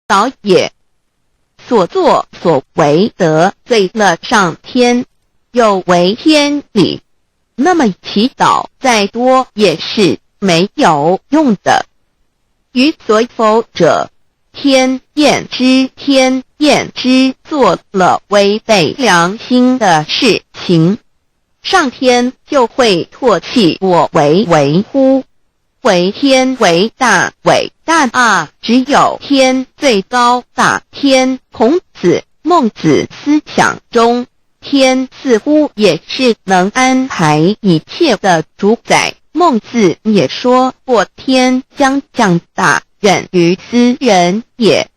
祷也。所作所为得罪了上天，有违天理，那么祈祷再多也是没有用的。于所否者，天厌之做了违背良心的事情，上天就会唾弃我为乎？为天为大伟大啊！只有天最高大天。孔子、孟子思想中，天似乎也是能安排一切的主宰。孟子也说过，天将降大任于斯人也，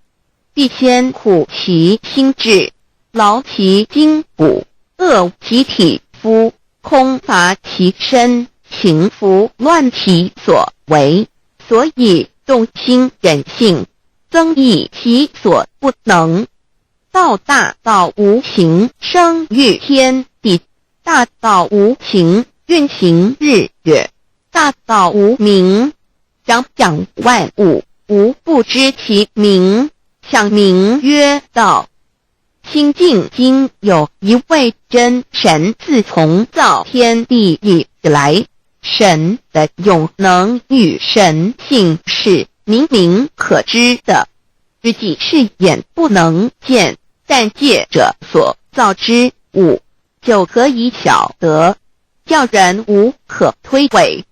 必先苦其心志，劳其筋骨，饿其体肤，空乏其身，情服乱其所为。所以动心忍性，增益其所不能。道大道无形，生育天地；大道无情，运行日月；大道无名，掌讲万物，无不知其名，想名曰道。清净经有一位真神，自从造天地以来，神的永能与神性是明明可知的，自己是眼不能见，但借着所造之物就可以晓得，叫人无可推诿。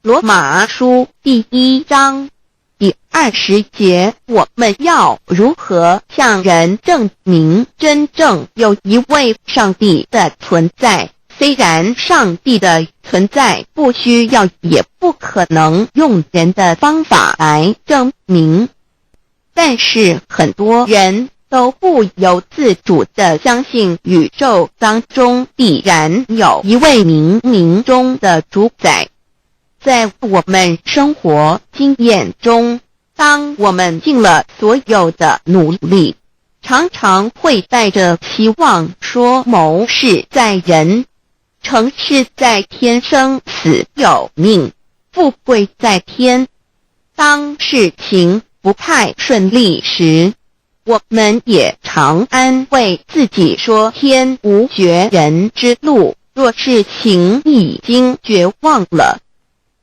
罗马书第1章第20节，我们要如何向人证明真正有一位上帝的存在？虽然上帝的存在不需要也不可能用人的方法来证明，但是很多人都不由自主地相信宇宙当中必然有一位冥冥中的主宰。在我们生活经验中，当我们尽了所有的努力，常常会带着期望说谋事在人，成事在天，生死有命，富贵在天。当事情不太顺利时，我们也常安慰自己说天无绝人之路，若事情已经绝望了，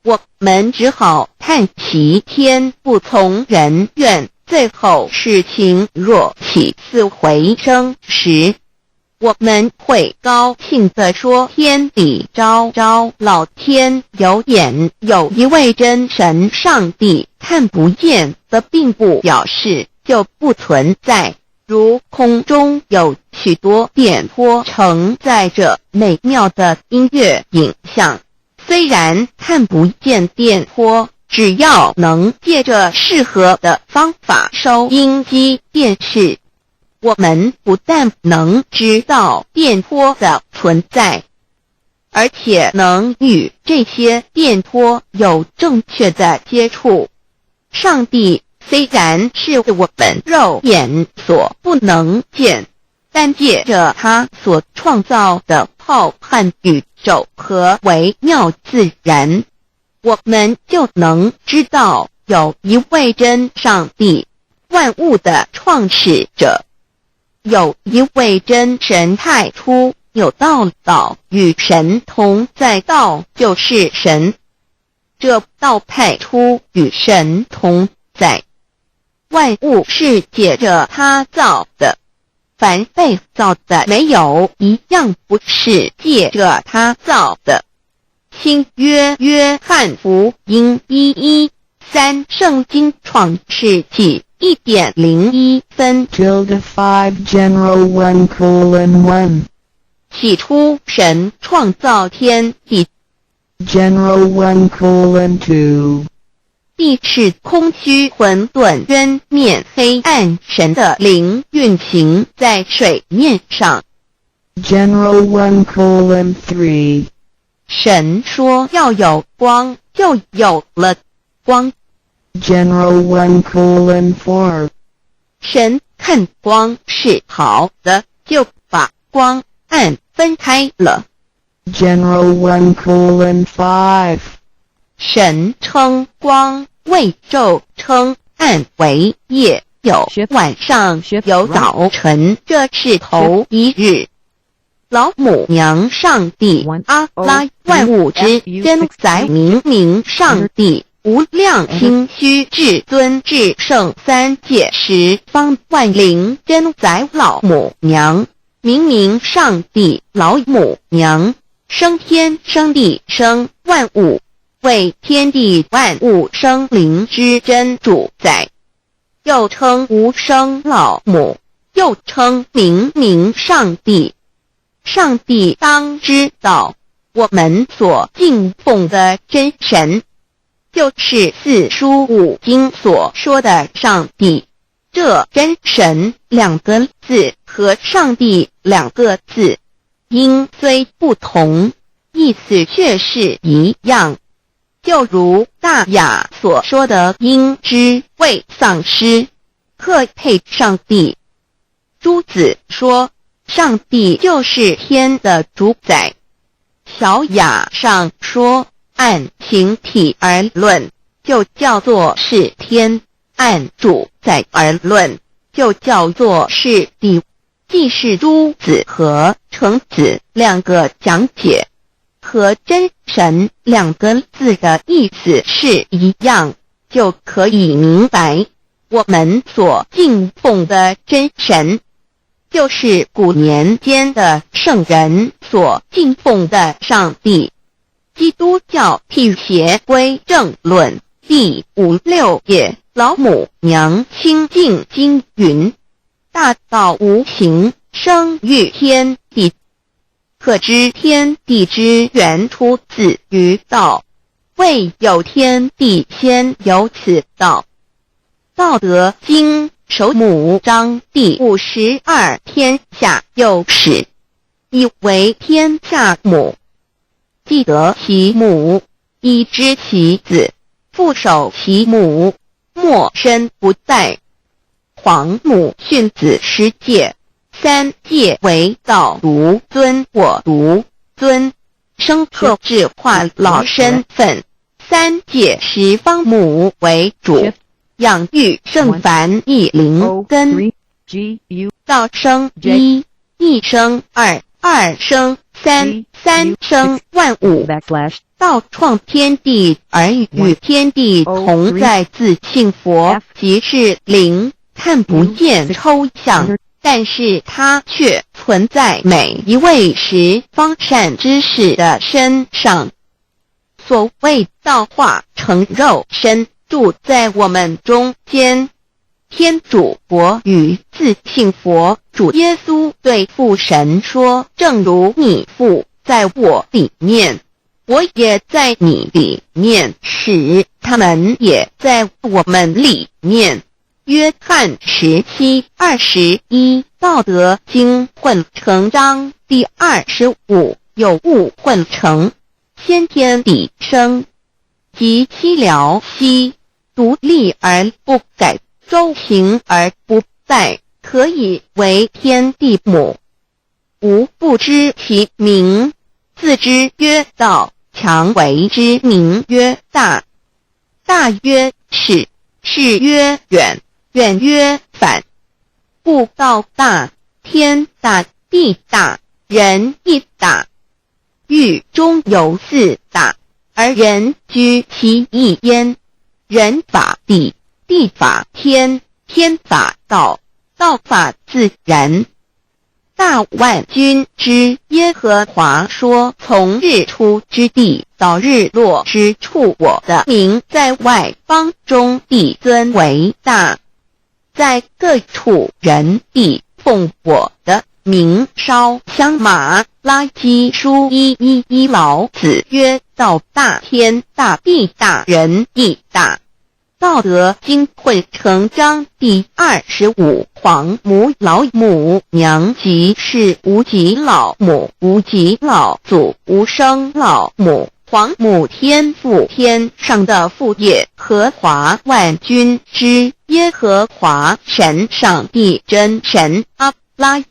我们只好叹息天不从人愿。最后事情若起死回生时，我们会高兴地说天理昭昭，老天有眼，有一位真神上帝，看不见的并不表示就不存在。如空中有许多电波承载着美妙的音乐影像，虽然看不见电波，只要能借着适合的方法收音机电视，我们不但能知道电波的存在，而且能与这些电波有正确的接触。上帝虽然是我们肉眼所不能见，但借着他所创造的浩瀚宇宙和微妙自然，我们就能知道有一位真上帝，万物的创始者。有一位真神太初有道，道与神同在，道就是神。这道太初与神同在，万物是借着他造的，凡被造的没有一样不是借着他造的。新约约翰福音1:13，圣经创世纪1.01分 5 general 1:1 起初神创造天地， general 1:2 地是空虚混沌渊面黑暗，神的灵运行在水面上。 general 1:3 神说要有光，就有了光。 general 1:4 神看光是好的，就把光暗分开了。 general 1:5 神称光为昼，称暗为夜，有晚上，有早晨，这是头一日。老母娘上帝阿拉万物之真宰明明上帝无量心虚至尊至圣三界十方万灵真宰老母娘明明上帝老母娘生天生地生万物，为天地万物生灵之真主宰，又称无生老母，又称明明上帝。上帝当知道，我们所敬奉的真神，就是四书五经所说的上帝。这真神两个字和上帝两个字，音虽不同，意思却是一样。就如大雅所说的因之谓丧失，特配上帝。朱子说上帝就是天的主宰。小雅上说按形体而论，就叫做是天；按主宰而论，就叫做是地。既是朱子和程子两个讲解，和真神两个字的意思是一样，就可以明白我们所敬奉的真神，就是古年间的圣人所敬奉的上帝。基督教辟邪归正论第56页，老母娘清净经云：大道无形，生育天地，可知天地之源出自于道，未有天地，先有此道。道德经首母章第52，天下幼始，以为天下母。既得其母，以知其子，父守其母，莫身不在。皇母训子十戒，三戒为道独尊，我独尊。生克制化老身份，三戒十方母为主。养育圣凡一灵根，道生一，一生二，二生三，三生万物。道创天地而与天地同在，自性佛，即是灵，看不见抽象，但是它却存在每一位十方善知识的身上。所谓道化成肉身，住在我们中间。天主佛与自性佛主耶稣对父神说：正如你父在我里面，我也在你里面，使他们也在我们里面。约翰17:21，道德经混成章第25，有物混成，先天地生，即七辽息，独立而不改，周行而不殆，可以为天地母。吾不知其名，自之曰道，强为之名曰大。大曰始，始曰远，远曰反。故道大，天大，地大，人亦大。狱中有四大，而人居其一焉。人法地，地法天，天法道，道法自然。大万军之耶和华说：从日出之地到日落之处，我的名在外邦中必尊为大。在各处人必奉我的名烧香马拉基书1:1，老子曰：道大，天大，地大，人亦大。道德经混成章第25，皇母老母娘即是无极老母，无极老祖，无生老母。皇母天父，天上的父耶和华万军之耶和华神，上帝真神阿拉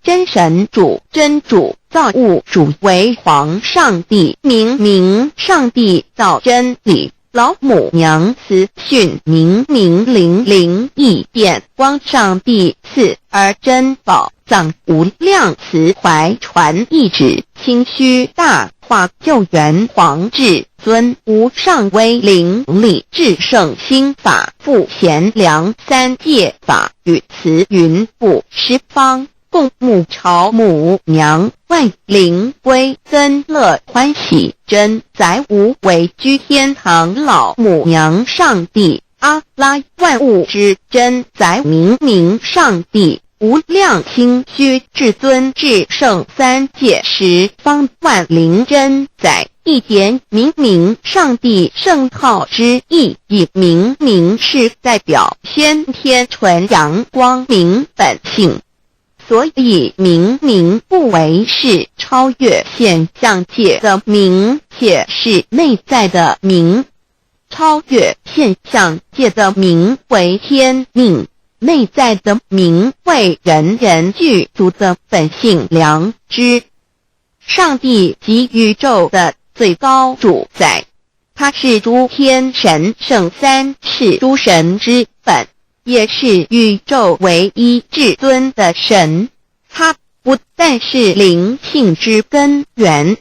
真神主，真主造物主为皇上帝，明明上帝造真理，老母娘慈训明明灵灵意电光上帝赐而珍宝藏无量慈怀传一旨清虚大化救援皇至尊无上威灵力至圣心法复贤良三界法与慈云布十方共沐朝母娘外灵归增乐欢喜真载无为居天堂老母娘上帝阿拉万物之真载明明上帝无量清虚至尊至圣三界十方万灵真载一点明明上帝圣号之意以明明是代表先天纯阳光明本性，所以明明不为是超越现象界的明，且是内在的明。超越现象界的明为天命，内在的明为人人具足的本性良知。上帝即宇宙的最高主宰，他是诸天神圣三世诸神之本，也是宇宙唯一至尊的神。他不但是灵性之根源，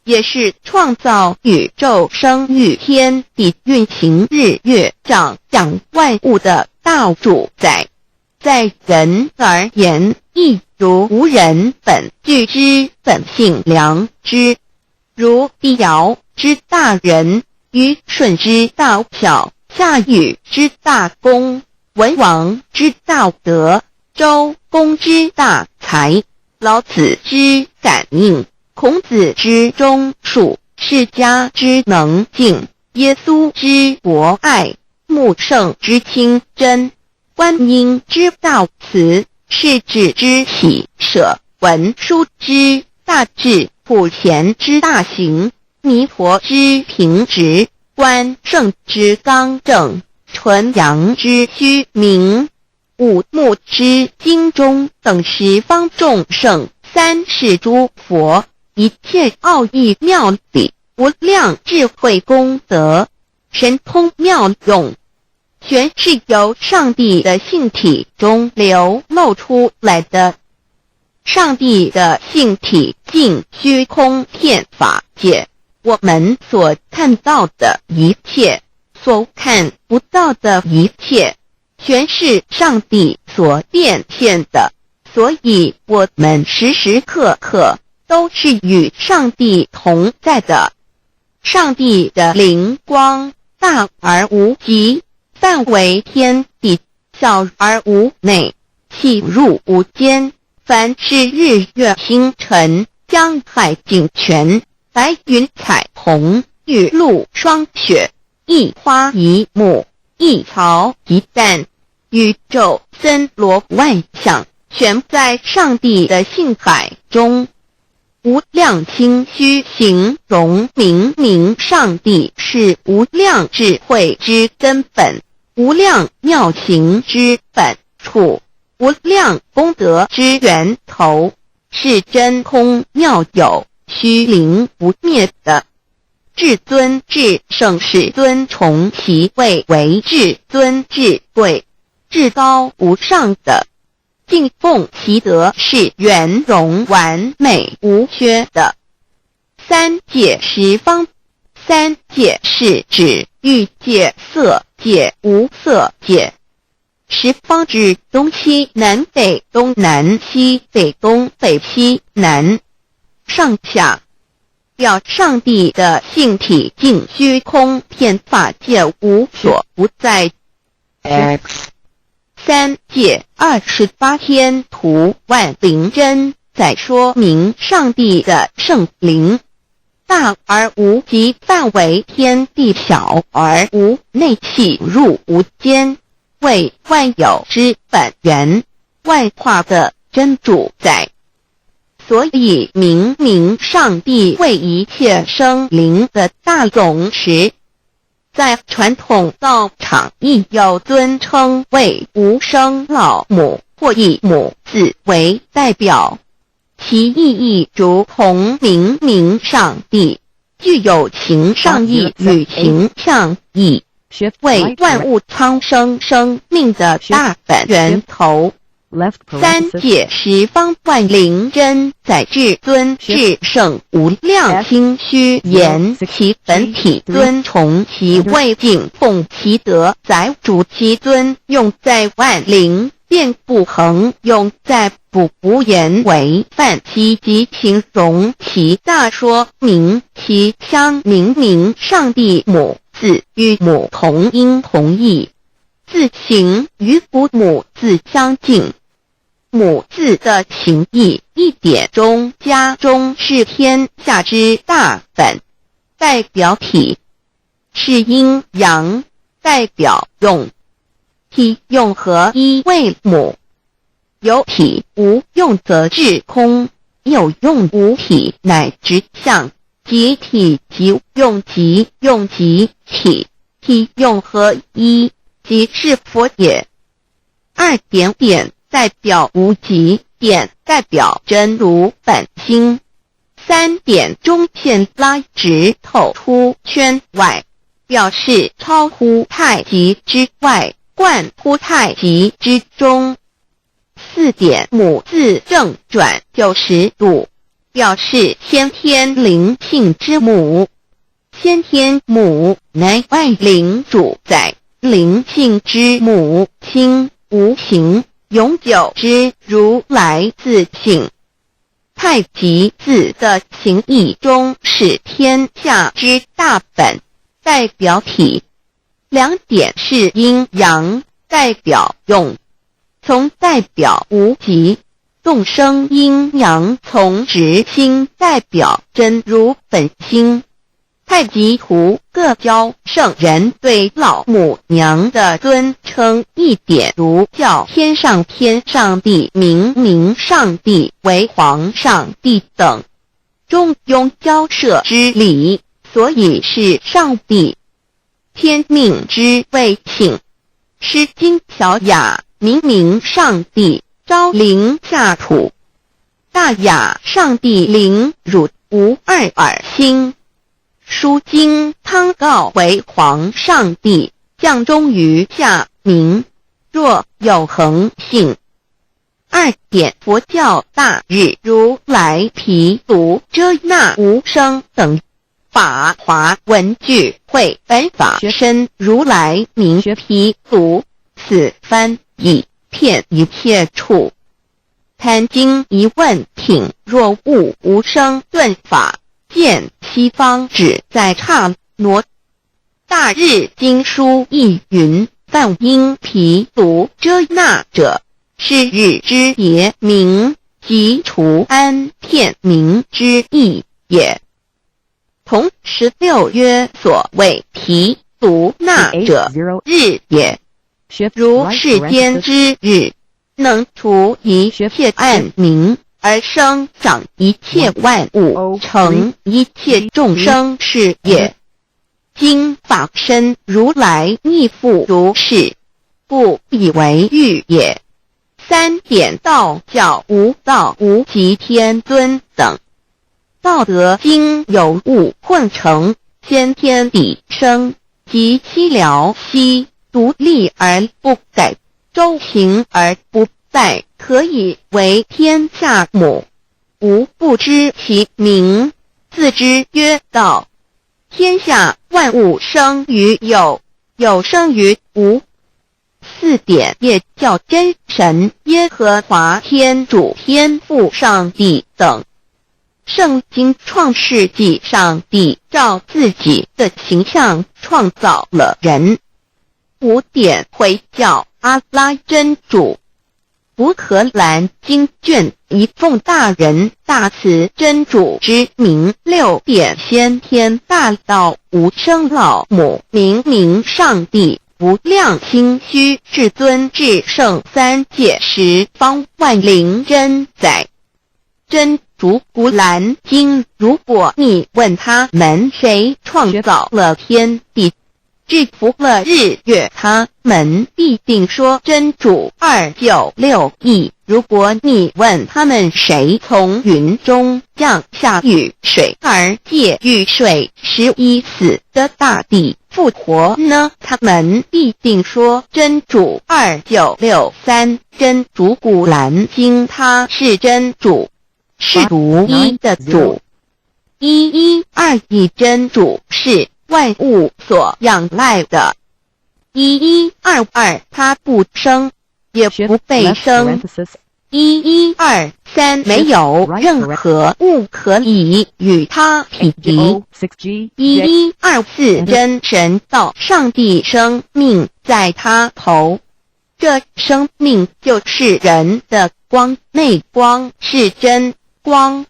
也是创造宇宙生育天地运行日月掌万物的大主宰。在人而言，亦如无人本具之本性良知，如帝尧之大仁，虞舜之大巧，夏禹之大功，文王之大德，周公之大才，老子之感应，孔子之忠恕，释迦之能静，耶稣之博爱，穆圣之清真，观音之大慈，世子之喜舍，文殊之大智，普贤之大行，弥陀之平直，观圣之刚正，纯阳之虚明，五目之精中等十方众圣，三世诸佛，一切奥义妙理，无量智慧功德，神通妙用，全是由上帝的性体中流露出来的。上帝的性体尽虚空遍法界，我们所看到的一切，所看不到的一切，全是上帝所变现的，所以我们时时刻刻都是与上帝同在的。上帝的灵光大而无极，范围天地，小而无内，细入无间。凡是日月星辰，江海井泉，白云彩虹，雨露霜雪，一花一木，一草一蛋，宇宙森罗万象，全在上帝的性海中。无量清虚形容明明上帝是无量智慧之根本，无量妙行之本处，无量功德之源头，是真空妙有，虚灵不灭的。至尊至圣世尊崇其位为至尊至贵，至高无上的，敬奉其德是圆融完美无缺的。三界十方，三界是指欲界、色界、无色界。十方指东西南北东南西北东北西南上下，表上帝的性体尽虚空遍法界无所不在。 X 三界28天图万灵真，在说明上帝的圣灵大而无极，范围天地，小而无内，细入无间，为万有之本源，万化的真主宰。所以明明上帝为一切生灵的大总持，在传统道场亦有尊称为无生老母或以母字为代表，其意义如同明明上帝具有形上义与形象义，为万物苍生生命的大本源头。三界十方万灵真载至尊至圣无量心虚言，其本体尊崇其位敬奉其德，载主其尊，用在万灵便不恒，用在不无言为范其及形容其大说明其相明上帝母字与母同音同义，字形与父母字相近。母字的情义一点中加中是天下之大本，代表体是阴阳，代表用，体用合一为母。有体无用则至空，有用无体乃直相，即体即用即用即体，体用合一即是佛也。二点点代表无极，点代表真如本心。三点中线拉直透出圈外，表示超乎太极之外，贯乎太极之中。四点母字正转90度，表示先天灵性之母。先天母乃外灵主宰，灵性之母亲无形永久之如来自性。太极字的形义中是天下之大本，代表体。两点是阴阳，代表用，从代表无极，众生阴阳从直心代表真如本心。太极图各教圣人对老母娘的尊称，一点如叫天上帝、明上帝为皇上帝等，中庸交涉之理，所以是上帝。天命之谓庆，诗经小雅明上帝昭灵下土，大雅上帝灵汝无二耳心。书经汤诰为皇上帝，降中于下民，若有恒性。二点佛教大日如来毗卢遮那无生等法华文具会本法身如来名毗卢，此翻译遍一切处。贪经一问挺，若悟无生顿法，见西方只在刹那。大日经书亦云，但因毗卢遮那者，是日之别名，即除安片名之意也。同16曰，所谓毗卢那者，日也。如世间之日，能除一切暗明，而生长一切万物，成一切众生是也。经法身如来亦复如是，不以为喻也。三点道教无道无极天尊等。道德经有物混成，先天地生，即悉了悉，独立而不改，周行而不殆，可以为天下母。吾不知其名，自之曰道。天下万物生于有，有生于无。四点也叫真神耶和华天主天父上帝等。圣经创世纪，上帝照自己的形象创造了人。五点回教阿拉真主。乌克兰经卷一奉大人大慈真主之名。六点先天大道无生老母明上帝无量心虚至尊至圣三界十方万灵真载真主古兰经，如果你问他们谁创造了天地，制服了日月，他们必定说真主296亿。如果你问他们谁从云中降下雨水而借雨水使已死的大地复活呢？他们必定说真主2963真主古兰经，他是真主，是独一的主。112真主是万物所仰赖的。1122他不生也不被生。1123没有任何物可以与他匹敌。1124真神道上帝生命在他头，这生命就是人的光，内光是真光，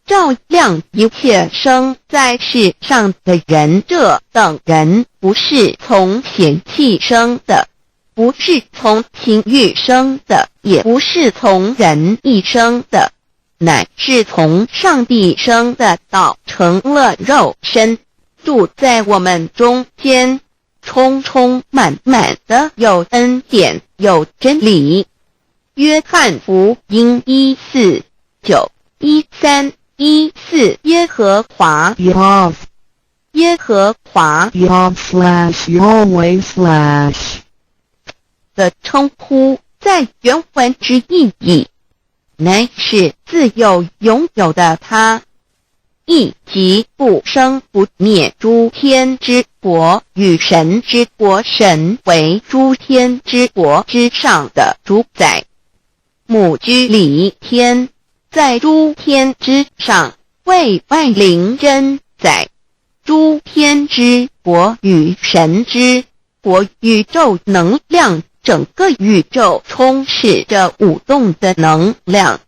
照亮一切生在世上的人。这等人不是从血气生的，不是从情欲生的，也不是从人意生的，乃是从上帝生的道成了肉身，住在我们中间，充充满满的有恩典有真理。约翰福音1491314耶和华 Yav 耶和华 Yav/Yahweh/ 的称呼在原文之意义乃是自有拥有的他，亦即不生不灭诸天之国与神之国，神为诸天之国之上的主宰，母居里天，在诸天之上为万灵真宰。诸天之国与神之国，宇宙能量，整个宇宙充斥着舞动的能量。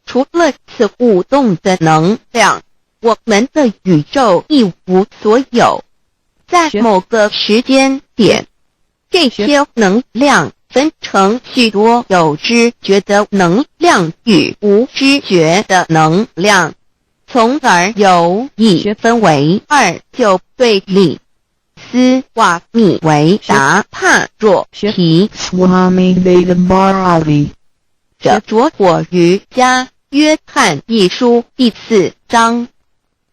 除了此舞动的能量，我们的宇宙一无所有。在某个时间点，这些能量分成许多有知觉的能量与无知觉的能量，从而由一分为二，就对立。斯瓦米维达帕若提 Swami Vedabharavi 者着火于家约翰一书第4章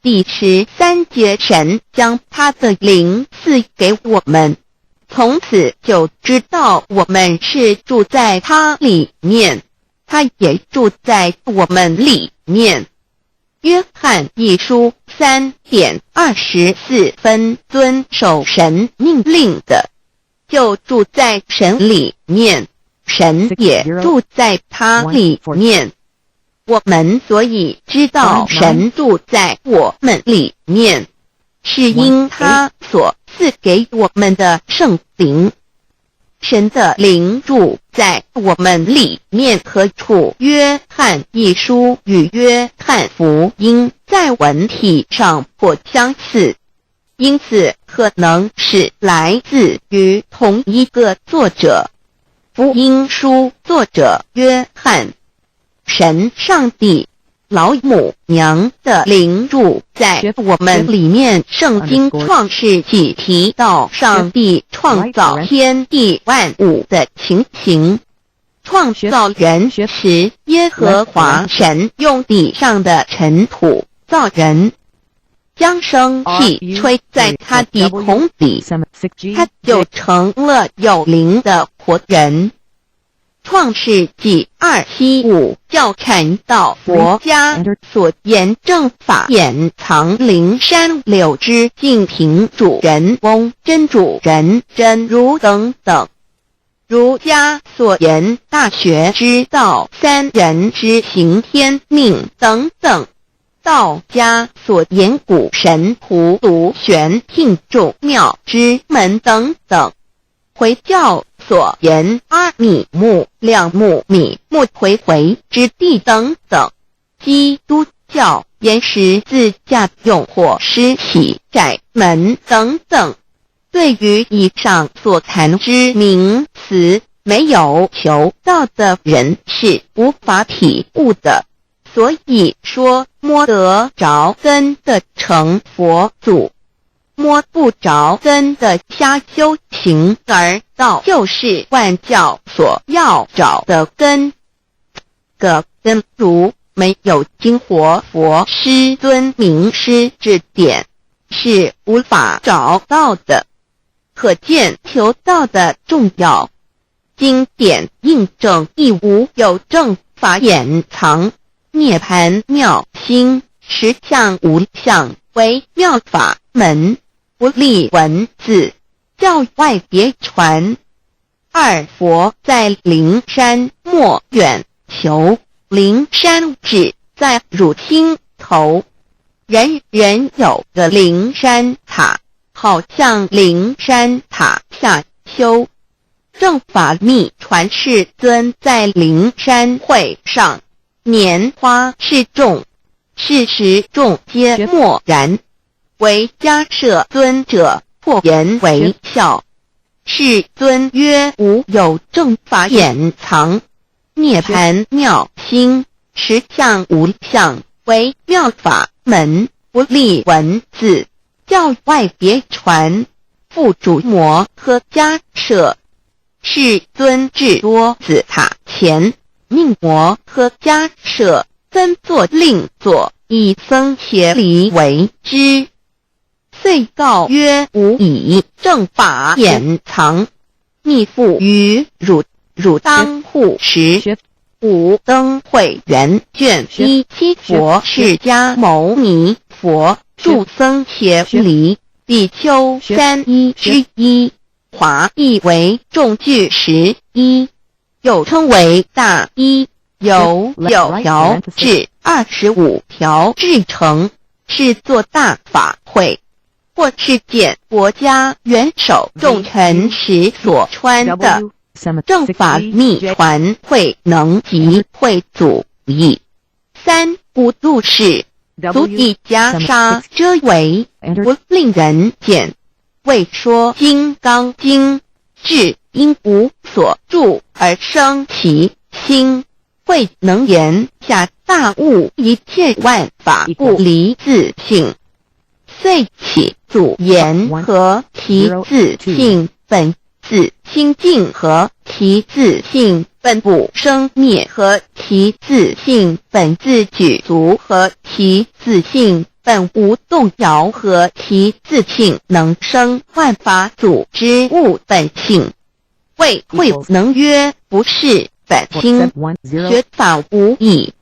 第13节，神将他的灵赐给我们，从此就知道我们是住在他里面，他也住在我们里面。约翰一书3:24遵守神命令的，就住在神里面，神也住在他里面。我们所以知道神住在我们里面，是因他所赐给我们的圣灵。神的灵住在我们里面何处？约翰一书与约翰福音在文体上颇相似，因此可能是来自于同一个作者。福音书作者约翰，神上帝老母娘的灵住在我们里面。圣经创世纪提到上帝创造天地万物的情形，创造人时，耶和华神用地上的尘土造人，将生气吹在他鼻孔里，他就成了有灵的活人。创世纪275教谈到佛家所言正法掩藏灵山柳之净瓶主人翁真主人真如等等。儒家所言大学之道三人之行天命等等。道家所言古神荼毒玄牝众妙之门等等。回教所言阿米木、两木、米木回回之地等等。基督教言十字架用火施洗窄门等等。对于以上所谈之名词，没有求道的人是无法体悟的。所以说摸得着根的成佛祖，摸不着根的瞎修行，而道就是万教所要找的根。个根，如没有经活佛师尊名师指点，是无法找到的。可见求道的重要。经典印证亦无有正法掩藏，涅槃妙心，实相无相，为妙法门，不立文字，教外别传。二佛在灵山莫远求，灵山只在汝心头。人人有个灵山塔，好像灵山塔下修。正法密传世尊在灵山会上，拈花示众，是时众皆默然，唯迦摄尊者破颜为笑。世尊曰：无有正法掩藏，涅槃妙心，实相无相，为妙法门，不立文字，教外别传。复主摩诃迦摄。世尊至多子塔前，命摩诃迦摄分作令作，以僧伽梨为之。遂告曰：吾以正法掩藏，密付于汝，汝当护持。五灯会元卷17佛释迦牟尼佛著僧伽梨比丘3之一。华译为众句11，又称为大一，由9条至25条制成，是作大法会，或是见国家元首重臣时所穿的。正法密传会能及会祖义。三不入世，足以袈裟遮为，不令人见。为说金刚经，至因无所住而生其心，慧能言下大悟一切万法不离自性。遂起祖言和其自性本自清净和其自性本不生灭和其自性本自具足和其自性本无动摇和其自性能生万法组织物本性。谓慧能曰：不是本心，学法无益。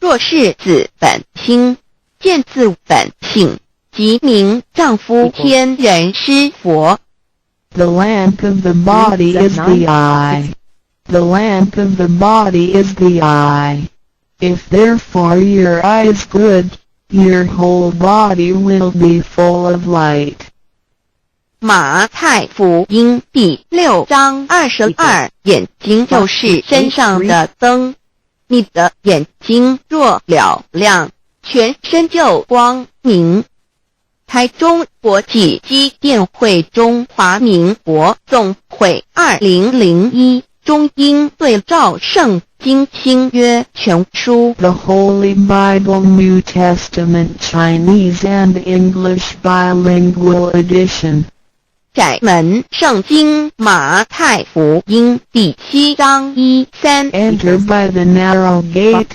若是自本心，见自本性，即名丈夫天人师佛。The lamp of the body is the eye. The lamp of the body is the eye. If therefore your eye is good, your whole body will be full of light. 马太福音第6章22，眼睛就是身上的灯。你的眼睛若了亮，全身就光明。台中国际机电会中华民国总会2001中英对照圣经新约全书 The Holy Bible New Testament Chinese and English Bilingual Edition. 窄门圣经马太福音第7章1-3 Enter by the narrow gate.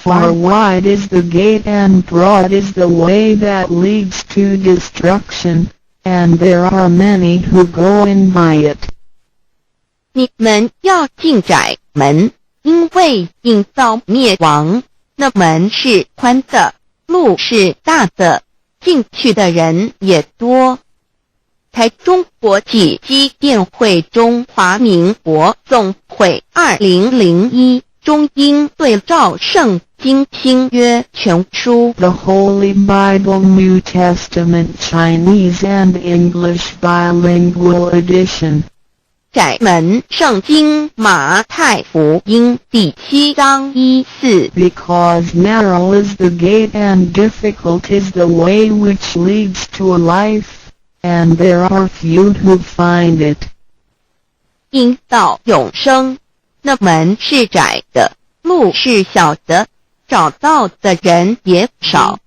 For wide is the gate and broad is the way that leads to destruction, and there are many who go in by it. 你们要进窄门，因为引到灭亡。那门是宽的，路是大的，进去的人也多。台中国际机电会中华民国总会2001中英对照圣经新约全书 The Holy Bible New Testament Chinese and English Bilingual Edition. 窄门圣经马太福音第7章1-4 Because narrow is the gate and difficult is the way which leads to life, and there are few who find it. 因到永生，那门是窄的，路是小的，找到的人也少。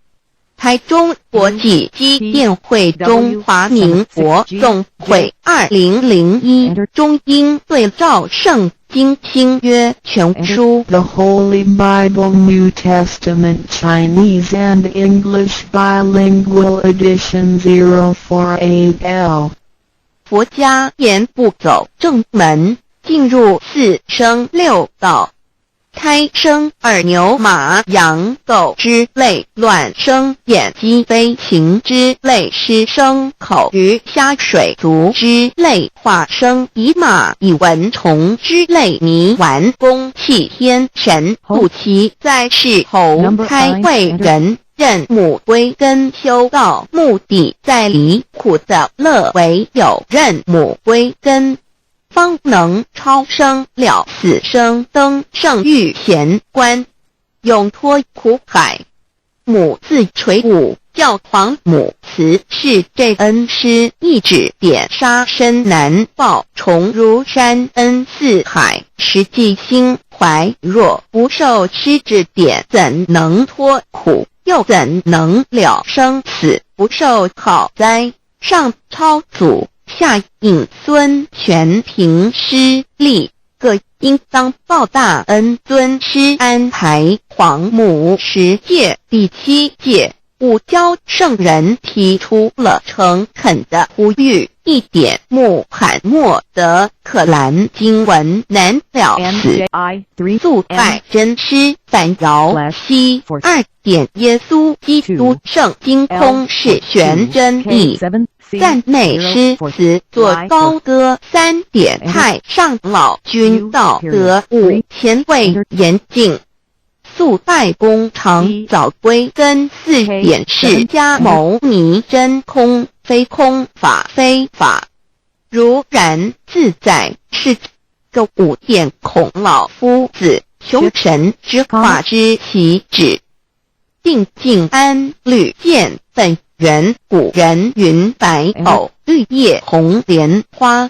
台中国际机电会中华民国总会2001中英对照圣经新约全书 The Holy Bible New Testament Chinese and English Bilingual Edition 048L。佛家言不走正门，进入四生六道。胎生二牛马羊狗之类，卵生眼鸡飞禽之类，湿生口鱼虾水族之类，化生以马以蚊虫之类，泥丸公气天神故其在世投胎为人，任母归根修道，目的在离苦的乐，唯有任母归根，方能超生了死生，登圣域贤官，永脱苦海。母自垂武，教皇母慈是这恩师，一指点杀身难报，重如山恩似海，实际心怀若不受师指点，怎能脱苦？又怎能了生死？不受考灾，上超祖，下引孙权，凭师力，各应当报大恩。尊师安排，皇母十诫，第7诫，五教圣人提出了诚恳的呼吁，一点穆罕默德可兰经文难了此。素拜真师反饶西。2点耶稣基督圣经空是玄真义。赞美诗词作高歌。3点太上老君道德5前卫严谨。素拜公常早归根。4点释迦牟尼真空，非空法非法，如然自在是个5点孔老夫子求神之化之其旨。定静安律见本源，古人云白藕绿叶红莲花。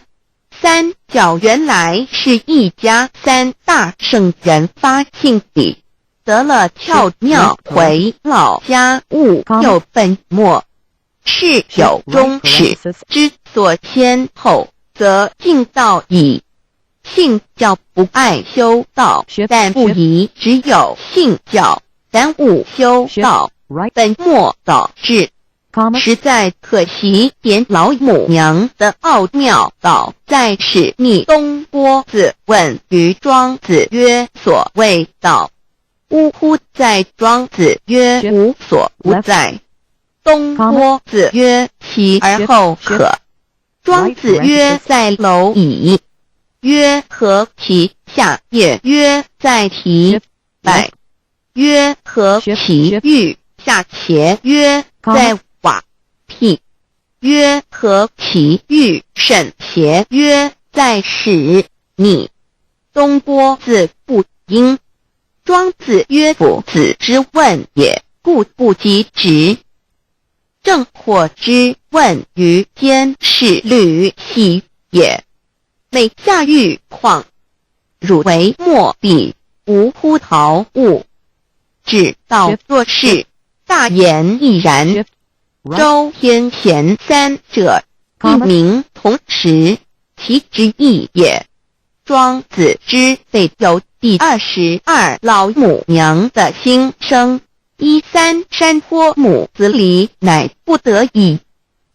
3角原来是一家3大圣人发信里，得了窍妙，回老家悟有本末，是有终始，之所先后，则尽道矣。信教不爱修道，但不宜只有信教，但勿修道，本末倒置，实在可惜。点老母娘的奥妙道在使逆东坡子问于庄子曰：所谓道，呜呼！在庄子曰：无所不在。东坡子曰：其而后可。庄子曰：在蝼蚁。曰：何其下也？曰：在蹄百。曰：何其欲？下且曰：在瓦辟。曰：何其欲？甚邪？曰：在使逆。东坡子不应。庄子曰：夫子之问也，故不及直。正火之问于间，是履兮也。每下欲况，汝为莫必，无乎陶物。只道做事，大言亦然。周天贤3者，一名同时，其之义也。庄子之备有第22老母娘的心声。13山坡母子离，乃不得已。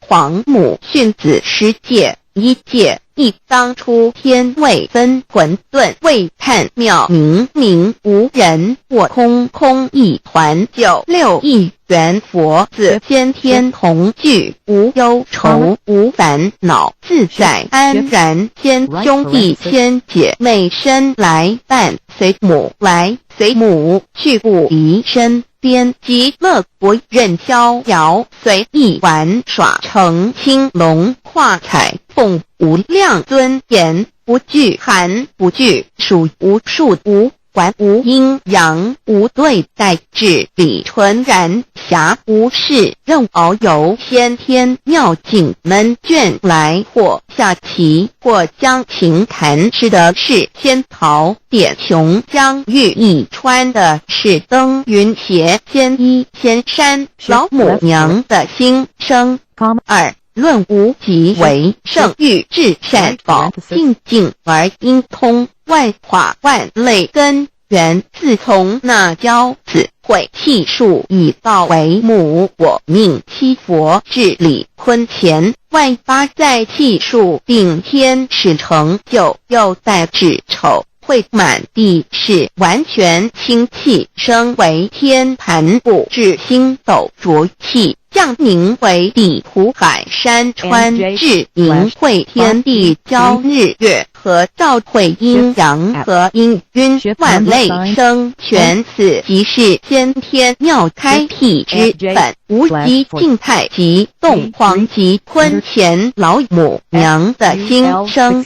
皇母训子10诫，1诫亦当出天未分，混沌未探，妙明明无人，我空空一团。96亿元佛子先天同聚，无忧愁无烦恼，自在安然。先兄弟先姐妹生来伴，随母来随母去，不离身边。极乐国任逍遥，随意玩耍，成青龙画彩凤，无量尊严，不惧寒不惧暑，无数无管，无阴阳，无对待，至理纯然，暇无事任遨游。先天妙境门卷来，或下棋，或将琴弹，吃的是仙桃点琼浆玉一穿的是登云鞋，仙衣仙山。老母娘的心声。2论无极为圣，欲至善宝，静静而应通，万化万类根源。自从那骄子会气数以道为母，我命七佛治理坤乾万八，在气数并天使成就，又在指丑会满地是完全清气，升为天盘布置星斗浊气，降凝为地土海山川，至凝会天地交日月和照会阴阳和阴晕万类生全，此即是先天妙开辟之本。无极静态及动黄及坤乾老母娘的心生。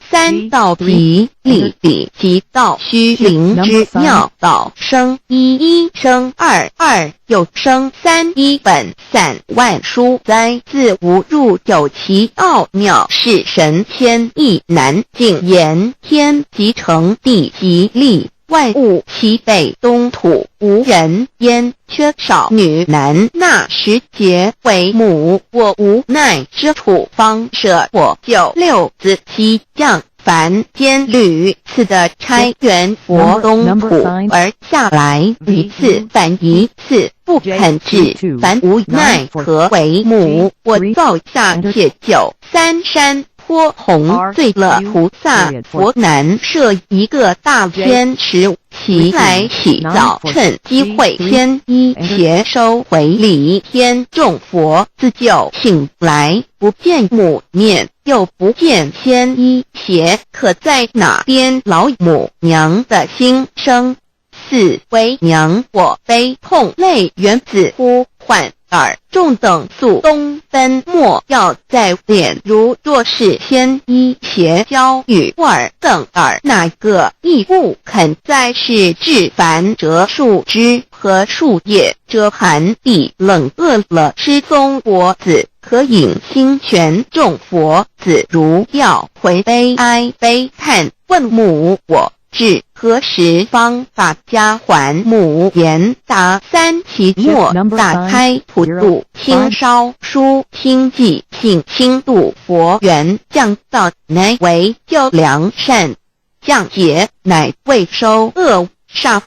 三道即立理即道虚灵之妙道生一，一生二，二又生三，一本散万殊哉，自无入有其奥妙，是神千亿难尽言。天即成地即立，万物其北东土，无人焉，缺少女男，那时节为母，我无奈之处，方舍我就六子七将凡间屡次的差援佛东土而下来，一次反一次，不肯治，凡无奈何为母，我造下且就三山坡弘最乐菩萨佛南设一个大天池，其来洗澡，趁机会先一邪收回礼天众佛，自就醒来，不见母面，又不见先一邪，可在哪边老母娘的心生？四为娘我悲痛泪原子呼唤耳众等宿东分莫要在脸，如若是先一邪交与耳等耳，哪个亦不肯在是至凡折树枝和树叶，遮寒地冷饿了失踪国子，可引心泉众佛子如要回悲哀悲叹，问母我至何时方把家还母？言答三期末，大开普度清烧书清寂性清度佛缘，降道乃为救良善，降劫乃为收恶煞，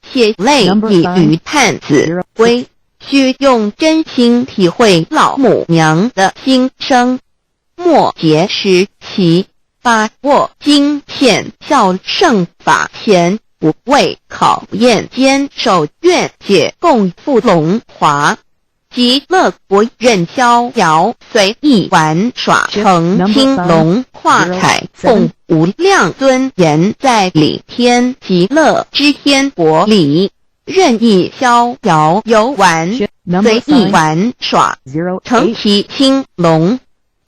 血泪以于探子归。须用真心体会老母娘的心声，末节时期把握经片效圣法前，不畏考验，坚守愿解共赴龙华，极乐国任逍遥，随意玩耍，成青龙化彩，共无量尊严，在理天极乐之天国里，任意逍遥游玩，随意玩耍，成其青龙，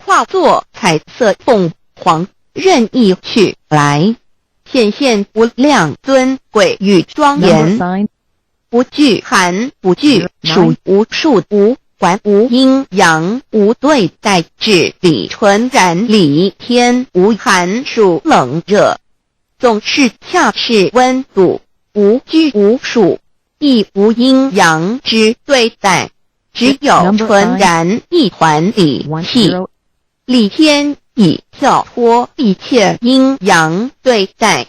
化作彩色凤凰，任意去来，显现无量尊贵与庄严，不惧寒，不惧暑，无数无还，无阴阳，无对待，至理纯然理天，无寒暑冷热，总是恰是温度，无拘无束，亦无阴阳之对待，只有纯然一环理气，理天以跳脱一切阴阳对待，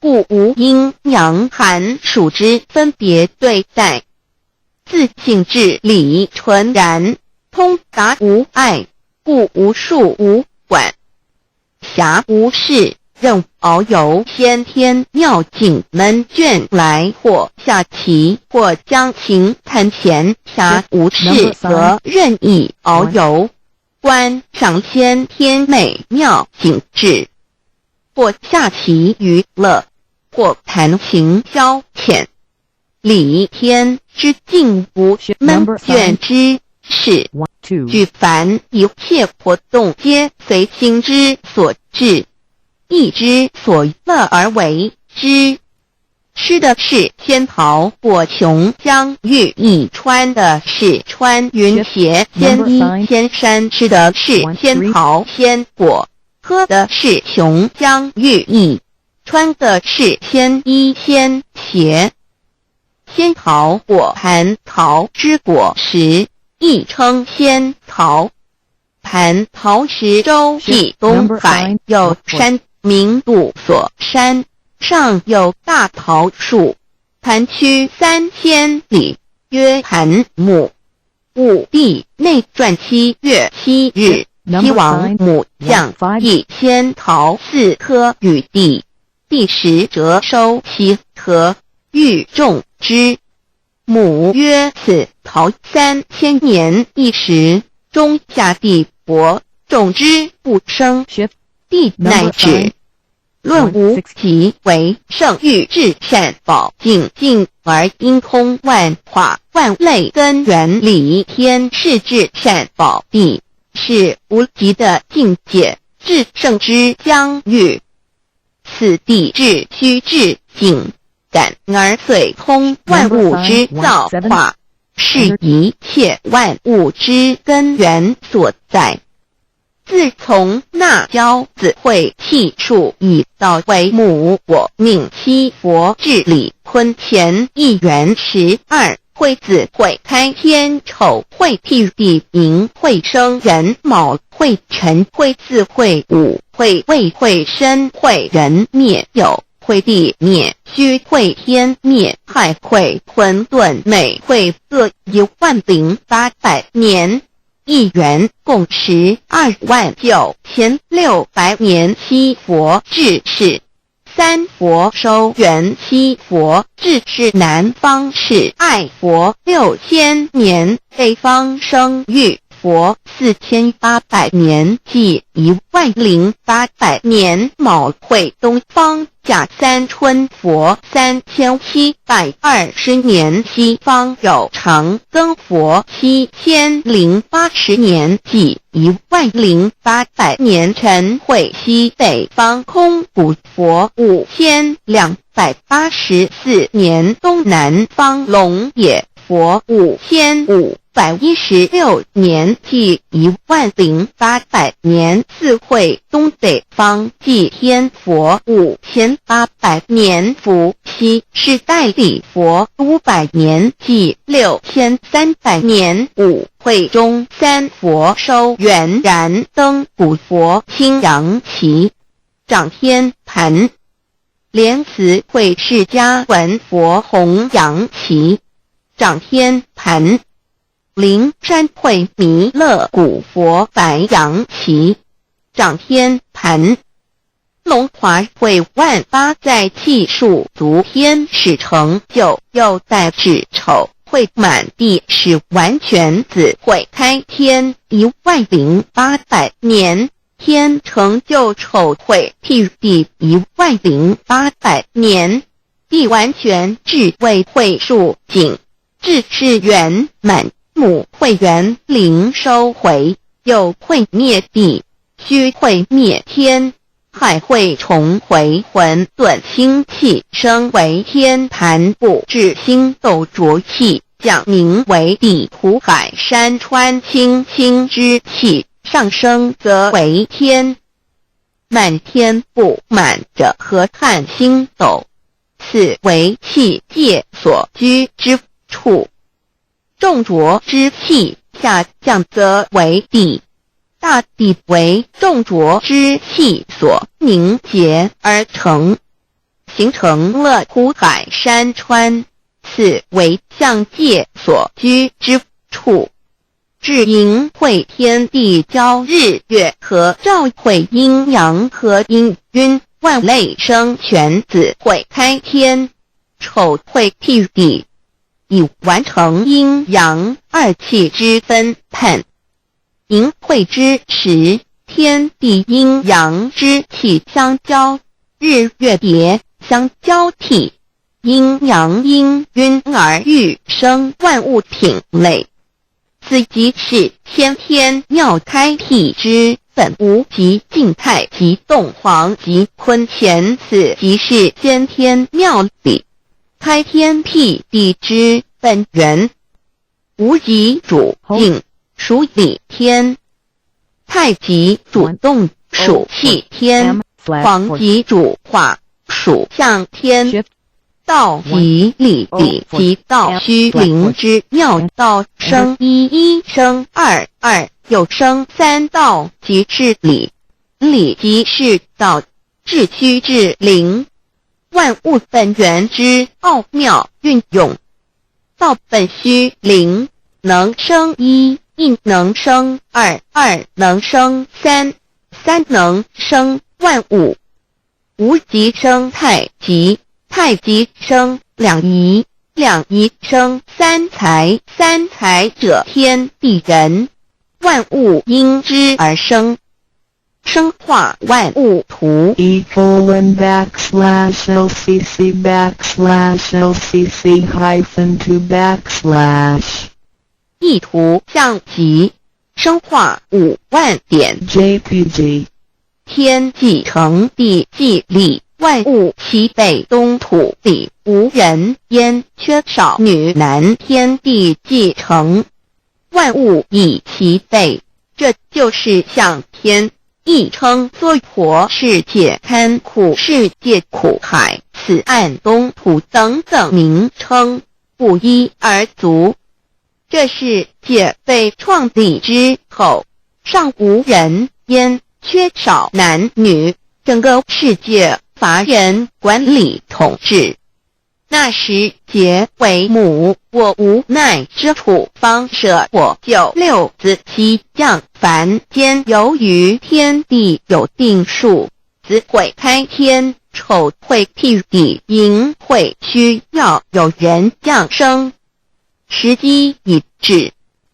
故无阴阳寒暑之分别对待，自性至理纯然，通达无碍，故无数无管，暇无事，任遨游先天妙境，能卷来或下棋，或将琴弹弦，暇无事则任意遨游，观赏先天美妙景致，或下棋娱乐，或弹琴消遣，理天之境无闷倦之事，举凡一切活动皆随心之所至，意之所乐而为之。吃的是仙桃果琼浆玉一，穿的是穿云鞋仙衣仙衫，吃的是仙桃仙果，喝的是琼浆玉一，穿的是仙衣仙鞋。仙桃果蟠桃之果实，亦称仙桃。蟠桃实周系东海，有山名度所山，上有大桃树，盘曲3000里，曰盘木。武帝内传7月7日，西王母将1000桃4颗与地，第10折收其禾，欲种之。母曰：此桃3000年一时，中下地薄，种之不生。帝乃止。论无极为圣域至善宝净净而因空万化万类根源理天是至善宝地，是无极的境界，至圣之疆域。此地至虚至静，感而遂通万物之造化，是一切万物之根源所在。自从那骄子会气数以道为母，我命七佛治理坤乾一元12，会子会开天丑，会辟地寅，会生人卯，会辰会巳，会午，会未，会申，会人灭酉，会地灭戌，会天灭亥，会混沌昧，会各10800年。一元共129600年。七佛治世，三佛收元，七佛治世南方是爱佛6000年，北方生玉佛4800年，即10800年。卯会东方甲三春佛3720年，西方有长庚佛7080年，即10800年。辰会西北方空谷佛5284年，东南方龙野佛5516年，即10800年。四会东北方祭天佛5800年，伏羲是代理佛500年，即6300年。五会中三佛收元然灯古佛青阳旗，掌天盘。莲慈会释迦文佛红阳旗，掌天盘。灵山会弥勒古佛白羊旗，掌天盘。龙华会万八在气数足天使成就，又代指丑会满地是完全子会开天10800年，天成就丑会辟地10800年，地完全至为会数尽，至是圆满。母会元灵收回，又会灭地，戌会灭天，亥会重回混沌星气，生为天盘部，至星斗浊气，降名为地土海山川清清之气，上升则为天。满天不满者何叹星斗，此为气界所居之处。重浊之气下降则为地，大地为重浊之气所凝结而成，形成了土海山川，此为象界所居之处。至寅会天地交日月和照会阴阳和阴晕，万类生全子会开天，丑会辟地，以完成阴阳二气之分判。寅会之时，天地阴阳之气相交，日月别相交替，阴阳阴晕而育生万物品类。此即是先天妙开辟之本无极静态及动黄及坤乾，此即是先天妙理开天辟地之本源。无极主静，属理天；太极主动，属气天；黄极主化，属象天。道即理，理即道虚灵之妙道，生一，生二，又生三道，即是理。理即是道，至虚至灵，万物本源之奥妙运用。道本虚灵，能生一，一能生二，二能生三，三能生万物。无极生太极，太极生两仪，两仪生三才，三才者天地人，万物因之而生。生化万物图://LCC_LCC_2 意图象集，生化5万点 JPG 天既成地既立，万物其备东土里，无人焉，缺少女男，天地既成，万物以其备。这就是象天，亦称娑婆世界、堪苦世界、苦海、此岸、东土等等名称，不一而足。这世界被创立之后，尚无人焉，缺少男女，整个世界乏人管理统治。那时桀为母，我无奈之处，方舍我救六子七将凡间。由于天地有定数，子会开天，丑会辟地，寅会需要有人降生。时机已至，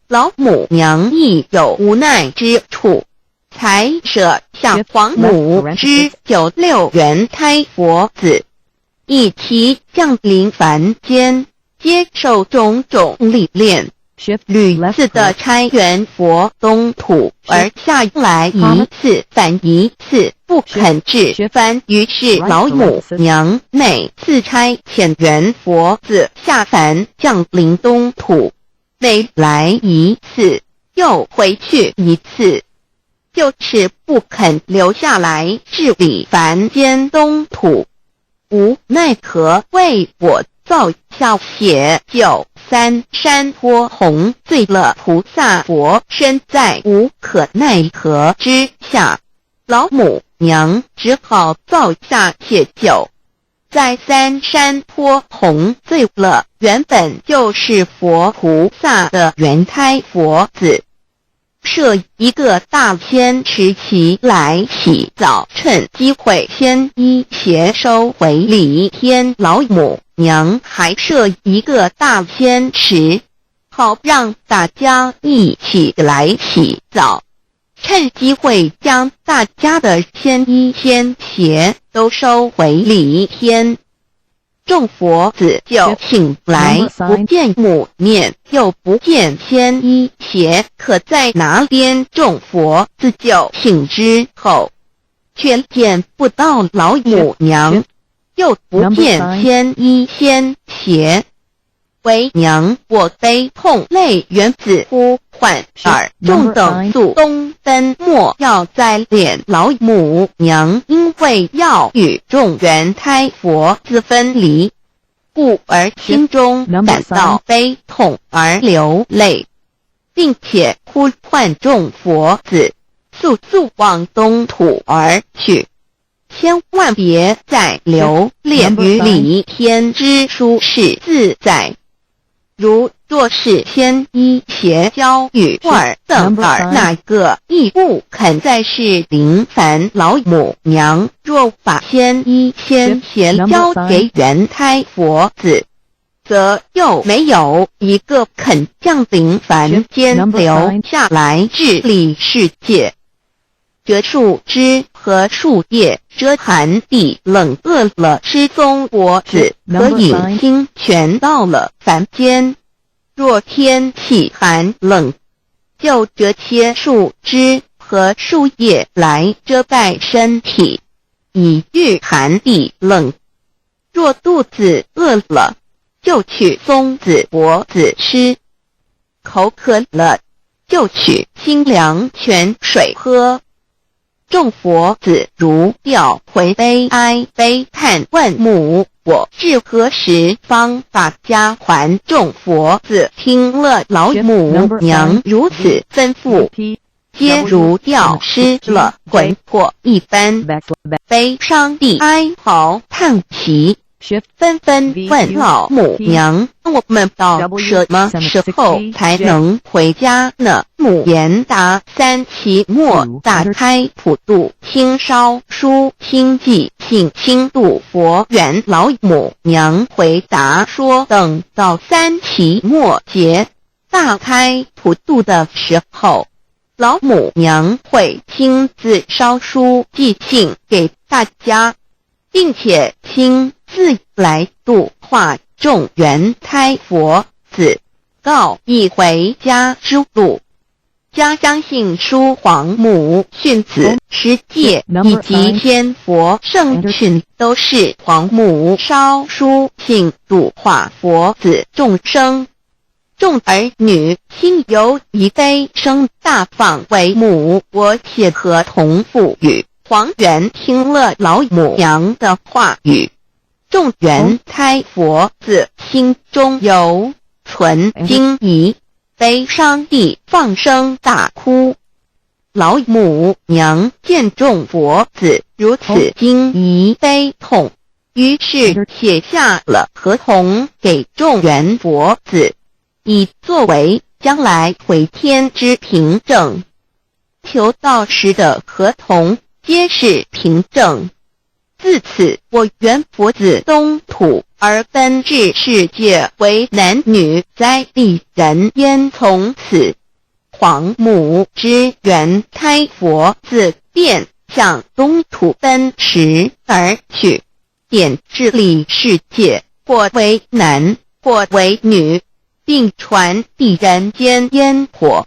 老母娘亦有无奈之处，才舍向皇母之9六元胎佛子，以其降临凡间，接受种种历练，屡次的差援佛东土，而下来一次反一次，不肯治番。于是老母娘每次差遣援佛子下凡降临东土，每来一次又回去一次，就是不肯留下来治理凡间东土。无奈何为我造下血救3山坡洪罪了菩萨佛，身在无可奈何之下，老母娘只好造下血救。在3山坡洪罪了原本就是佛菩萨的原胎佛子，设一个大仙池其来洗澡，趁机会先衣邪收回礼天。老母娘还设一个大仙池，好让大家一起来洗澡，趁机会将大家的仙衣仙鞋都收回礼天。众佛子就醒来，不见母面，又不见仙衣鞋可在哪边。众佛子就醒之后，却见不到老母娘，又不见仙衣仙鞋，为娘我悲痛泪源子呼唤耳，众等速东奔，莫要再敛。老母娘因为要与众原胎佛子分离，故而心中感到悲痛而流泪，并且呼唤众佛子速速往东土而去，千万别再留恋于礼天之舒适自在。如若是仙衣邪教与尔等尔，哪个亦不肯再是临凡。老母娘若把仙衣仙鞋交给原胎佛子，则又没有一个肯降临凡间留下来治理世界。这树枝和树叶遮寒地冷，饿了失踪脖子，可以清泉到了凡间。若天气寒冷，就折些树枝和树叶来遮盖身体，以御寒地冷。若肚子饿了，就取松子脖子吃；口渴了，就取清凉泉水喝。众佛子如调回悲哀悲叹，问母我至何时方把家还？众佛子听了老母娘如此吩咐，皆如掉失了魂魄一般，悲伤地哀嚎叹息，纷纷问老母娘：“我们到什么时候才能回家呢？”母言答：“3期末打开普渡清烧书清记信清度佛缘。”老母娘回答说：“等到3期末节大开普渡的时候，老母娘会亲自烧书寄信给大家，并且亲自来度化众缘胎佛子，告一回家之路。”家相信书皇母训子师戒以及仙佛圣训都是皇母烧书信度化佛子众生。众儿女心有一悲生大放为母，我写合同赋予。皇元听了老母娘的话语，众缘胎佛子心中有存惊疑，悲伤地放声大哭。老母娘见众佛子如此惊疑悲痛，于是写下了合同给众缘佛子，以作为将来回天之凭证。求道时的合同皆是凭证。自此，我缘佛子东土而奔至世界为男女在地人焉。从此，皇母之缘胎佛子便向东土奔驰而去，点治理世界，或为男，或为女，并传递人间烟火。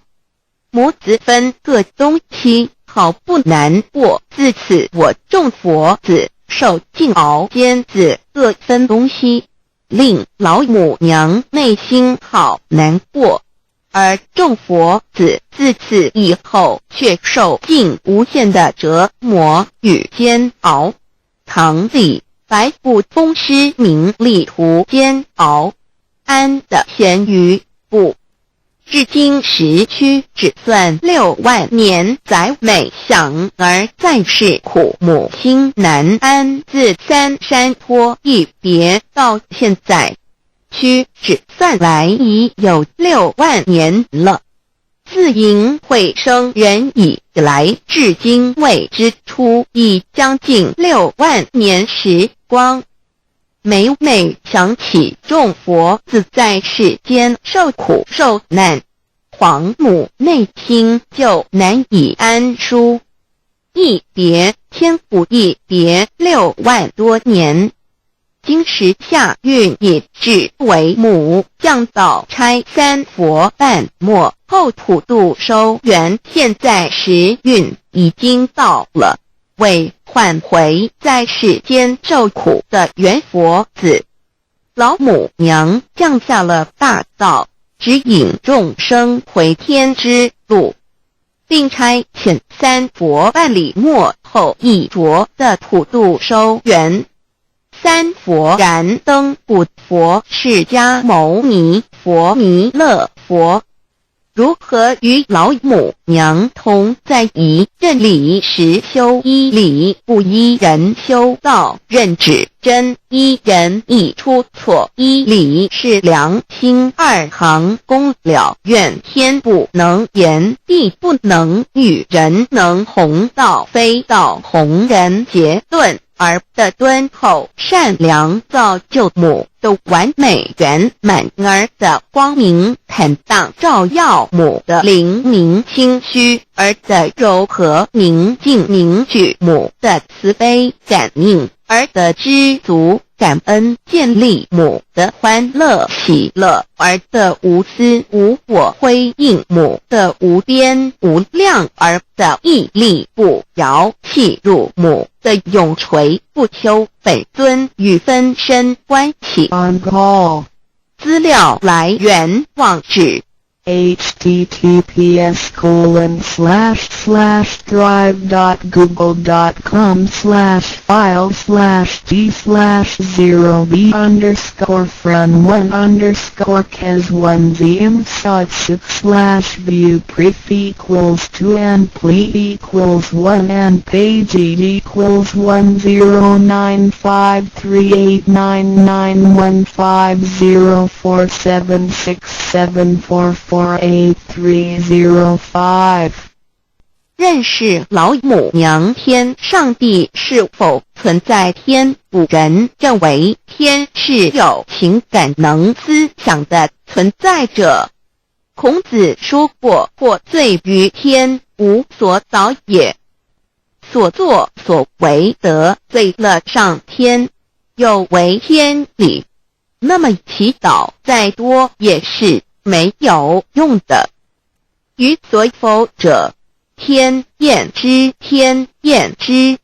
母子分各东西，好不难过。自此，我众佛子受尽熬煎子各分东西，令老母娘内心好难过。而众佛子自此以后却受尽无限的折磨与煎熬。唐李白骨风师名利图煎熬，安的咸鱼不。至今时区只算6万年，载每想而在世苦，母心难安。自三山坡一别到现在，区只算来已有6万年了。自寅会生人以来，至今未知出，已将近6万年时光。每每想起众佛子在世间受苦受难，皇母内心就难以安舒。一别千古，一别6万多年。今时夏运也至为母降道差3佛半末后普渡收圆，现在时运已经到了。为唤回在世间受苦的缘佛子，老母娘降下了大道，指引众生回天之路，并差遣3佛半里末后一着的普渡收圆。3佛燃灯不佛释迦牟尼佛弥勒佛，如何与老母娘同在一任理时修一理，不依人修道，任指真一人一出错，一理是良心2行功了愿，天不能言，地不能语，人能弘道，非道弘人结论。而的敦厚善良造就母的完美圆满，儿的光明坦荡照耀母的灵明清虚，儿的柔和宁静凝聚母的慈悲感应，儿的知足感恩建立母的欢乐喜乐，儿的无私无我辉映母的无边无量，儿的屹立不摇弃入母的永垂不朽。本尊与分身关系。 On call. 资料来源网址 https://drive.google.com/files/d/0b_cas1the_view pref equals 2 and ple equals 1 and page equals 1095389915504767448305。认识老母娘天上帝是否存在天？古人认为天是有情感能思想的存在者。孔子说过，或罪于天，无所导也。所作所为得罪了上天，有违天理，那么祈祷再多也是没有用的。于所否者，天厌之，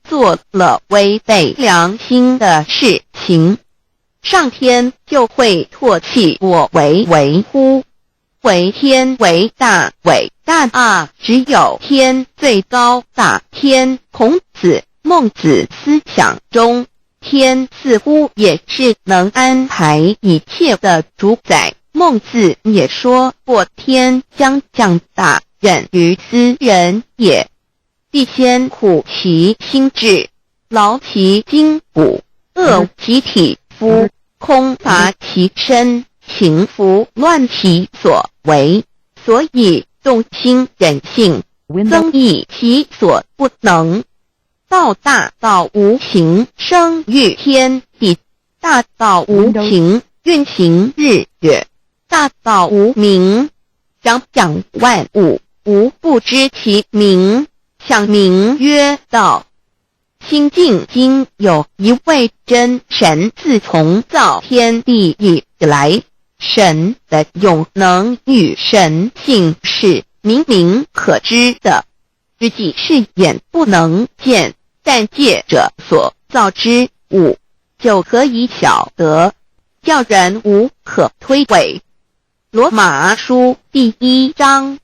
做了违背良心的事情，上天就会唾弃我为乎？为天为大，伟大啊！只有天最高大天。孔子、孟子思想中，天似乎也是能安排一切的主宰。孟子也说过，天将降大任于斯人也，必先苦其心志，劳其筋骨，饿其体肤，空乏其身，情服乱其所为，所以动心忍性，增益其所不能。道大道无情，生育天地；大道无情，运行日月；大道无名，掌养万物，无不知其名，想名曰道。心经经有一位真神，自从造天地以来，神的永能与神性是明明可知的，自己是眼不能见，但借着所造之物，就可以晓得，叫人无可推诿。罗马书第1章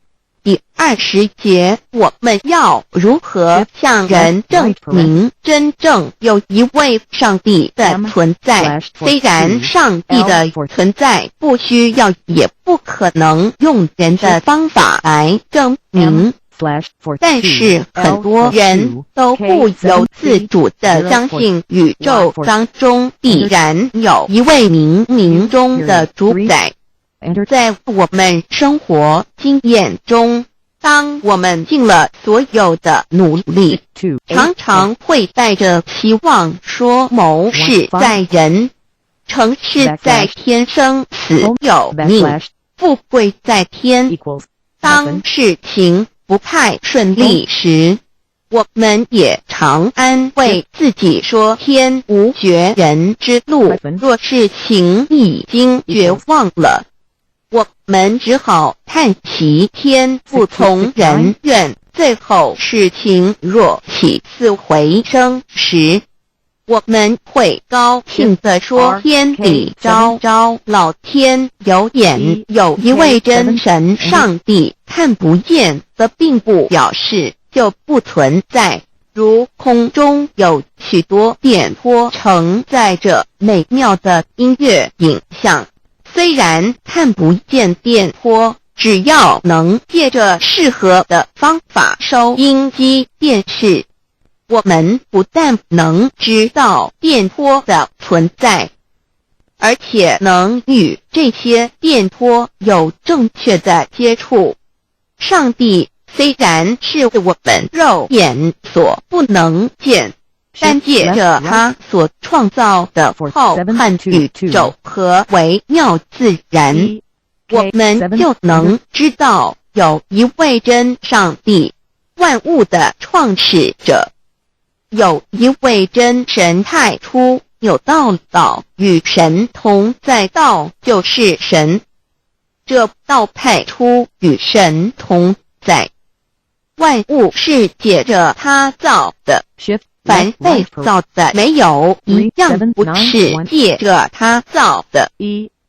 第20节，我们要如何向人证明真正有一位上帝的存在？虽然上帝的存在不需要也不可能用人的方法来证明，但是很多人都不由自主地相信宇宙当中必然有一位冥冥中的主宰。在我们生活经验中，当我们尽了所有的努力，常常会带着希望说谋事在人，成事在天，生死有命，富贵在天。当事情不太顺利时，我们也常安慰自己说天无绝人之路，若事情已经绝望了，我们只好叹息天不从人愿。最后事情若起死回生时，我们会高兴地说天理昭昭，老天有眼，有一位真神上帝，看不见的并不表示就不存在。如空中有许多电波承载着美妙的音乐影像，虽然看不见电波，只要能借着适合的方法收音机电视，我们不但能知道电波的存在，而且能与这些电波有正确的接触。上帝虽然是我们肉眼所不能见，但借着他所创造的浩瀚宇宙和微妙自然，我们就能知道有一位真上帝，万物的创始者，有一位真神太初有道，道与神同在，道就是神，这道太初与神同在。万物是借着他造的，凡被造的没有一样不是借着他造的。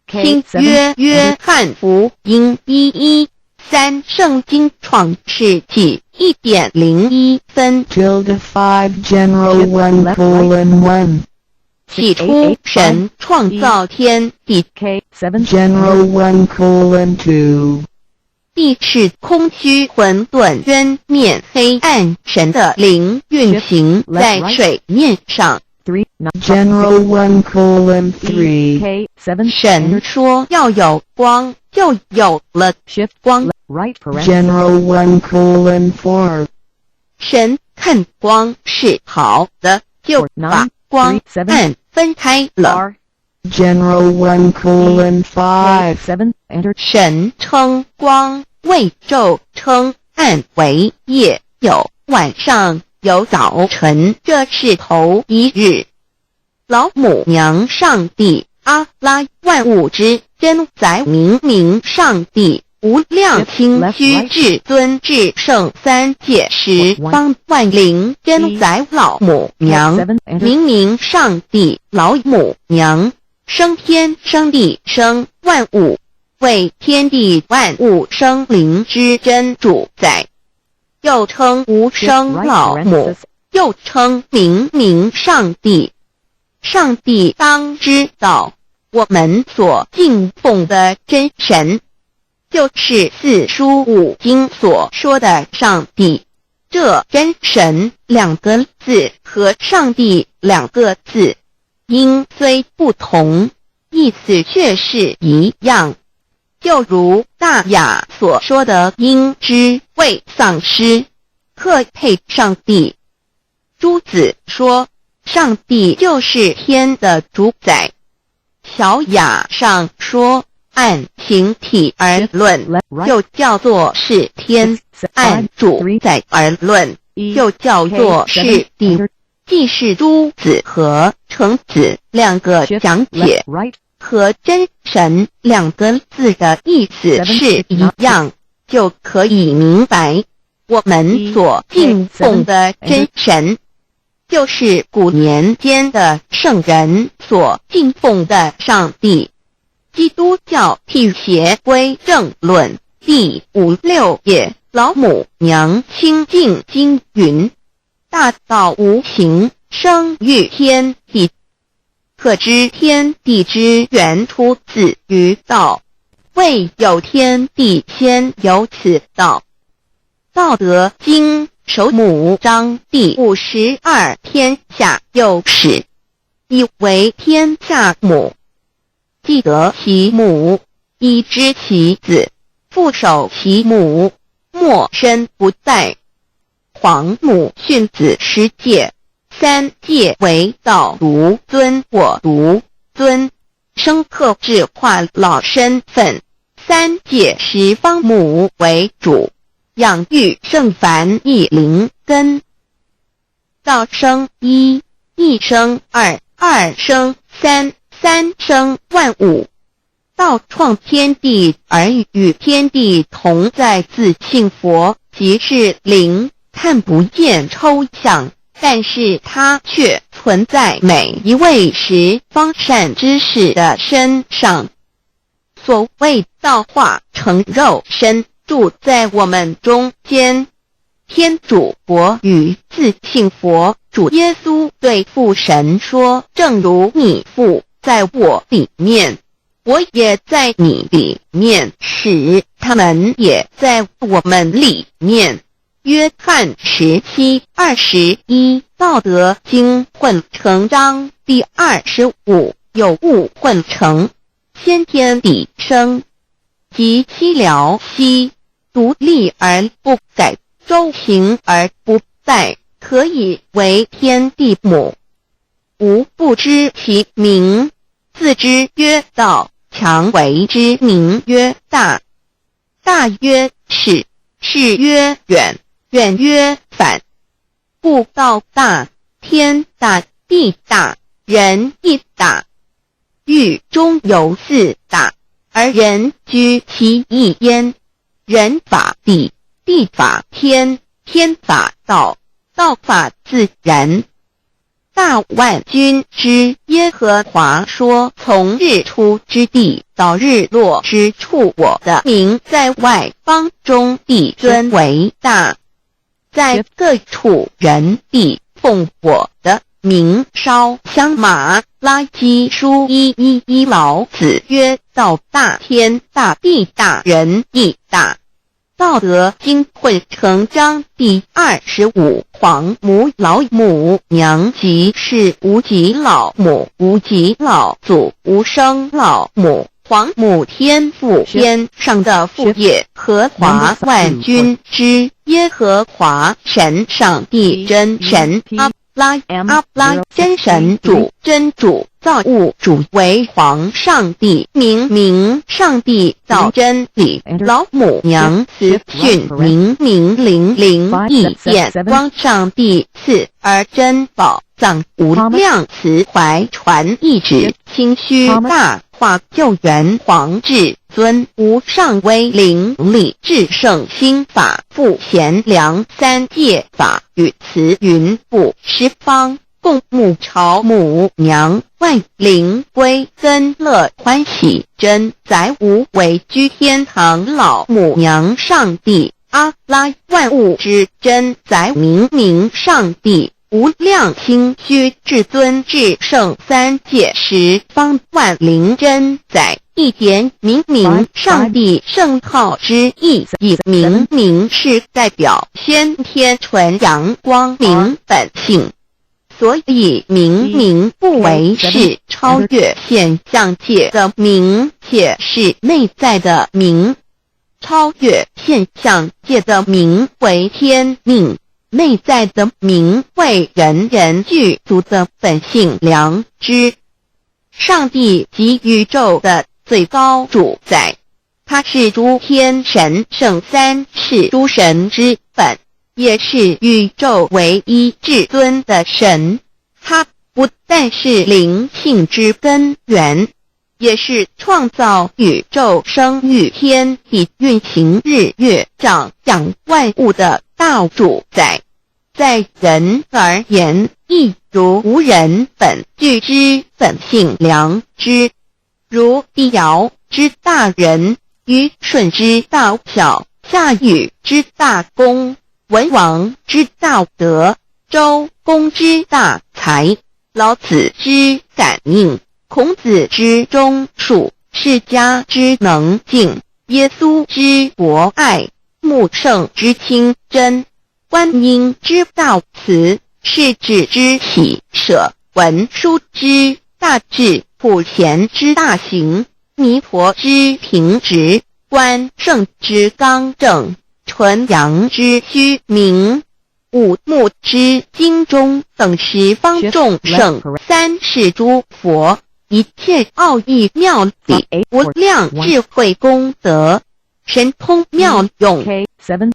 新约约翰福音11 3圣经创世纪1.01分 tilde 5 general 1:1 起初神创造天地 general 1:2 地是空虚混沌渊面黑暗，神的灵运行在水面上。 general 1:3 神说要有光，就有了光。 general 1:4 神看光是好的，就把光暗分开了。 general 1:5 神称光为昼，称暗为夜，有晚上，有早晨，这是头一日。老母娘上帝阿拉万物之真宰明明上帝无量清虚至尊至圣三界十方万灵真宰老母娘明明上帝老母娘生天生地生万物，为天地万物生灵之真主宰，又称无生老母，又称明明上帝。上帝当知道，我们所敬奉的真神，就是四书五经所说的上帝。这真神2个字和上帝2个字，音虽不同，意思却是一样。就如大雅所说的鹰之谓丧尸，克配上帝。朱子说上帝就是天的主宰。小雅上说按形体而论，就叫做是天；按主宰而论，就叫做是地。既是朱子和程子2个讲解，和真神2个字的意思是一样，就可以明白我们所敬奉的真神，就是古年间的圣人所敬奉的上帝。基督教辟邪归正论第56页，老母娘清净经云：大道无形，生育天地，可知天地之源出自于道，未有天地，先有此道。道德经首母章第52，天下幼始，以为天下母。既得其母，以知其子，父守其母，莫身不在。皇母训子10戒，3戒为道独尊我独尊，生克制化老身份。3戒十方母为主，养育圣凡一灵根。道生1，一生2，二生3，三生万物。道创天地而与天地同在，自性佛，即是灵，看不见抽象，但是它却存在每一位十方善知识的身上。所谓道化成肉身，住在我们中间。天主佛与自性佛主耶稣对父神说：正如你父在我里面，我也在你里面，使他们也在我们里面。约翰17:21，道德经混成章第25，有物混成，先天地生，即七辽息，独立而不改，周行而不殆，可以为天地母。吾不知其名，自之曰道，强为之名曰大。大曰始，始曰远，远曰反。故道大，天大，地大，人亦大。狱中有4大，而人居其一焉。人法地，地法天，天法道，道法自然。大万军之耶和华说：从日出之地到日落之处，我的名在外邦中必尊为大，在各处人必奉我的名烧香。马拉基书1:11，老子曰：道大天大，地大人亦大。道德经混成章第25，黄母老母娘即是无极老母，无极老祖，无生老母。黄母天父，天上的父也，和华万军之耶和华神，上帝真神，阿拉真神主，真主造物主，为皇上帝，明上帝造真理，老母娘慈训，明灵义眼光，上帝赐而真宝藏，无量慈怀传意旨，清虚大化救援皇至尊，无上威灵力至圣心法，复贤良三界法，与慈云布十方，共沐朝母娘，万灵归根乐欢喜，真载无为居天堂，老母娘上帝，阿拉万物之真载，明上帝，无量清虚至尊至圣三界十方，万灵真载，一点明上帝圣号之意，以明是代表先天纯阳光明本性，所以明不为是超越现象界的明，且是内在的明。超越现象界的明为天命，内在的明为人人具足的本性良知。上帝即宇宙的最高主宰，他是诸天神圣三世诸神之本，也是宇宙唯一至尊的神。他不但是灵性之根源，也是创造宇宙生育天地运行日月掌养万物的大主宰。在人而言，亦如无人本具之本性良知，如帝尧之大仁，虞舜之大巧，夏禹之大功，文王之大德，周公之大才，老子之感应，孔子之忠恕，释迦之能静，耶稣之博爱，穆圣之清真，观音之大慈，世子之喜舍，文殊之大智，普贤之大行，弥陀之平直，观圣之刚正，纯阳之虚明，五目之精中，等十方众圣，三世诸佛，一切奥义妙理，无量智慧功德，神通妙用，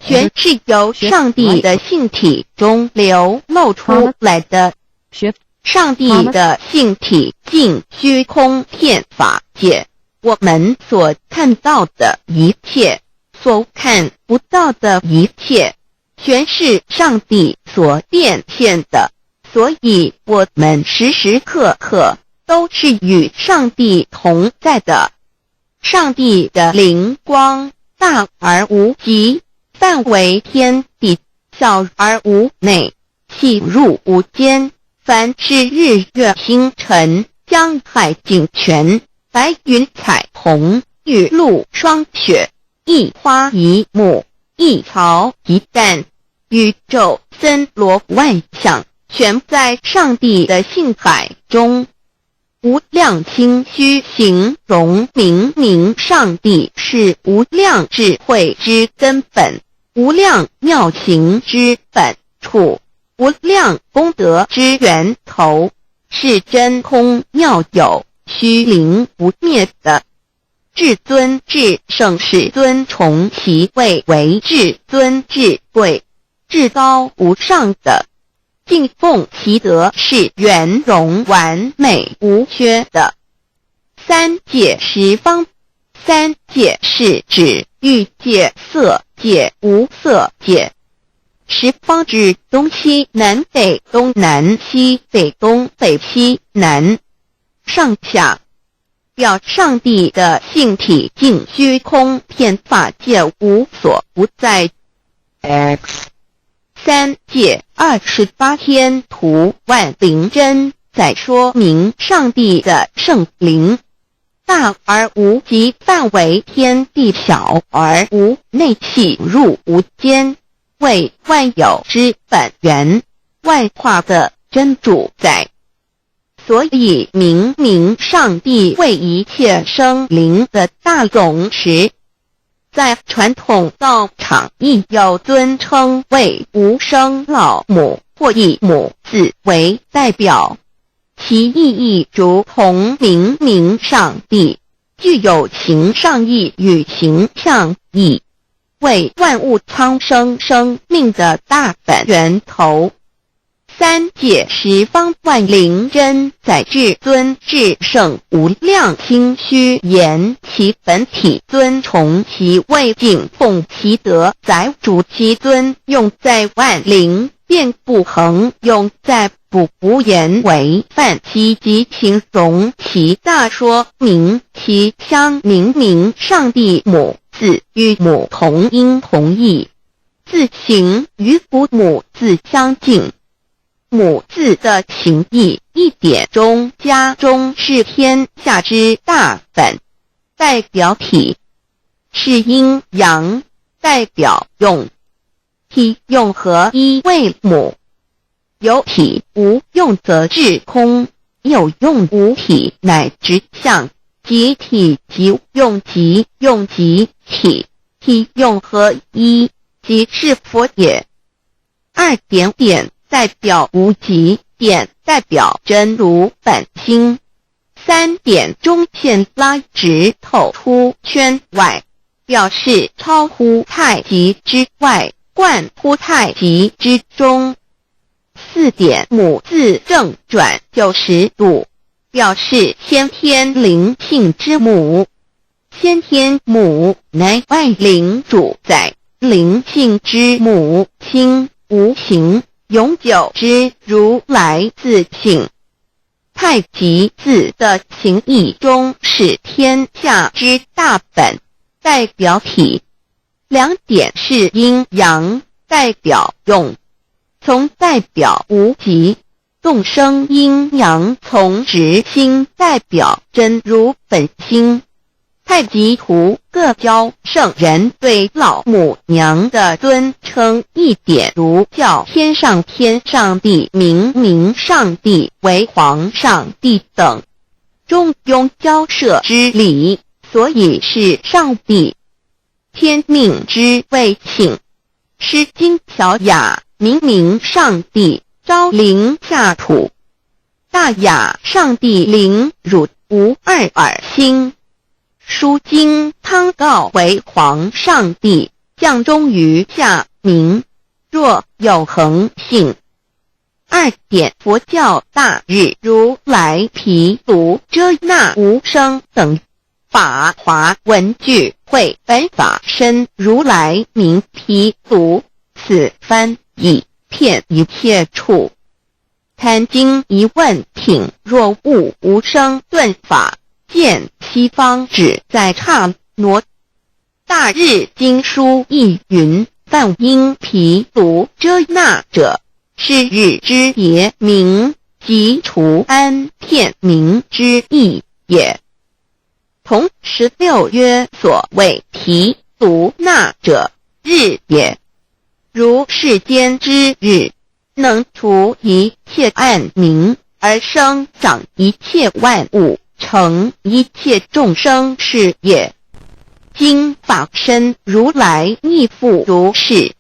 全是由上帝的性体中流露出来的。上帝的性体尽虚空遍法界，我们所看到的一切，所看不到的一切，全是上帝所变现的，所以我们时时刻刻都是与上帝同在的。上帝的灵光大而无极，范围天地，小而无内，细入无间。凡是日月星辰，江海井泉，白云彩虹，雨露霜雪，一花一木，一草一蛋，宇宙森罗万象，全在上帝的性海中。无量清虚形容明上帝是无量智慧之根本，无量妙行之本处，无量功德之源头，是真空妙有，虚灵不灭的。至尊至圣世尊崇其位为至尊至贵，至高无上的，敬奉其德是圆融完美无缺的。三界十方，三界是指欲界、色界、无色界。十方指东西南北东南西北东北西南上下，表上帝的性体尽虚空遍法界无所不在。 X 三界28天图万灵真，在说明上帝的圣灵大而无极范围，天地小而无内细入无间，为万有之本源，万化的真主宰。所以明明上帝为一切生灵的大总持，在传统道场亦有尊称为无生老母或以母字为代表，其意义如同明明上帝具有形上义与形象义，为万物苍生生命的大本源头。三界十方万灵真，在至尊至圣无量心虚言其本体尊崇其位敬奉其德载主其尊，用在万灵便不恒用在不言为范其及形容其大说明其相明明上帝母字与母同音同义，字形与父母字相近。母字的情义一点中加中是天下之大本，代表体是阴阳，代表用，体用合一为母。有体无用则至空，有用无体乃直相，即体即用即用即体，体用合一即是佛也。二点点代表无极，点代表真如本心，三点中线拉直透出圈外，表示超乎太极之外，贯乎太极之中。四点母字正转90度，表示先天灵性之母。先天母乃万灵主宰，灵性之母亲无形永久之如来自性。太极字的情义中是天下之大本，代表体。两点是阴阳，代表用，从代表无极，众生阴阳从直心代表真如本心。太极图各教圣人对老母娘的尊称一点如叫天上天上帝明明上帝为皇上帝等，中庸交涉之理，所以是上帝。天命之谓庆，诗经小雅明明上帝昭灵下土，大雅上帝灵汝无二耳心。书经汤告为皇上帝降中于下民，若有恒性。二点佛教大日如来毗卢遮那无生等法华文具会本法身如来名毗卢，此翻译片一切处。贪经一问挺若悟无生顿法，见西方只在刹那。大日经书亦云，梵音毗卢遮那者，是日之别名，即除安片名之意也。同16曰所谓毗卢那者，日也。如世间之日，能除一切暗明，而生长一切万物，成一切众生是也。今法身如来亦复如是，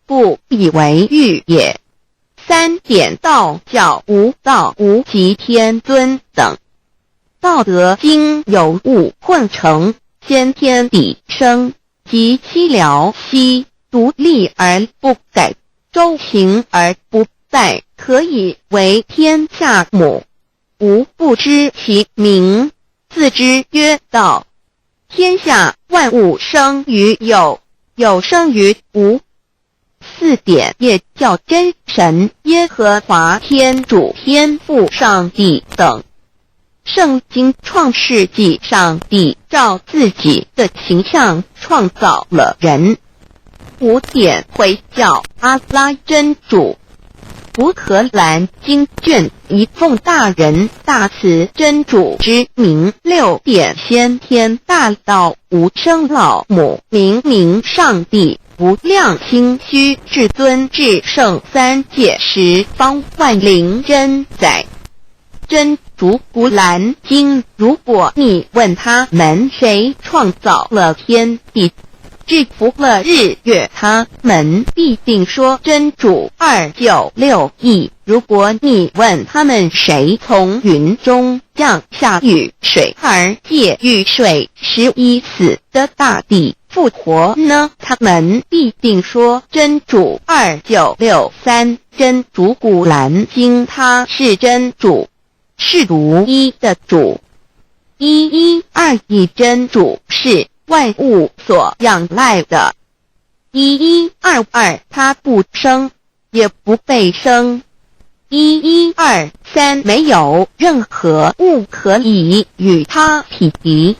不以为喻也。三点道教无道无极天尊等，道德经有物混成，先天地生，即七辽息，独立而不改，周行而不殆，可以为天下母。吾不知其名，自之曰道。天下万物生于有，有生于无。4点也叫真神耶和华天主天父上帝等。圣经创世纪，上帝照自己的形象创造了人。5点会叫阿拉真主。乌克兰经卷一奉大人大慈真主之名。6点先天大道无生老母明上帝无量心虚至尊至圣3界十方万灵真在。真主古兰经，如果你问他们谁创造了天地，制服了日月，他们必定说真主296亿。如果你问他们谁从云中降下雨水而借雨水使已死的大地复活呢？他们必定说真主2963。真主古兰经，他是真主，是独一的主，112真主是万物所仰赖的，1122他不生也不被生，1123没有任何物可以与他匹敌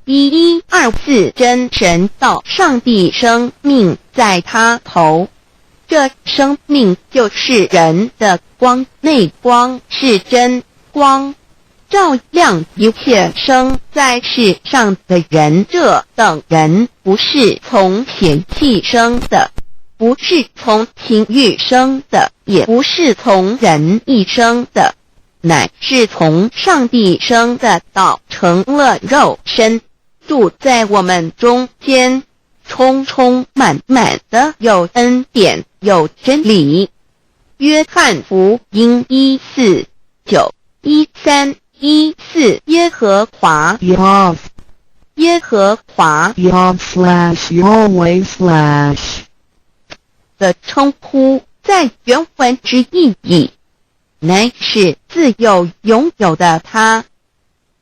，1124真神道上帝生命在他头，这生命就是人的光，内光是真光，照亮一切生在世上的人。这等人不是从血气生的，不是从情欲生的，也不是从人意生的，乃是从上帝生的道成了肉身，住在我们中间，充充满满的有恩典有真理。约翰福音1491314耶和华 Yahweh 耶和华 Yahweh/ 的称呼，在原文之意义，乃是自有拥有的他，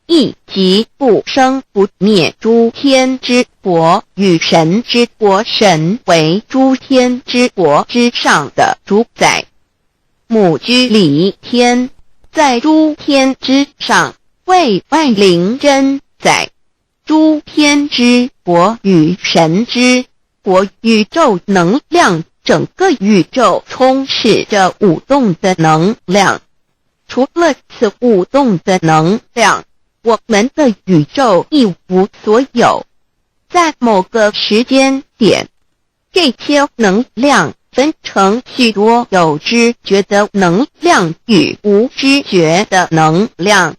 亦即不生不灭诸天之国与神之国，神为诸天之国之上的主宰，母居里天，在诸天之上，为万灵真在。诸天之国与神之国，宇宙能量，整个宇宙充斥着舞动的能量。除了此舞动的能量，我们的宇宙一无所有。在某个时间点，这些能量分成许多有知觉的能量与无知觉的能量，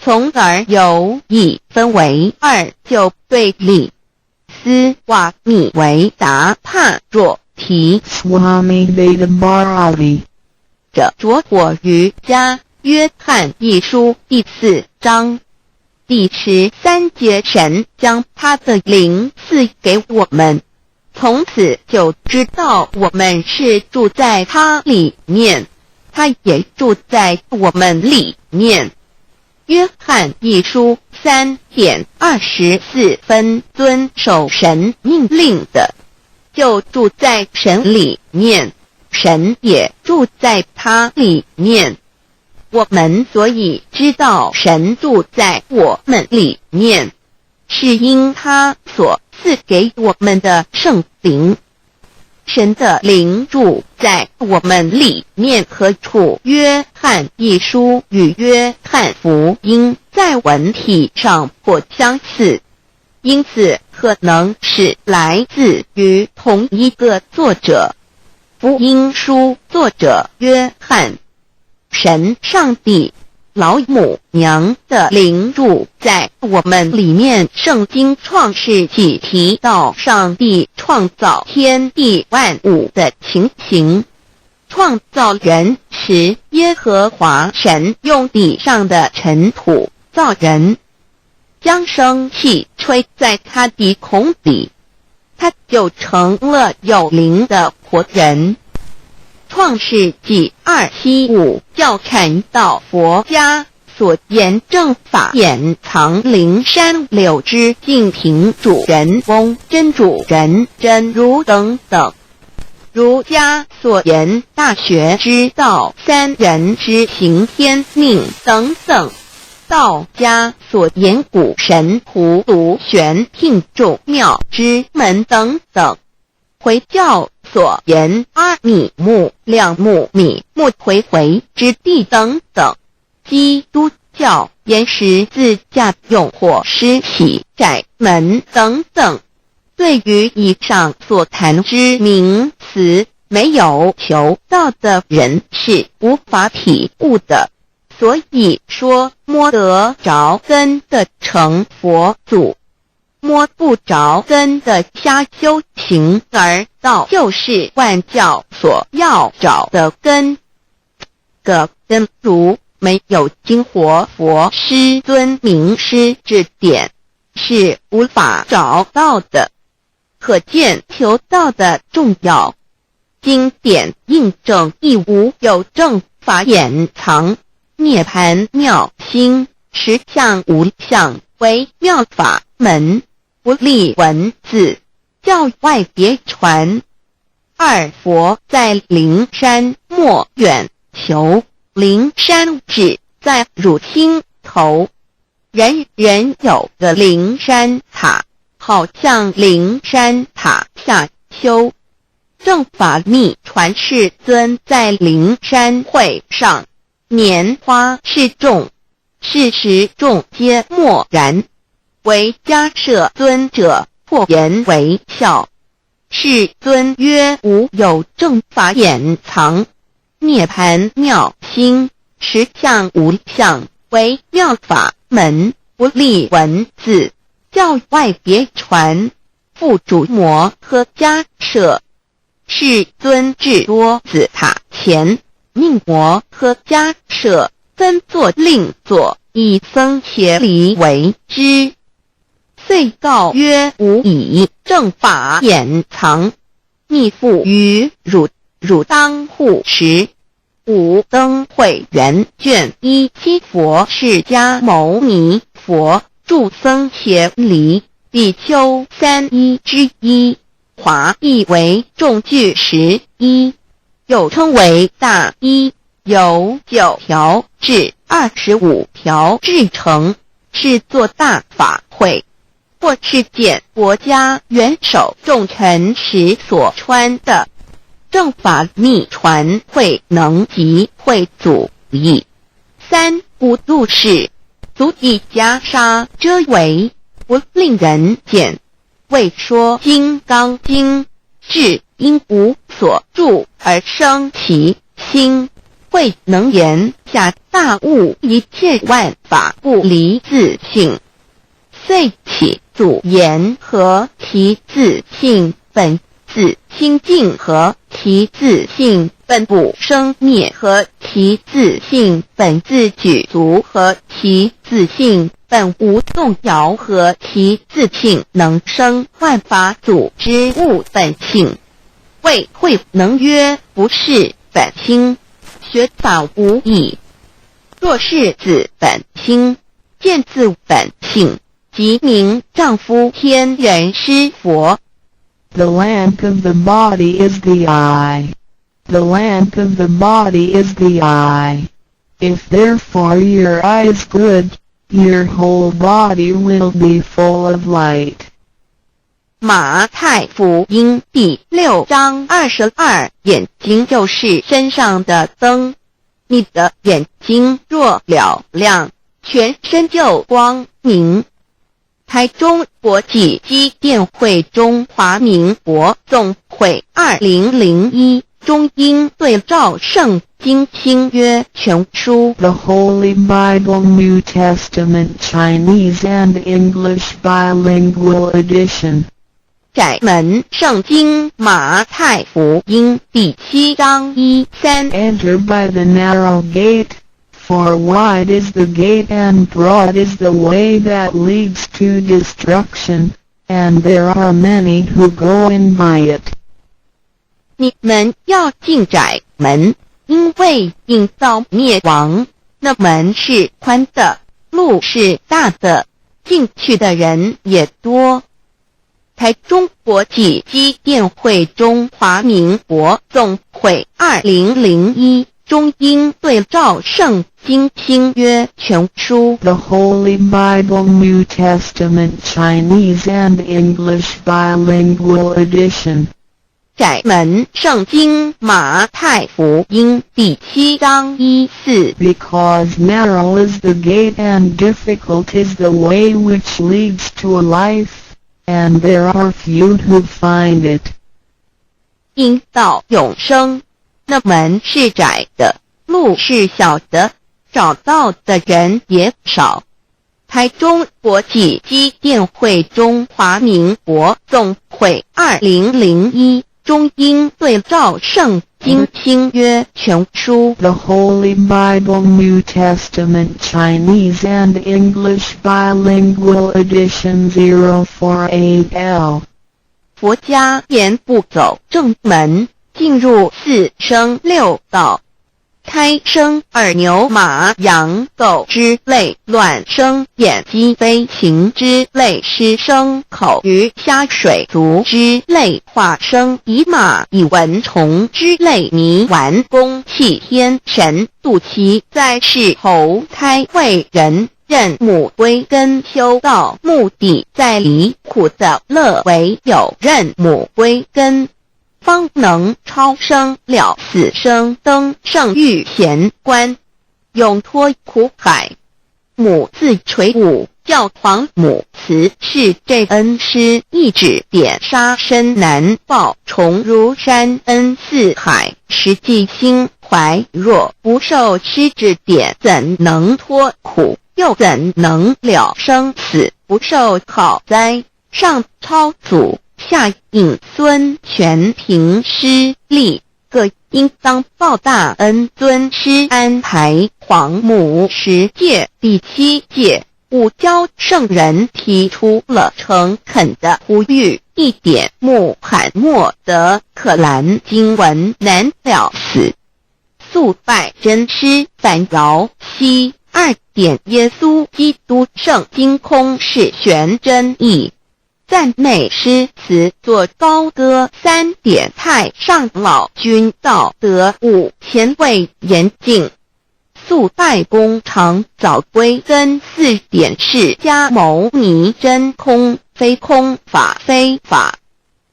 从而有意分为2，就对立。斯瓦米维达帕若提 Swami Vedabharati 者着火瑜伽约翰一书第4章第13节，神将他的灵赐给我们，从此就知道我们是住在他里面，他也住在我们里面。约翰一书3:24遵守神命令的，就住在神里面，神也住在他里面。我们所以知道神住在我们里面，是因他所赐给我们的圣灵。神的灵住在我们里面何处？约翰一书与约翰福音在文体上颇相似，因此可能是来自于同一个作者。福音书作者约翰，神上帝老母娘的灵住在我们里面。圣经创世纪提到上帝创造天地万物的情形，创造人时，耶和华神用地上的尘土造人，将生气吹在他鼻孔里，他就成了有灵的活人。创世纪275教传道佛家所言正法掩藏灵山柳枝净瓶主人翁真主人真如等等。儒家所言大学之道，三人之行天命等等，道家所言谷神荼毒玄牝众妙之门等等，回教所言阿米木、亮木、米木回回之地等等，基督教言十字架用或施洗窄门等等。对于以上所谈之名词，没有求道的人是无法体悟的。所以说摸得着根的成佛祖，摸不着根的瞎修行，而道就是万教所要找的根。个根如没有经活佛师尊名师指点，是无法找到的。可见求道的重要。经典印证亦无有正法掩藏，涅盘妙心，实相无相，为妙法门，不立文字，教外别传。二佛在灵山莫远求，灵山只在汝心头，人人有个灵山塔，好像灵山塔下修。正法密传世尊在灵山会上，拈花示众，是时众皆默然，唯迦摄尊者破颜为笑。世尊曰：无有正法掩藏，涅盘妙心，实相无相，为妙法门，不立文字，教外别传。复主摩诃迦摄。世尊至多子塔前，命摩诃迦摄分作另作，以僧伽梨为之。遂告曰：吾以正法掩藏，逆复于汝，汝当护持。五灯会元卷17佛释迦牟尼佛著僧伽梨比丘31之一。华译为众句11，又称为大一，由9条至25条制成，是作大法会，或是见国家元首重臣时所穿的。正法密传会能及会祖义。三不度世，足以袈裟遮为，不令人见。为说金刚经，是因无所住而生其心，慧能言下大悟一切万法不离自性。遂起祖言和其自性本自清净，和其自性本不生灭，和其自性本自具足，和其自性本无动摇，和其自性能生万法组之物本性。谓慧能曰：不是本心，学法无益。若是自本心，见自本性，即名丈夫天人师佛。The lamp of the body is the eye. The lamp of the body is the eye. If therefore your eye is good, your whole body will be full of light. 马太福音第6章22，眼睛就是身上的灯。你的眼睛若了亮，全身就光明。台中国际机电会中华民国总会2001中英对照圣经新约全书 The Holy Bible New Testament Chinese and English Bilingual Edition. 窄门圣经马太福音第7章1-3 Enter by the narrow gate, for wide is the gate and broad is the way that leads to destruction, and there are many who go in by it. 你们要进窄门，因为引到灭亡。那门是宽的，路是大的，进去的人也多。台中国国际机电会中华民国总会2001中英对照圣经新约全书 The Holy Bible New Testament Chinese and English Bilingual Edition. 窄门圣经马太福音第7章14 Because narrow is the gate and difficult is the way which leads to life, and there are few who find it. 因到永生，那门是窄的，路是小的，找到的人也少。台中国际机电会中华民国总会2001中英对照圣经新约全书 The Holy Bible New Testament Chinese and English Bilingual Edition 048L. 佛家言不走正门，进入四生六道。胎生耳牛马羊狗之类，卵生眼鸡飞禽之类，湿生口鱼虾水族之类，化生以马以蚊虫之类，泥丸公气天神，肚脐在世投胎为人，任母归根修道，目的在离苦的乐为有任母归根，方能超生了死生登圣域贤官，永脱苦海。母自垂武教皇母慈是这恩师，一指点杀身难报，重如山恩似海，实际心怀若不受师指点，怎能脱苦？又怎能了生死？不受考灾，上超祖，下引孙，全凭师力，各应当报大恩。尊师安排皇母10诫，第7诫，五教圣人提出了诚恳的呼吁，一点穆罕默德可兰经文难了死，肃拜真师反饶西。2点耶稣基督圣经空是玄真义，赞美诗词作高歌。3点太上老君道德5前卫严谨，肃拜公常早归根。4点释迦牟尼真空非空，法非法，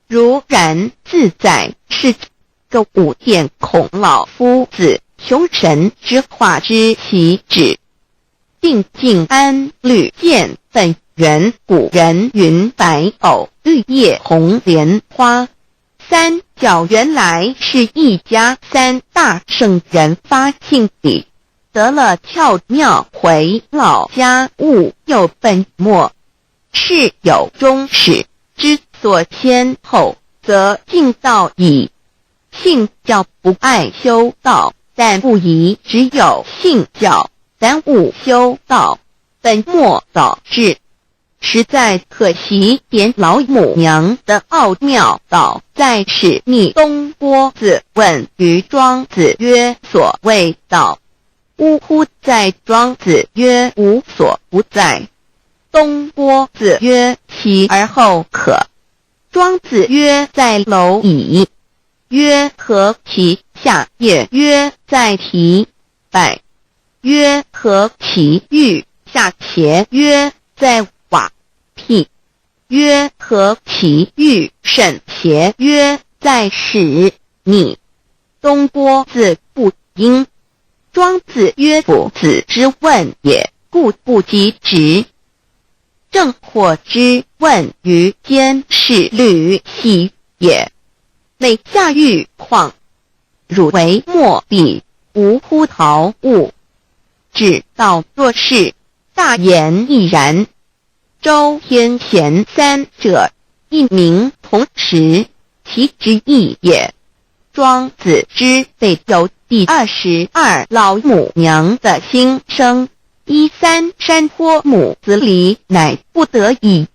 如然自在，是个5点孔老夫子雄神之化之其旨。定静安律见本源，古人云白藕绿叶红莲花。3角原来是一家3大圣人发庆礼，得了窍妙，回老家务有本末，事有终始，之所先后，则敬道矣。信教不爱修道，但不宜只有信教，耽误修道，本末倒置，实在可惜。点老母娘的奥妙道在使逆东波子问于庄子曰：所谓道，呜呼！在庄子曰：无所不在。东波子曰：其而后可。庄子曰：在蝼蚁。曰：何其下也？曰：在蹄。百。曰：何其欲？下且。曰：在瓦辟。曰：何其欲？甚邪。曰：在使逆。东波子不应。庄子曰：夫子之问也，故不及直。正或之问于间，是履兮也。每下欲况，汝为莫必，无乎陶物。指道若是，大言亦然。周天贤3者，一名同时，其之义也。庄子之备有第22老母娘的心声，13山坡母子礼，乃不得已。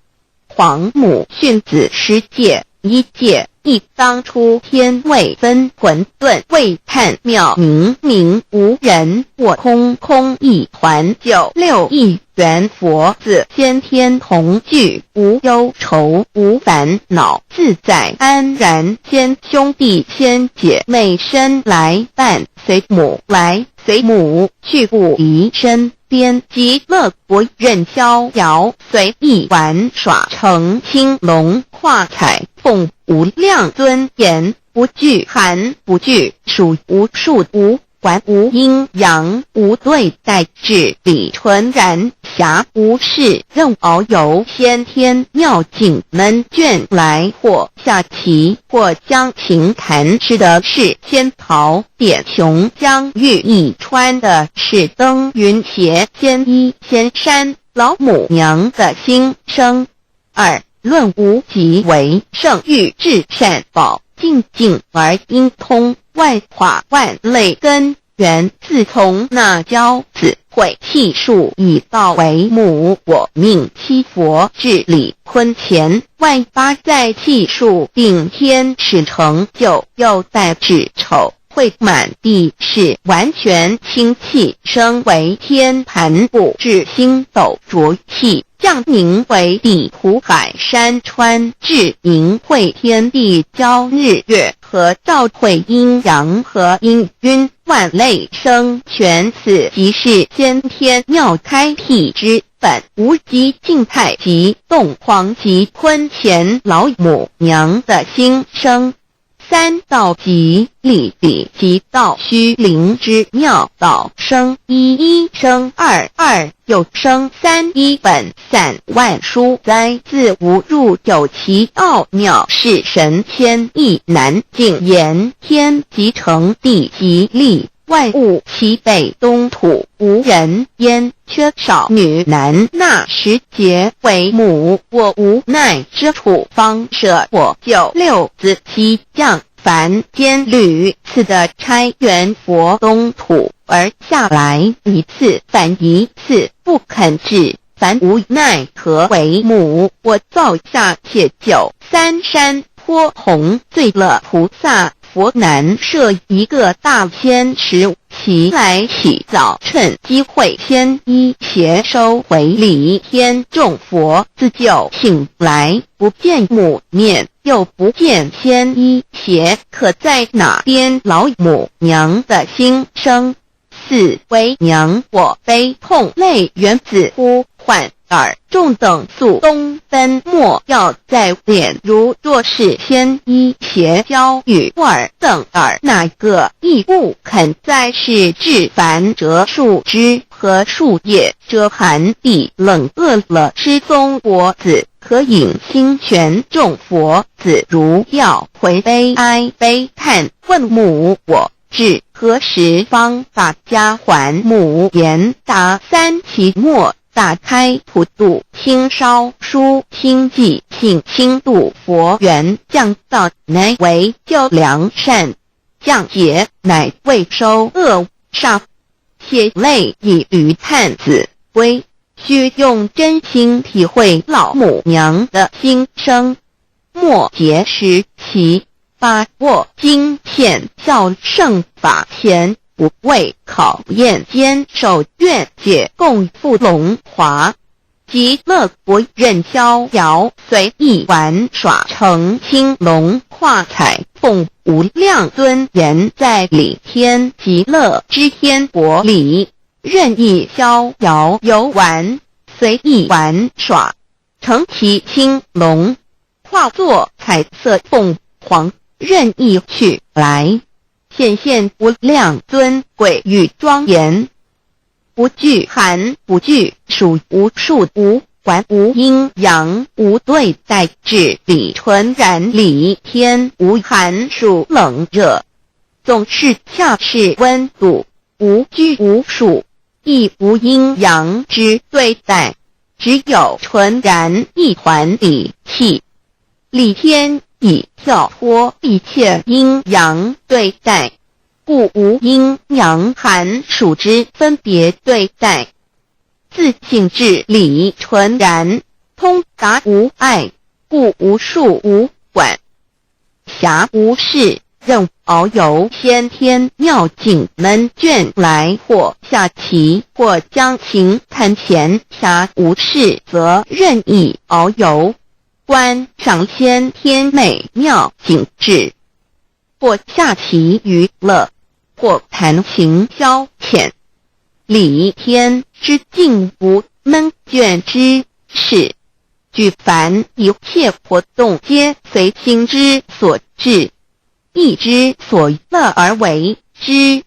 皇母训子10诫，1诫忆当初天未分，混沌未探，渺冥冥无人，我空空一团，96亿元佛子，先天同聚，无忧愁无烦恼，自在安然。先兄弟先姐妹身来伴，随母来随母去，不离身边。极乐国任逍遥，随意玩耍，成青龙化彩凤，无量尊严，不惧寒不惧暑，无数无管无阴阳，无对待，至理纯然，暇无事任遨游。先天妙境门卷来，或下棋，或将琴弹，吃的是仙桃点琼浆玉一穿的是登云鞋，仙衣仙山老母娘的心声。二论无极为圣域至善宝，静静而应通，万化万类根源。自从那骄子会气数以道为母，我命七佛治理坤乾，万八在气数定天使成就，又在指丑会满地是完全清气，升为天盘部，至星斗浊气，降凝为地湖海山川，至凝会天地交日月和照会阴阳和阴晕，万类生全，此即是先天妙开辟之本，无极静态及动黄及坤乾老母娘的心声。三道即理理即道虚灵之妙道生一一生二二又生三一本散万殊哉，自无入有其奥妙，是神千亿难尽言。天即成地即立，万物其北东土，无人焉，缺少女男，那时节为母，我无奈之处，方舍我96子七将凡间屡次的差援佛东土，而下来一次反一次，不肯治，凡无奈何为母，我造下且就三山颇弘最乐菩萨佛南设一个大仙池，其来起早，趁机会先一邪收回礼，天众佛自就醒来，不见母面，又不见先一邪，可在哪边老母娘的心声？四为娘我悲痛泪原子呼唤耳众等速东奔，莫要在脸，如若是先一邪教与尔等耳，哪个亦不肯在是至凡折树枝和树叶，遮寒地冷饿了失踪国子，可引心泉众佛子如要回悲哀悲叹，问母我至何时方把家还母？言答三期末，打开普度清烧书清寂性清度佛缘，降道乃为救良善，降劫乃为收恶煞，血泪以于叹子归，须用真心体会老母娘的心声。末节时期，把握经片效圣法前，不畏考验，坚守愿解，共赴龙华。极乐国任逍遥，随意玩耍，成青龙化彩凤，无量尊严，在理天极乐之天国里，任意逍遥游玩，随意玩耍，成其青龙，化作彩色凤凰，任意去来，显现无量尊贵与庄严，不惧寒不惧暑，无数无管无阴阳，无对待，至理纯然，理天无寒暑冷热，总是恰是温度，无拘无束，亦无阴阳之对待，只有纯然一团理气。理天以跳脱一切阴阳对待，故无阴阳寒暑之分别对待，自性至理纯然，通达无碍，故无束无管。暇无事，任遨游先天妙境门卷来，或下棋，或将琴弹弦，暇无事则任意遨游，观赏先天美妙景致，或下棋娱乐，或弹琴消遣。理天之境无闷倦之事，举凡一切活动皆随心之所至，意之所乐而为之。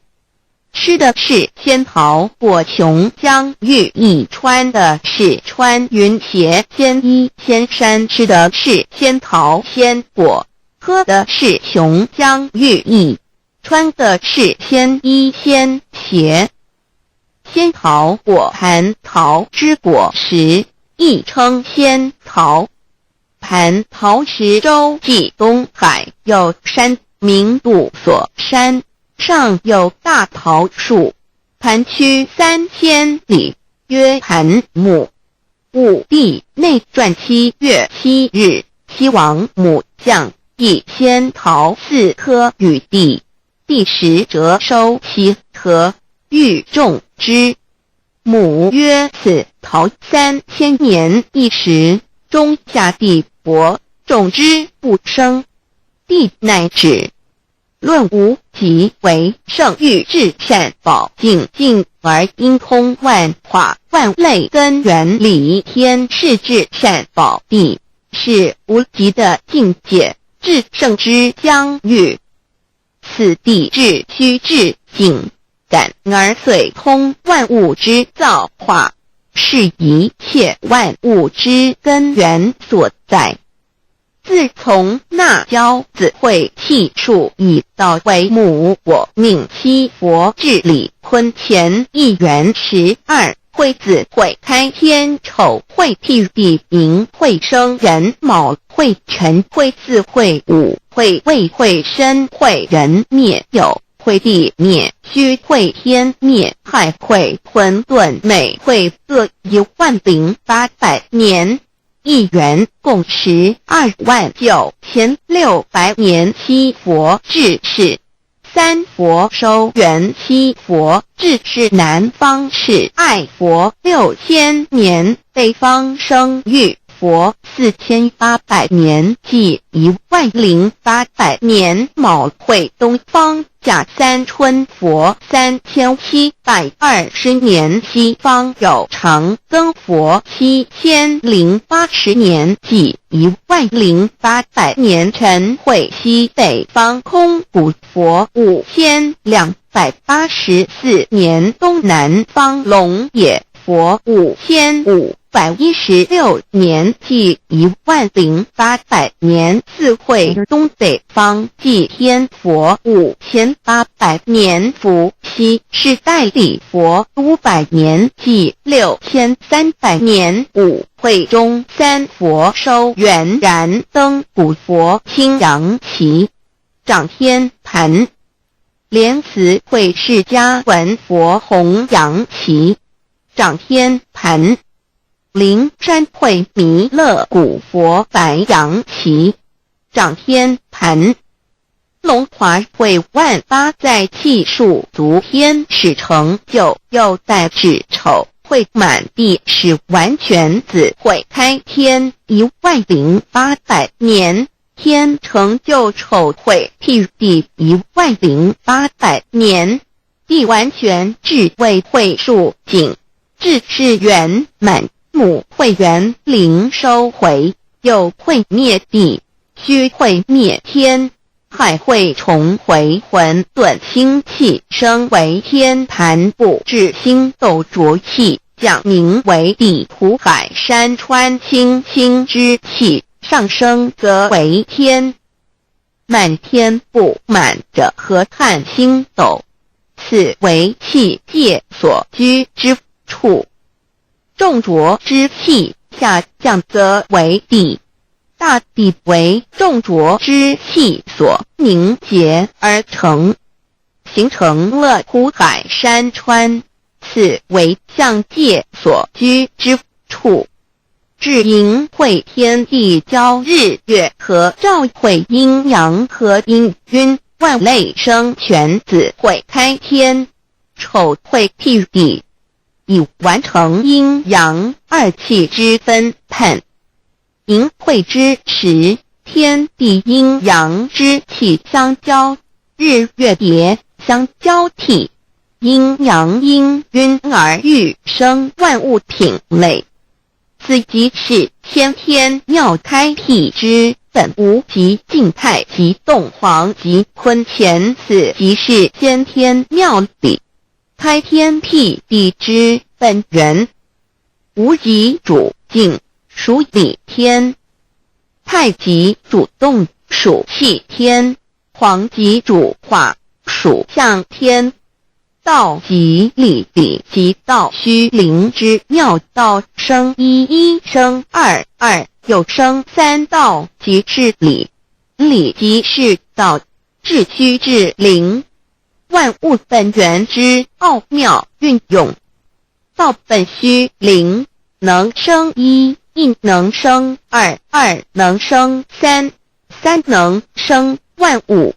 吃的是仙桃果琼浆玉液，穿的是穿云鞋仙衣仙衫，吃的是仙桃仙果，喝的是琼浆玉液，穿的是仙衣仙鞋。仙桃果蟠桃之果实，亦称仙桃。蟠桃实洲际东海有山，名杜所山，上有大桃树，盘曲3000里，曰盘木。武帝内传7月7日，西王母将以仙桃4颗与帝，帝时折收其核，欲种之。母曰：此桃3000年一时，终下地薄，种之不生。帝乃止。论无极为圣欲至善宝净净而因通万化万类根源理天是至善宝地，是无极的境界，至圣之疆域。此地至虚至境感而遂通万物之造化，是一切万物之根源所在。自从那骄子会气数以道为母，我命七佛治理坤乾1元12，会子会开天丑，会替地明，会生人卯，会辰会巳，会午，会未，会申，会人灭酉，会地灭戌，会天灭亥，会混沌每会各10800年。1元共129600年。七佛治世，三佛收元，七佛治世南方是爱佛6000年，北方生玉佛4800年，即10800年。卯会东方甲三春佛3720年，西方有长庚佛7080年，即10800年。辰会西北方空谷佛5284年，东南方龙野佛5516年，即10800年。四会东北方祭天佛5800年，伏羲是代理佛500年，即6300年。五会中三佛收元，燃灯古佛清阳旗，掌天盘。莲慈会释迦文佛弘扬旗，掌天盘。灵山会弥勒古佛白杨旗，掌天盘。龙华会万八在气数足天使成就，又在指丑会满地是完全子会开天10800年，天成就丑会替地10800年，地完全至为会数景，至是圆满。母会元灵收回，又会灭地，戌会灭天，亥会重回混沌星气，生为天盘部，至星斗浊气，降名为地土海山川清星之气，上升则为天。满天布满着河汉星斗，此为气界所居之处。重浊之气下降则为地，大地为重浊之气所凝结而成，形成了土海山川，此为象界所居之处。至营会天地交日月和照会阴阳和阴晕，万类生全子会开天，丑会替地，以完成阴阳二气之分判。营会之时，天地阴阳之气相交，日月叠相交替，阴阳阴晕而育生万物品类。此即是先天妙开辟之本无极静态及动黄及坤乾，此即是先天妙理开天辟地之本源。无极主静，属理天；太极主动，属气天；黄极主化，属象天。道即理即道虚灵之妙道，生一生二又生三道，即是理。理即是道，至虚至灵，万物本源之奥妙运用。道本虚灵，能生一能生二能生三能生万物。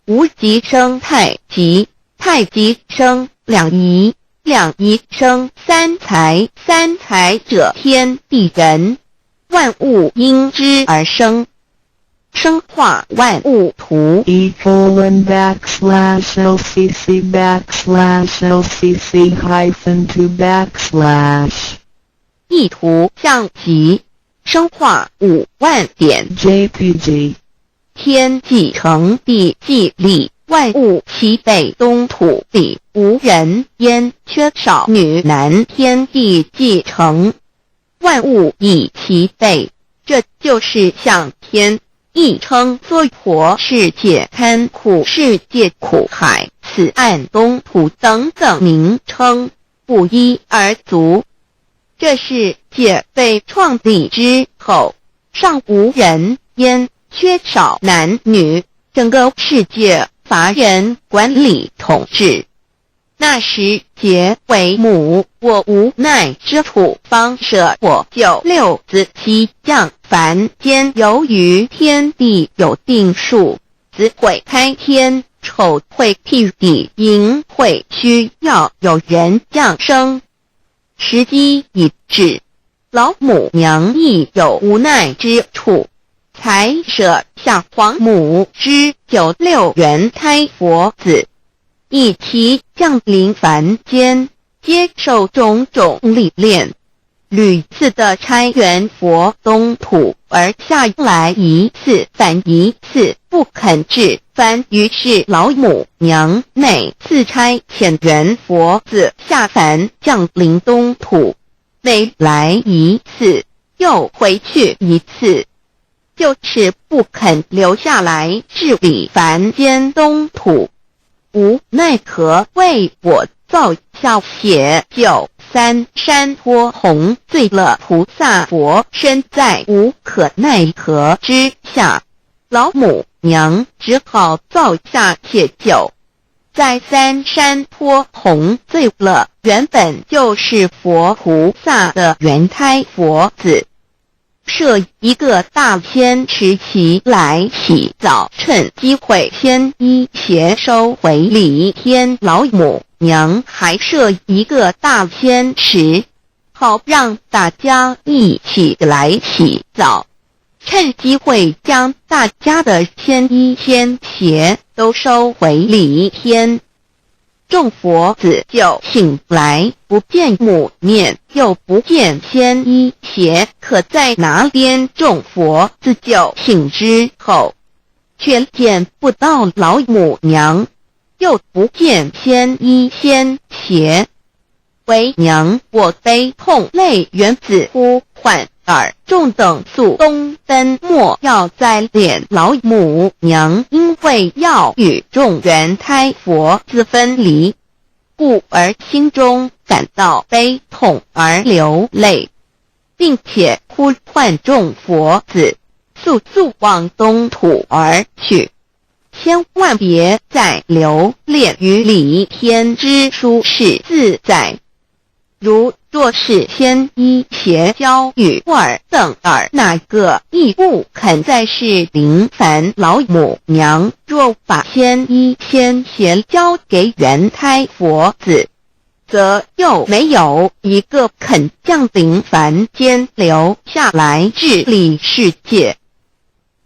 无极生太极，太极生两仪，两仪生三才，三才者天地人，万物因之而生，生化万物图。://LCC_LCC_2/ 意图象极，生化5万点。JPG 天既成地既立，万物其北东土地，无人焉，缺少女男，天地既成，万物以其北，这就是象天。亦称娑婆世界、堪苦世界、苦海、此岸东土等等名称，不一而足。这世界被创立之后，尚无人焉，缺少男女，整个世界乏人管理统治。那时桀为母，我无奈之土方舍我9六子期降凡间，由于天地有定数，子会开天，丑会替地，寅会需要有人降生。时机已至，老母娘亦有无奈之处，才舍下皇母之9六元胎佛子，以其降临凡间，接受种种历练，屡次的差援佛东土，而下来一次反一次，不肯至凡，于是老母娘每次差遣援佛子下凡降临东土，每来一次又回去一次，就是不肯留下来治理凡间东土。无奈何为我造下血救三山托弘罪了菩萨佛，身在无可奈何之下，老母娘只好造下血救，在三山托弘罪了原本就是佛菩萨的原胎佛子，设一个大仙池其来洗澡，趁机会先一邪收回礼天。老母娘还设一个大仙池，好让大家一起来洗澡，趁机会将大家的仙衣仙鞋都收回礼天。众佛子就醒来，不见母面，又不见仙衣鞋，可在哪边？众佛子就醒之后，却见不到老母娘，又不见仙衣仙鞋。为娘我悲痛泪源子呼唤耳众等速东奔，莫要再敛老母娘，因为要与众原胎佛子分离，故而心中感到悲痛而流泪，并且呼唤众佛子速速往东土而去，千万别再留恋于礼天之舒适自在。如若是先一邪教与二等二哪个亦不肯再是林凡老母娘，若把先一先邪交给元胎佛子，则又没有一个肯降临凡间留下来治理世界。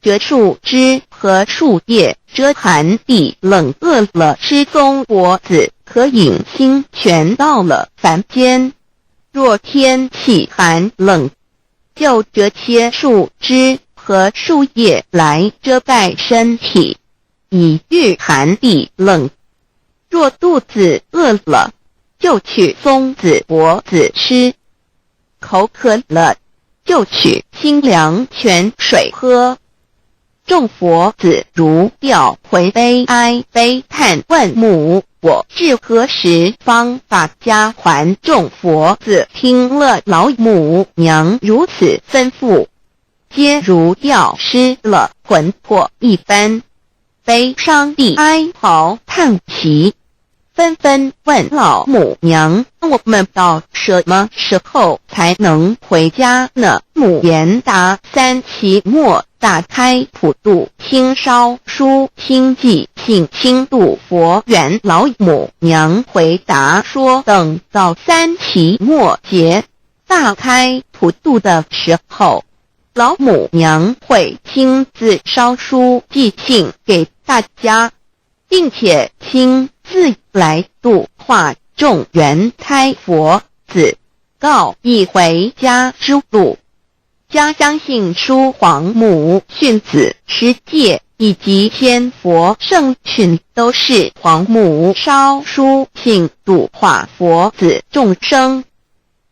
这树枝和树叶遮寒地冷，饿了失踪脖子，可隐星全到了凡间。若天气寒冷，就折些树枝和树叶来遮盖身体，以御寒地冷。若肚子饿了，就取松子脖子吃；口渴了，就取清凉泉水喝。众佛子如吊回悲哀悲叹问母，我至何时方把家还？众佛子听了老母娘如此吩咐，皆如吊失了魂魄一般，悲伤地哀嚎叹息，纷纷问老母娘：我们到什么时候才能回家呢？母言答：三期末打开普度清烧书清寂信清度佛缘。老母娘回答说：等到三期末节大开普度的时候，老母娘会亲自烧书寄信给大家，并且亲自来度化众元胎佛子，告一回家之路。家相信书皇母训子师戒以及天佛圣训，都是皇母烧书信度化佛子众生。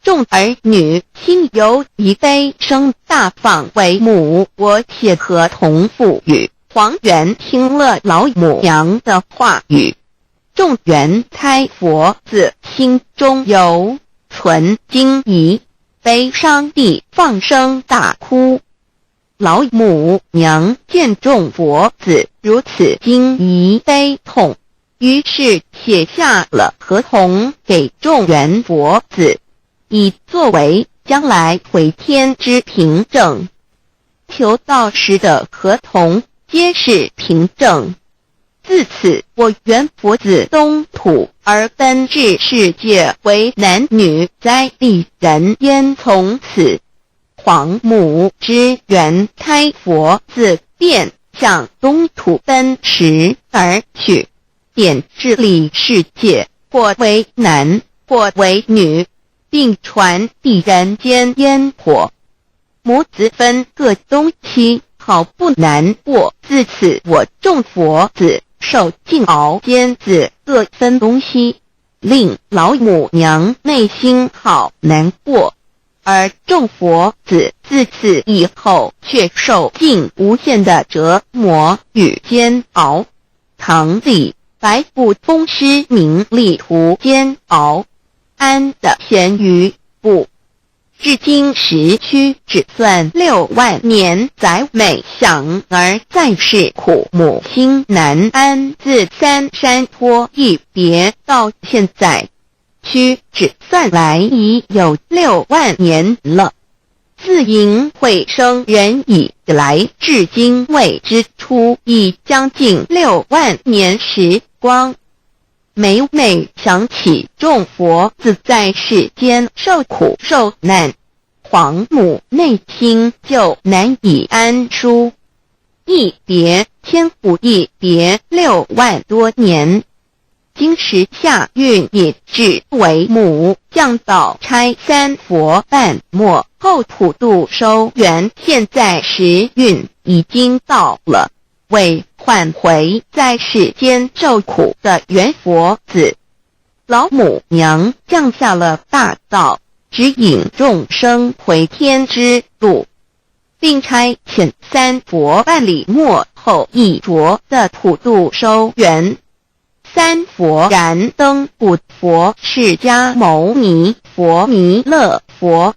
众儿女心由以悲生大放为母，我写合同赋予。皇元听了老母娘的话语，众元胎佛子心中有存惊疑，悲伤地放声大哭。老母娘见众佛子如此惊疑悲痛，于是写下了合同给众元佛子，以作为将来回天之凭证。求道时的合同皆是凭证。自此，我元佛子东土而奔至世界为男女在地人焉。从此，皇母之元胎佛子便向东土奔驰而去，便治理世界，或为男，或为女，并传递人间烟火。母子分各东西，好不难过。自此，我众佛子受尽熬煎子各分东西，令老母娘内心好难过。而众佛子自此以后却受尽无限的折磨与煎熬。唐李白骨风师名利图煎熬，安的咸鱼不。至今时区只算6万年，载每想而在世苦，母心难安。自三山坡一别到现在，区只算来已有6万年了。自寅会生人以来，至今未知出，已将近6万年时光。每每想起众佛子在世间受苦受难，皇母内心就难以安舒。一别千古，一别6万多年。今时夏运也至为母，降道差三佛半末后普度收圆，现在时运已经到了，为唤回在世间受苦的元佛子，老母娘降下了大道，指引众生回天之路，并差遣三佛办理末后一着的普度收圆。三佛燃灯古佛释迦牟尼佛弥勒佛，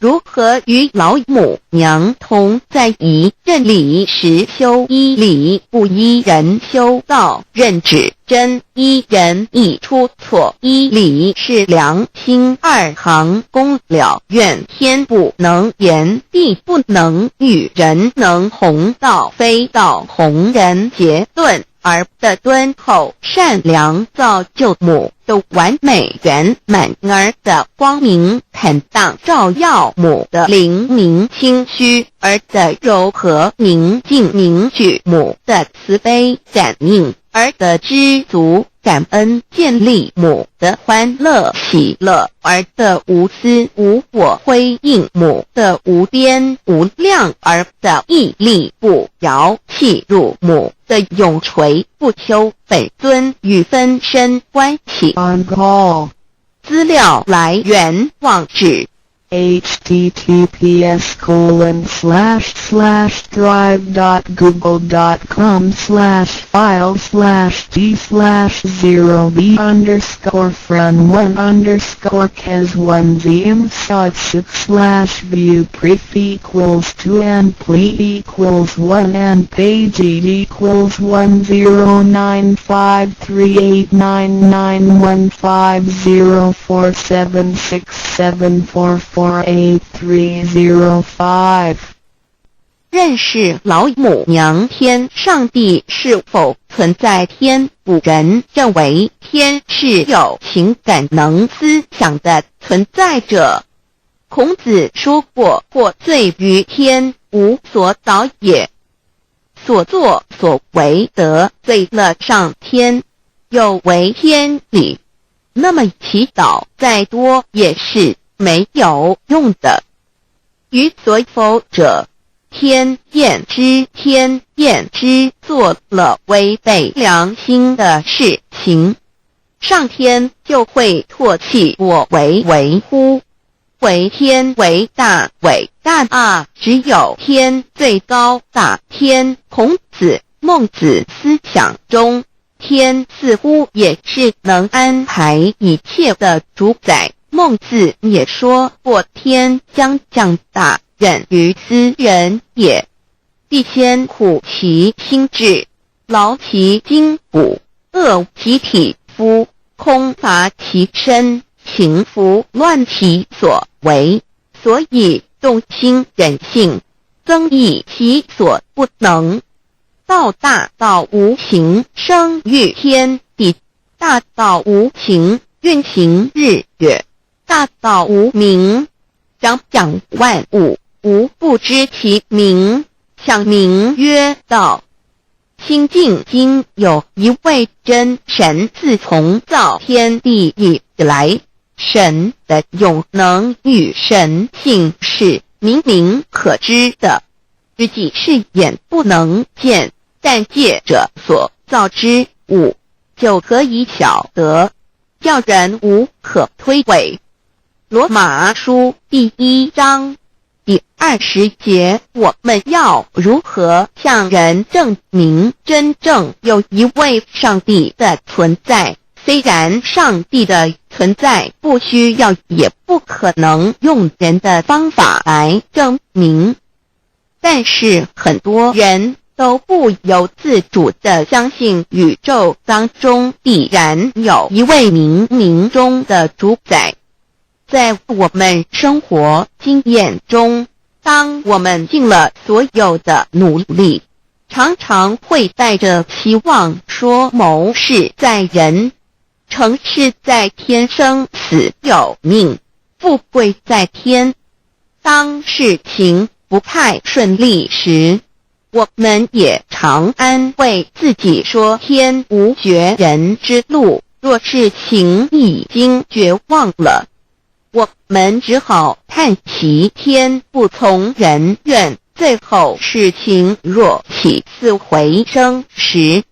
如何与老母娘同在一任理时修一理，不依人修道，任指真一人一出错，一理是良心，二行公了愿，天不能言，地不能语，人能弘道，非道弘人。结论而的敦厚善良，造就母的完美圆满，儿的光明坦荡，照耀母的灵明清虚，儿的柔和宁静凝聚，母的慈悲感应，儿的知足感恩建立，母的欢乐喜乐，儿的无私无我辉映，母的无边无量，儿的屹立不摇弃入，母的永垂不朽本尊与分身关系。 On call. 资料来源网址https://drive.google.com/file/d/0b_cas1z_view pref equals 2 and plea equals 1 and page equals 1095338994767448305. 认识老母娘天上帝是否存在？天古人认为天是有情感能思想的存在者。孔子说过，或罪于天，无所导也。所作所为得罪了上天，有违天理，那么祈祷再多也是没有用的。于所否者，天厌之，天厌之，做了违背良心的事情，上天就会唾弃我为为乎？为天为大，伟大啊！只有天最高大天。孔子、孟子思想中，天似乎也是能安排一切的主宰。孟子也说过，天将降大任于斯人也，必先苦其心志，劳其筋骨，饿其体肤，空乏其身，情服乱其所为，所以动心忍性，增益其所不能。道大道无形，生育天地；大道无情，运行日月；大道无名，掌万物，无不知其名，想名曰道。心静经有一位真神，自从造天地以来，神的永能与神性是明明可知的，自己是眼不能见，但借着所造之物就可以晓得，叫人无可推诿。罗马书第1章第20节，我们要如何向人证明真正有一位上帝的存在？虽然上帝的存在不需要也不可能用人的方法来证明，但是很多人都不由自主地相信宇宙当中必然有一位冥冥中的主宰。在我们生活经验中，当我们尽了所有的努力，常常会带着希望说谋事在人，成事在天，生死有命，富贵在天。当事情不太顺利时，我们也常安慰自己说天无绝人之路，若事情已经绝望了，我们只好叹息天不从人愿。最后事情若起死回生时，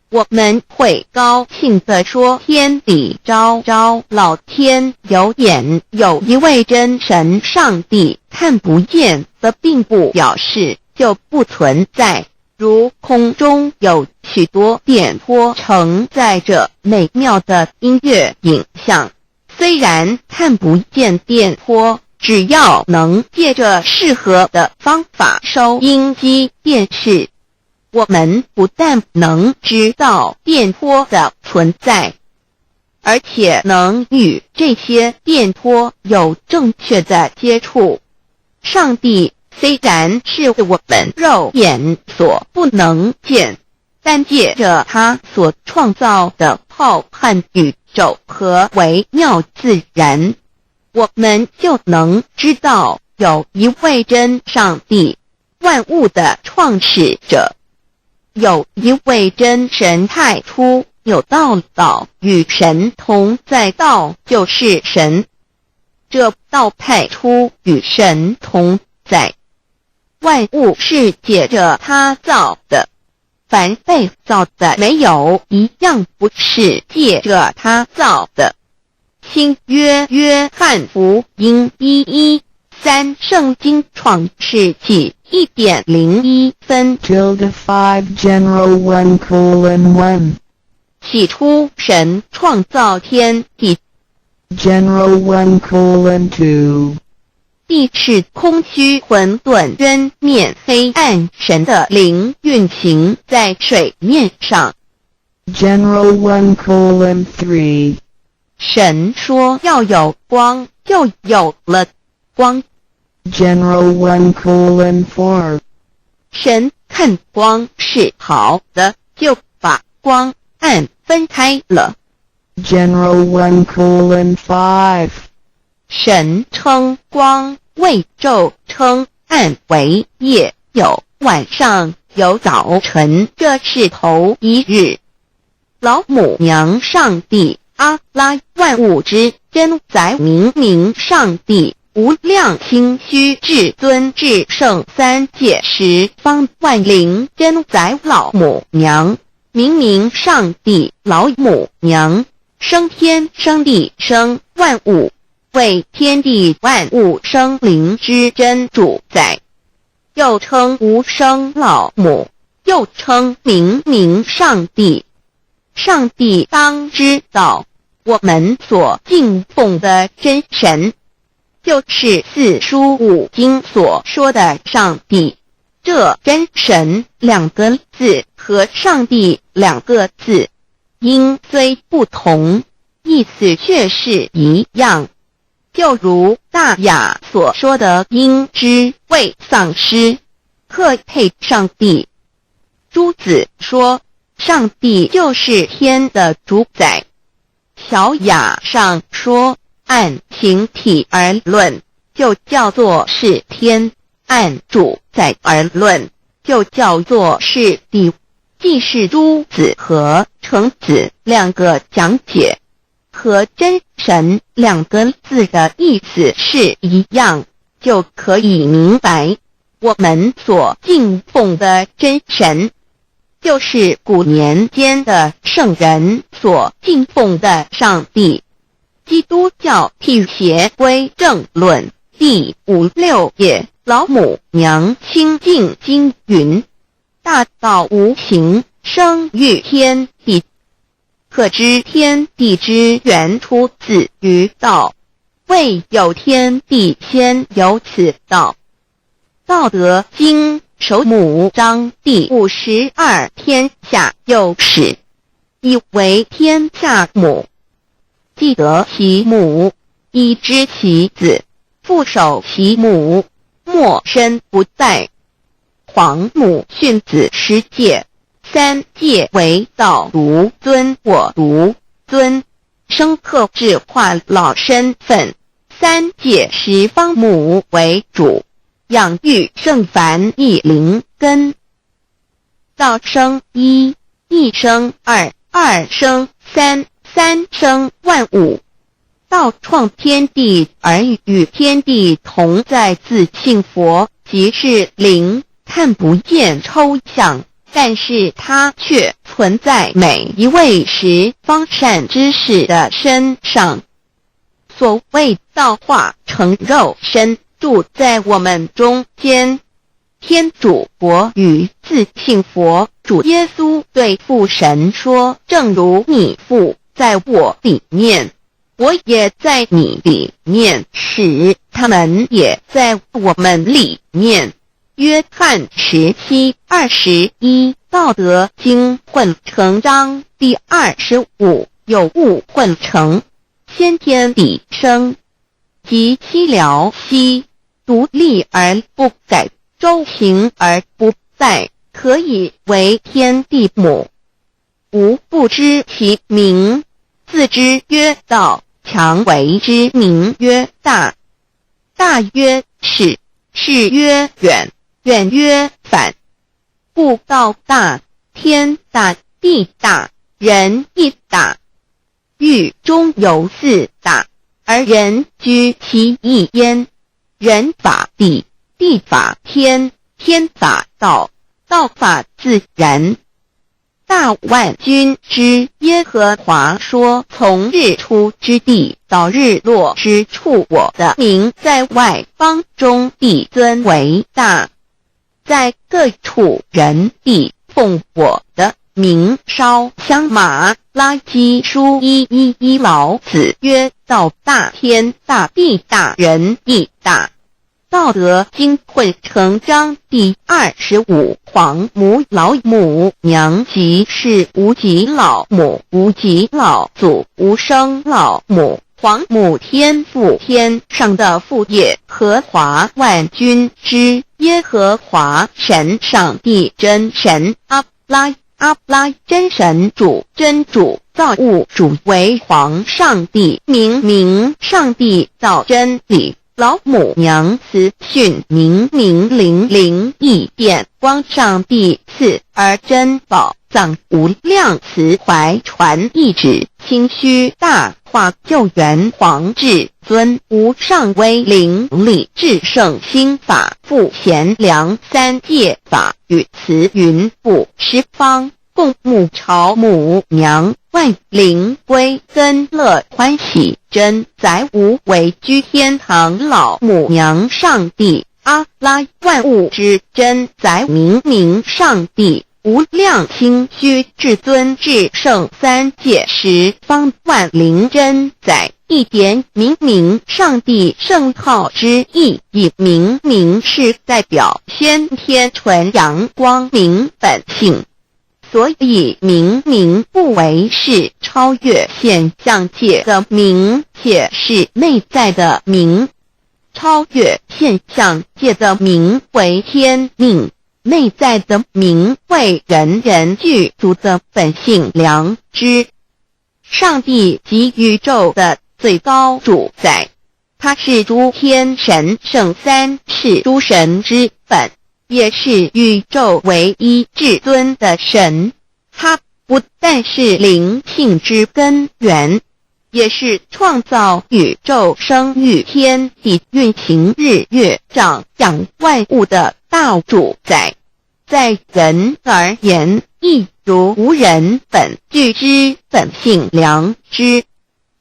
我们会高兴地说天理昭昭，老天有眼，有一位真神上帝，看不见的并不表示就不存在。如空中有许多电波承载着美妙的音乐影像，虽然看不见电波，只要能借着适合的方法收音机电视，我们不但能知道电波的存在，而且能与这些电波有正确的接触。上帝虽然是我们肉眼所不能见，但借着他所创造的浩瀚宇宙和微妙自然，我们就能知道有一位真上帝，万物的创始者，有一位真神太初有道与神同在，道就是神，这道太初与神同在，万物是借着他造的，凡被造的没有一样不是借着他造的。新约约翰福音1:13圣经创世纪1.01分 5 general 1:1 起初神创造天地， general 1:2 地是空虚混沌渊面黑暗，神的灵运行在水面上。 general 1:3 神说要有光，就有了光。 general 1:4 神看光是好的，就把光暗分开了。 general 1:5 神称光为昼，称暗为夜，有晚上，有早晨，这是头一日。老母娘上帝阿拉，万物之真宰，明明上帝，无量清虚至尊至圣三界十方万灵真宰，老母娘，明明上帝，老母娘，生天生地生万物，为天地万物生灵之真主宰，又称无生老母，又称明明上帝。上帝当知道，我们所敬奉的真神，就是四书五经所说的上帝。这真神两个字和上帝两个字，音虽不同，意思却是一样。就如大雅所说的鹰之谓丧尸，克配上帝。朱子说上帝就是天的主宰。小雅上说按形体而论，就叫做是天；按主宰而论，就叫做是地。既是朱子和程子两个讲解，和真神两个字的意思是一样，就可以明白，我们所敬奉的真神，就是古年间的圣人所敬奉的上帝。基督教辟邪归正论第56页，老母娘清净经云：大道无形，生育天地，可知天地之源出自于道，未有天地，先有此道。道德经首母章第52，天下有始，以为天下母。既得其母，以知其子，父守其母，莫身不殆。皇母训子十戒，三戒为道独尊我独尊，生克制化老身份。三戒十方母为主，养育圣凡一灵根。道生一，一生二，二生三，三生万物。道创天地而与天地同在，自性佛，即是灵，看不见抽象，但是它却存在每一位十方善知识的身上。所谓道化成肉身，住在我们中间。天主佛与自性佛主耶稣对父神说：正如你父在我里面，我也在你里面，使他们也在我们里面。约翰17:21，道德经混成章第25，有物混成，先天地生，即西辽兮，独立而不改，周行而不殆，可以为天地母。吾不知其名，自之曰道，强为之名曰大。大曰是，是曰远，远曰反。故道大，天大，地大，人亦大。欲中有四大，而人居其一焉。人法地，地法天，天法道，道法自然。大万军之耶和华说，从日出之地到日落之处，我的名在外邦中必尊为大。在各处人必奉我的名烧香。马拉基书1:11，老子曰：道大，天大，地大，人亦大。道德经混成章第25，黄母老母娘即是无极老母，无极老祖，无生老母。黄母天父，天上的父也，和华万军之耶和华神，上帝真神，阿拉真神主，真主，造物主，为皇上帝，明上帝造真理。老母娘慈训，明灵异变，光上帝赐，而珍宝藏无量，慈怀传一旨，清虚大化，救援皇至尊，无上威灵力，至圣心法，复贤良三界法，与慈云布十方，共沐朝母娘，万灵归根乐欢喜，真载无为居天堂，老母娘上帝，阿拉万物之真载，明上帝，无量清虚至尊至圣三界十方，万灵真载，一点明上帝圣号之意，以明是代表先天纯阳光明本性。所以明不为是超越现象界的明，且是内在的明。超越现象界的明为天命，内在的明为人人具足的本性良知。上帝即宇宙的最高主宰，他是诸天神圣三世诸神之本，也是宇宙唯一至尊的神。他不但是灵性之根源，也是创造宇宙生育天地运行日月长养万物的大主宰。在人而言，亦如无人本具之本性良知，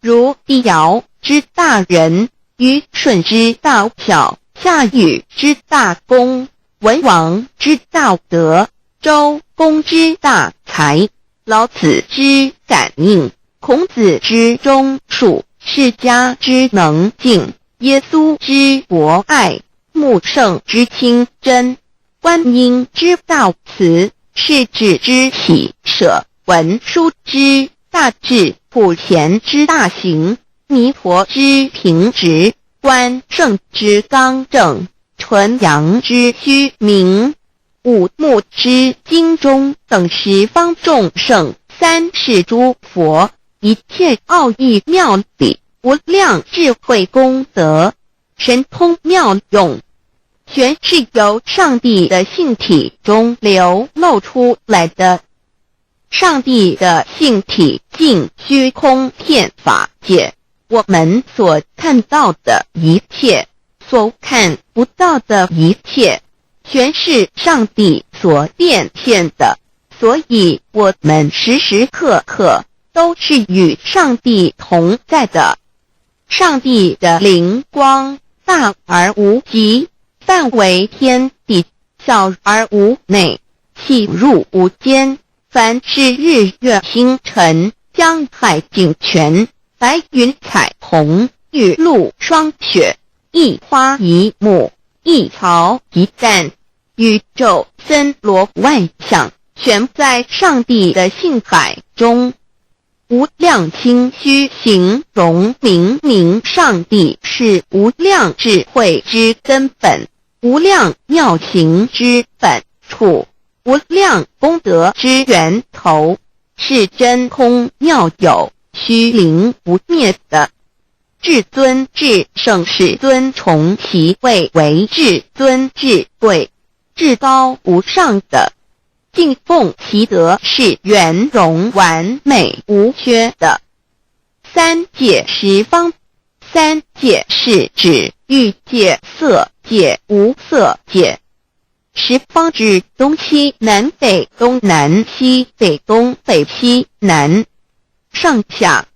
如帝尧之大仁，虞舜之大巧，夏禹之大功，文王之大德，周公之大才，老子之感应，孔子之忠恕，释迦之能静，耶稣之博爱，穆圣之清真，观音之大慈，世子之喜舍，文殊之大智，普贤之大行，弥陀之平直，关圣之刚正，纯阳之虚明，五目之精中，等十方众圣，三世诸佛，一切奥义妙理，无量智慧功德，神通妙用，全是由上帝的性体中流露出来的。上帝的性体尽虚空遍法界，我们所看到的一切，所看不到的一切，全是上帝所变现的，所以我们时时刻刻都是与上帝同在的。上帝的灵光大而无极，范围天地，小而无内，细入无间。凡是日月星辰，江海井泉，白云彩虹，玉露霜雪，一花一木，一草一蛋，宇宙森罗万象，全在上帝的性海中。无量清虚形容明明上帝是无量智慧之根本，无量妙行之本处，无量功德之源头，是真空妙有，虚灵不灭的。至尊至圣世尊崇其位为至尊至贵，至高无上的。敬奉其德是圆融完美无缺的。三界十方，三界是指欲界、色界、无色界。十方指东西南北东南西北东北西南上下，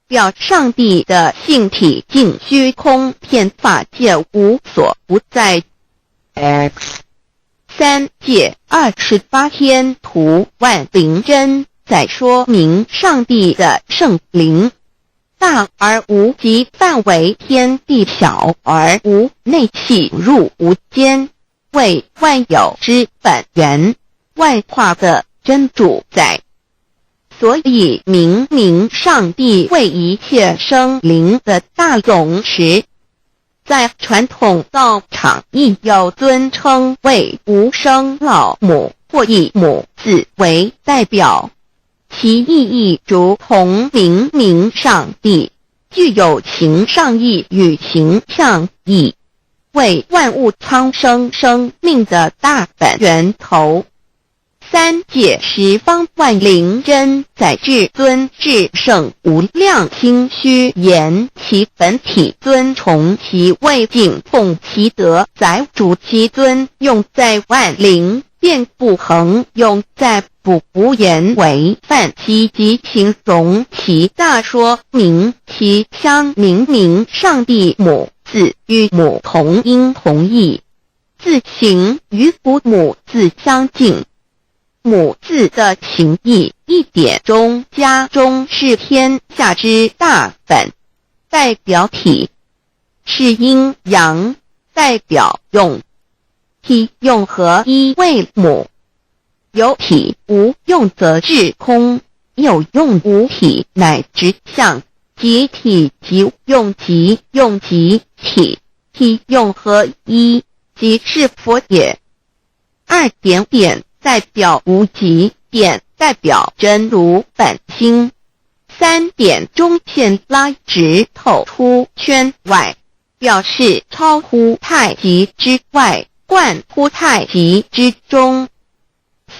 表上帝的性体净虚空遍法界无所不在。 X 三界28天图万灵真，在说明上帝的圣灵。大而无极范围，天地小而无内气入无间，为万有之本源，万化的真主宰。所以明明上帝为一切生灵的大总持，在传统道场亦有尊称为无生老母或以母字为代表，其意义如同明明上帝，具有形上义与形象义，为万物苍生生命的大本源头。三界十方万灵真，在至尊至圣无量清虚言其本体尊崇其位敬奉其德载主其尊，用在万灵便不恒用在不无言为范积极形容其大说明其相明明上帝母字与母同音同义，字形与父母字相近。母字的情义一点中加中是天下之大本，代表体是阴阳，代表用，体用合一为母。有体无用则至空，有用无体乃直相，即体即用即用即体，体用合一即是佛也。二点点代表无极，点代表真如本心。三点中线拉直透出圈外，表示超乎太极之外，贯乎太极之中。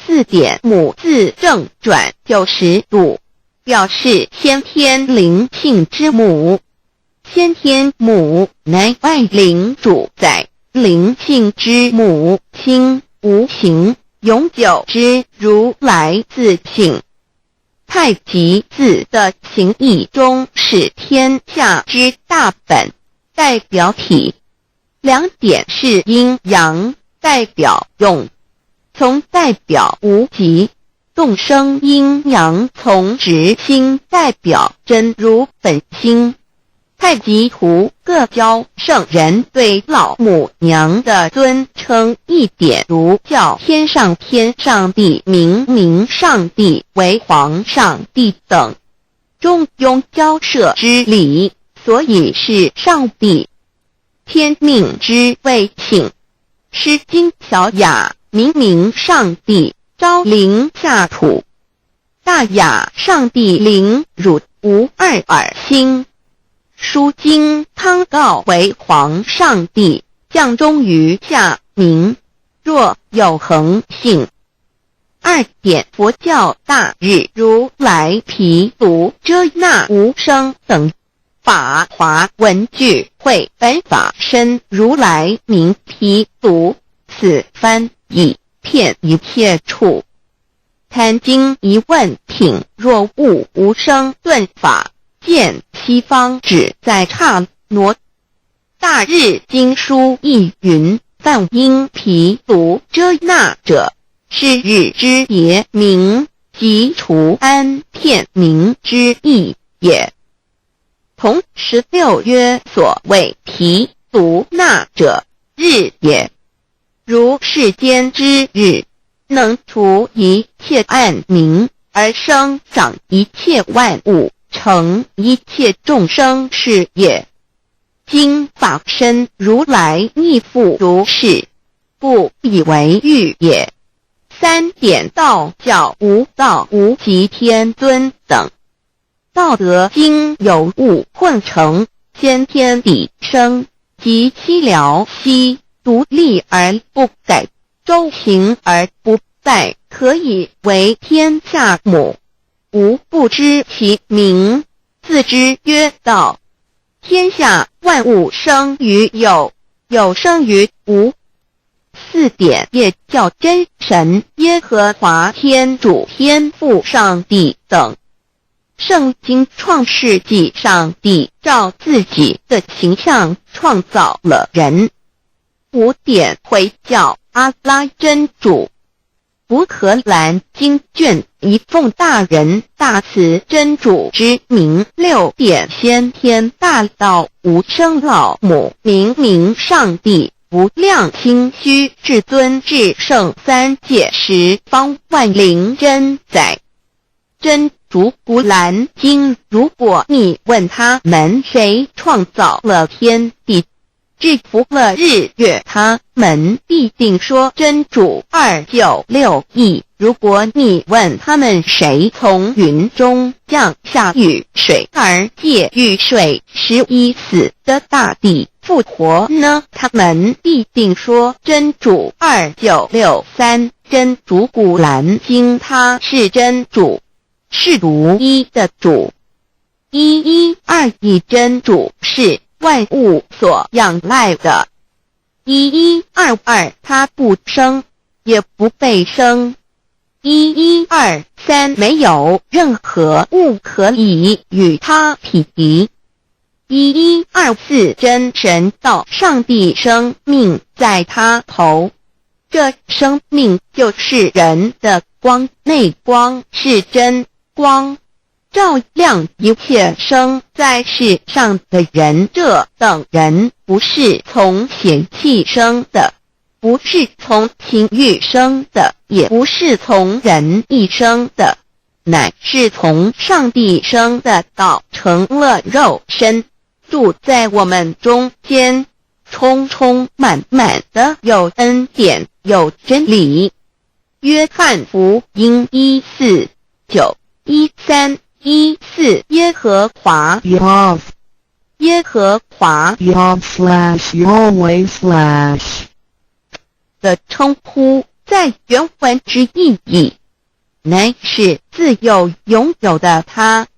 四点母字正转90度，表示先天灵性之母。先天母乃外灵主宰，灵性之母亲无形永久之如来自性。太极字的形义中是天下之大本，代表体。两点是阴阳，代表用。从代表无极，动生阴阳从直心代表真如本心。太极图各教圣人对老母娘的尊称一点如叫天上天上帝明明上帝为皇上帝等，中庸交涉之理，所以是上帝。天命之谓请，诗经小雅明明上帝昭灵下土，大雅上帝灵汝无二耳心。书经汤告为皇上帝，降中于下民，若有恒性。二点佛教大日如来毗卢遮那无生等法华文具会本法身如来名毗卢，此翻译片一切处。贪经一问品，若悟无生顿法，见西方只在刹那。大日经书亦云，梵音毗卢遮那者，是日之别名，即除安片名之意也。同16曰所谓毗卢那者，日也。如世间之日，能除一切暗明，而生长一切万物，成一切众生是也。今法身如来亦复如是，故以为喻也。三点道教无道无极天尊等，道德经有物混成，先天地生，即悉了悉，独立而不改，周行而不殆，可以为天下母。吾不知其名，自之曰道。天下万物生于有，有生于无。四点也叫真神耶和华天主天父上帝等。圣经创世纪，上帝照自己的形象创造了人。五点回教阿拉真主。乌克兰经卷一奉大人大慈真主之名，六点先天大道无生老母明明上帝无量清虚至尊至圣三界十方万灵真载。真主古兰经，如果你问他们谁创造了天地，制服了日月，他们必定说真主296亿。如果你问他们谁从云中降下雨水而借雨水使已死的大地复活呢，他们必定说真主2963。真主古兰经，他是真主，是独一的主。112真主是万物所仰赖的。1122他不生，也不被生。1123没有任何物可以与他匹敌。1124真神道上帝生命在他头，这生命就是人的光，内光是真光，照亮一切生在世上的人。这等人不是从血气生的，不是从情欲生的，也不是从人意生的，乃是从上帝生的道成了肉身，住在我们中间，充充满满的有恩典，有真理。约翰福音1491314耶和华 Yav 耶和华 Yav/Yahweh/ 的称呼，在原文之意义，乃是自有拥有的他，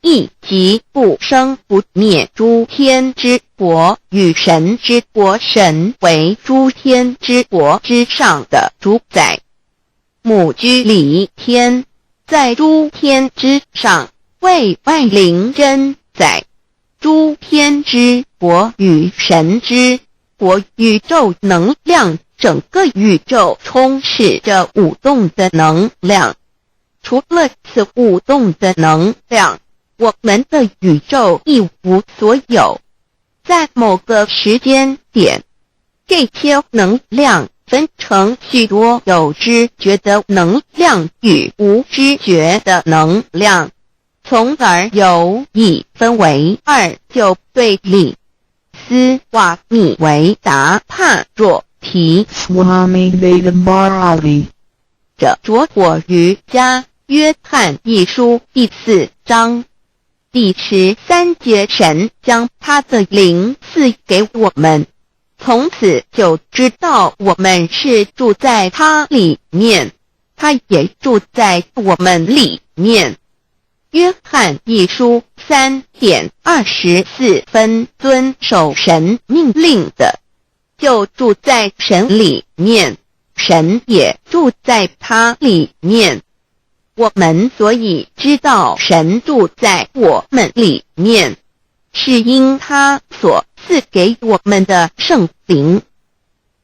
亦即不生不灭诸天之国与神之国，神为诸天之国之上的主宰，母居里天，在诸天之上，为万灵真载。诸天之国与神之国，宇宙能量，整个宇宙充斥着舞动的能量。除了此舞动的能量，我们的宇宙一无所有。在某个时间点，这些能量分成许多有知觉的能量与无知觉的能量，从而有意分为二，就对立。斯瓦米维达帕若提 Swami Vedambharati 者着火瑜伽约翰一书第4章第13节，神将他的灵赐给我们，从此就知道我们是住在他里面，他也住在我们里面。约翰一书3:24遵守神命令的，就住在神里面，神也住在他里面。我们所以知道神住在我们里面，是因他所赐给我们的圣灵。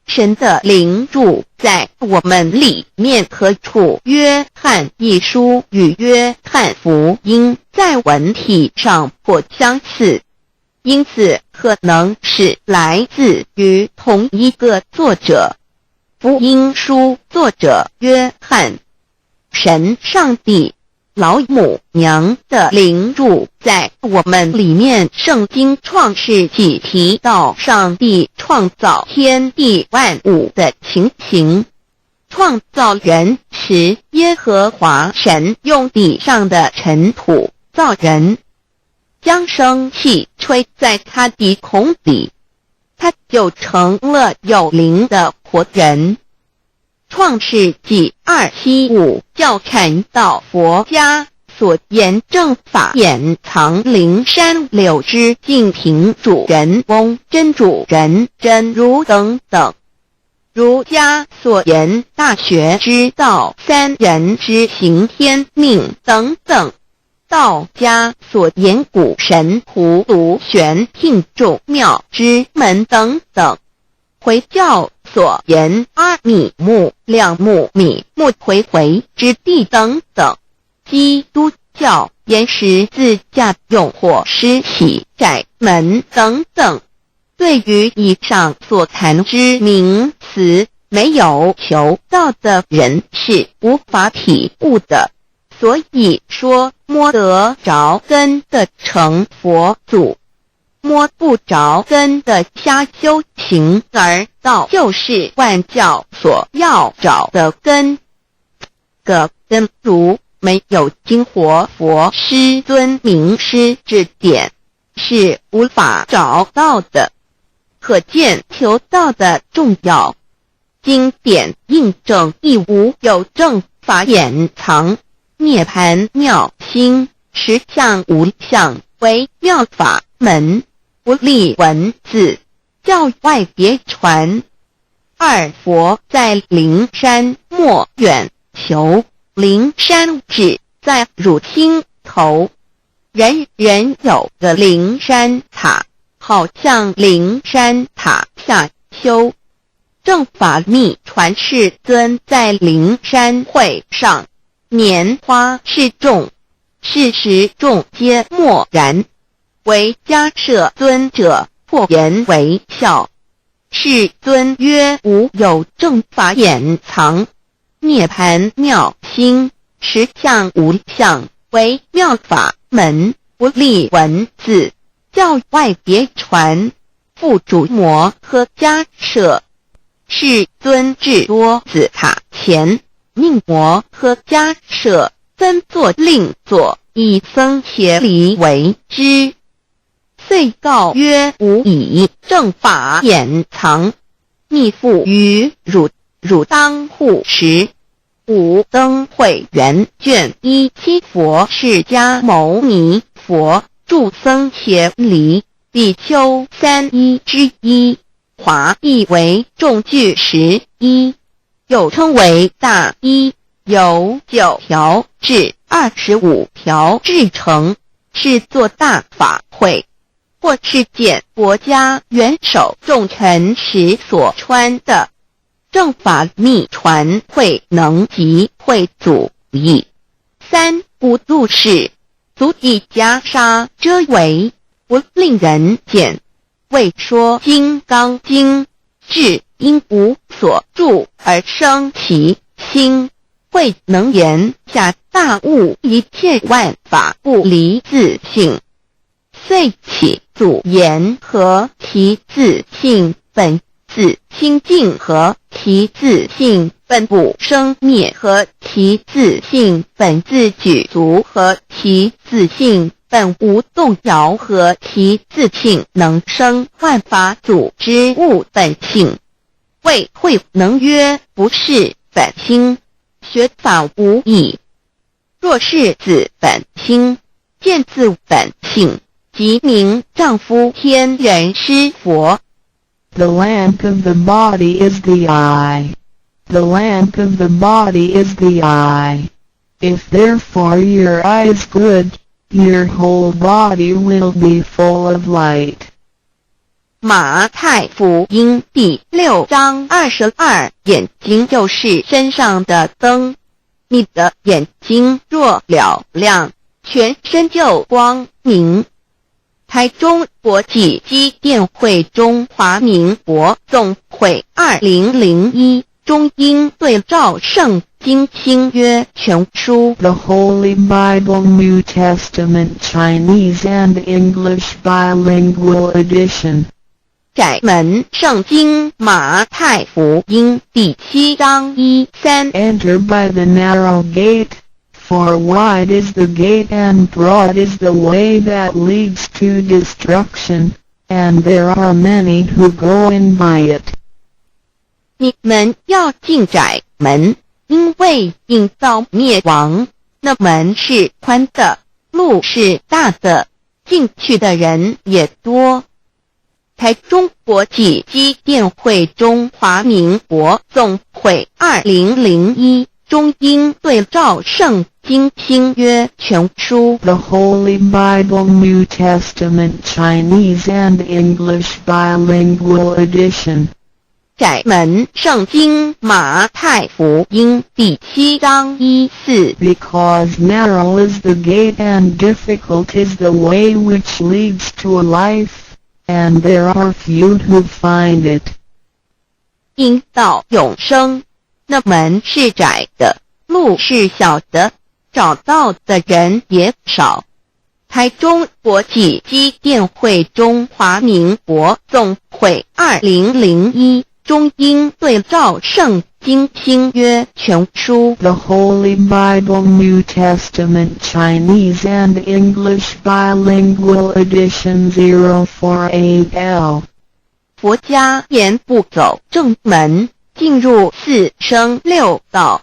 神的灵住在我们里面。何处约翰一书与约翰福音在文体上颇相似，因此可能是来自于同一个作者。福音书作者约翰，神上帝老母娘的灵住在我们里面。圣经创世纪提到上帝创造天地万物的情形。创造人时，耶和华神用地上的尘土造人，将生气吹在他鼻孔里，他就成了有灵的活人。创世纪275教传到佛家所言正法掩藏灵山柳枝净瓶主人翁真主人真如等等。儒家所言大学之道三人之行天命等等。道家所言古神葫芦玄牝众妙之门等等。回教所言阿米木亮木米木回回之地等等。基督教言十字架用火施洗窄门等等。对于以上所谈之名词，没有求道的人是无法体悟的。所以说摸得着根的成佛祖，摸不着根的瞎修行而道，就是万教所要找的根。个根如没有经活佛师尊名师指点，是无法找到的。可见求道的重要。经典印证亦无有正法掩藏，涅盘妙心，实相无相，为妙法门，不立文字，教外别传。二佛在灵山莫远求，灵山只在汝心头。人人有个灵山塔，好像灵山塔下修。正法密传世尊在灵山会上，拈花示众，是时众皆默然，唯迦摄尊者破颜为笑。世尊曰：无有正法掩藏，涅盘妙心，实相无相，为妙法门，不立文字，教外别传。复主摩诃迦摄。世尊至多子塔前，命摩诃迦摄分作另作，以僧伽梨为之。遂告曰：吾以正法掩藏，密付于汝，汝当护持。五灯会元卷17佛释迦牟尼佛著僧伽梨比丘31之一，华译为众句11，又称为大一，由9条至25条制成，是作大法会，或是见国家元首重臣时所穿的。正法密传会能集会祖义。三不度世，足以袈裟遮为，不令人见。为说金刚经，至因无所住而生其心，慧能言下大悟，一切万法不离自性。遂起祖言和其自性本自清净，和其自性本不生灭，和其自性本自具足，和其自性本无动摇，和其自性能生万法组之物本性。谓慧能曰：不是本心，学法无益。若是自本心，见自本性，即名丈夫天人师佛。The lamp of the body is the eye. The lamp of the body is the eye. If therefore your eye is good, your whole body will be full of light. 马太福音第6章22，眼睛就是身上的灯。你的眼睛若了亮，全身就光明。台中国际机电会中华民国总会2001中英对照圣经新约全书 The Holy Bible New Testament Chinese and English Bilingual Edition. 窄门圣经马太福音第7章1-3 Enter by the narrow gate, for wide is the gate and broad is the way that leads to destruction, and there are many who go in by it. 你们要进窄门，因为引到灭亡。那门是宽的，路是大的，进去的人也多。台中国际机电会中华民国总会2001中英对照圣经新约全书 The Holy Bible New Testament Chinese and English Bilingual Edition. 窄门圣经马太福音第7章1-4 Because narrow is the gate and difficult is the way which leads to life, and there are few who find it. 因到永生，那门是窄的，路是小的，找到的人也少。台中国际机电会中华民国总会2001中英对照圣经新约全书 The Holy Bible New Testament Chinese and English Bilingual Edition 048L. 佛家言不走正门，进入4生6道。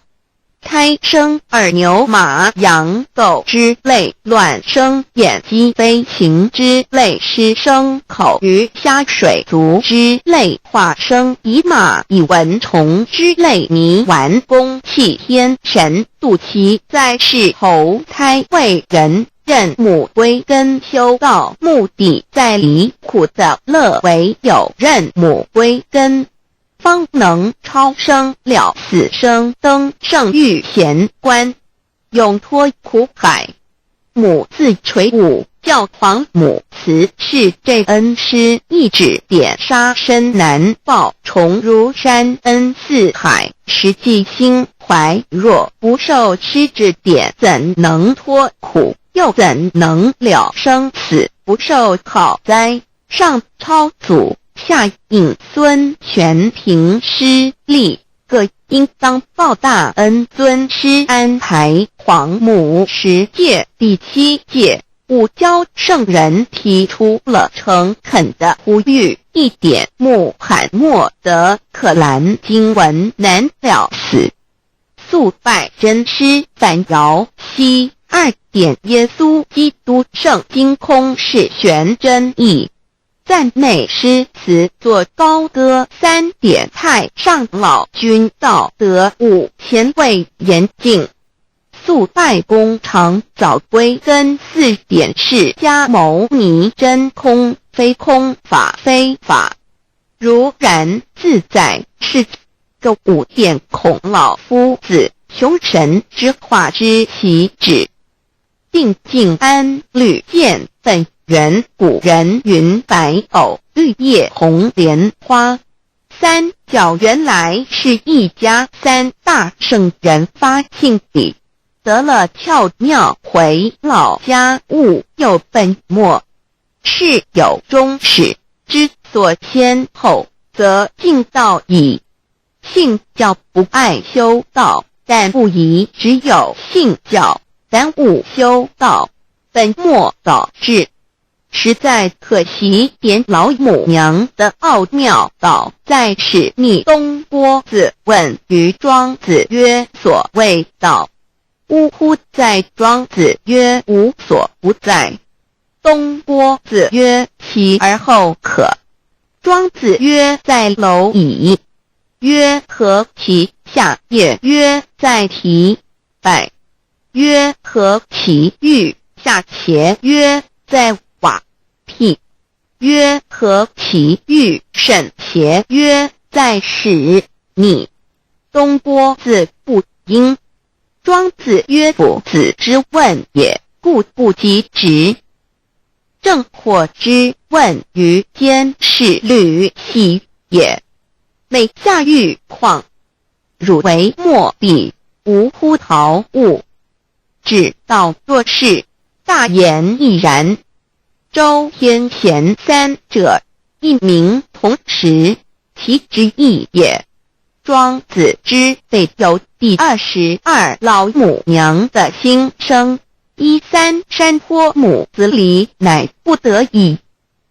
胎生耳牛马羊狗之类，卵生眼鸡飞禽之类，湿生口鱼虾水族之类，化生以马以蚊虫之类，泥丸公气天神肚脐在世投胎为人，任母归根修道，目的在离苦的乐，唯有任母归根，方能超生了死生，登圣域贤官，永脱苦海。母自垂武，教皇母慈是这恩师，一指点杀身难报，重如山恩似海，实际心怀若不受师指点，怎能脱苦？又怎能了生死？不受考灾，上超祖，下引孙，全凭师力，各应当报大恩。尊师安排黄母10诫，第7诫，五教圣人提出了诚恳的呼吁，一点穆罕默德可兰经文难了死，肃拜真师反摇西。2点耶稣基督圣经空是玄真义，赞美诗词作高歌。3点太上老君道德5前卫严谨，肃拜公常早归根。4点释迦牟尼真空非空法非法，如然自在是个5点孔老夫子雄神之化之习止，定静安律见本源。古人云白藕绿叶红莲花。3角原来是一家3大圣人发信笔，得了窍妙，回老家悟有本末，是有终始，之所先后，则尽道矣。信教不爱修道，但不宜只有信教，耽误修道，本末倒置，实在可惜。点老母娘的奥妙道在使逆东郭子问于庄子曰：所谓道，呜呼！在庄子曰：无所不在。东郭子曰：其而后可。庄子曰：在蝼蚁。曰：何其下也？曰：在蹄。百。曰：何其欲？下且曰：在瓦辟。曰：何其欲甚邪曰：在使你。东郭子不应。庄子曰：夫子之问也，故不及直。正或之问于监视履兮也。每下欲况，汝为莫彼，无乎陶物。指道若是，大言亦然。周天贤三者，一名同时，其之义也。庄子之备有第22老母娘的心声。13山坡母子离，乃不得已。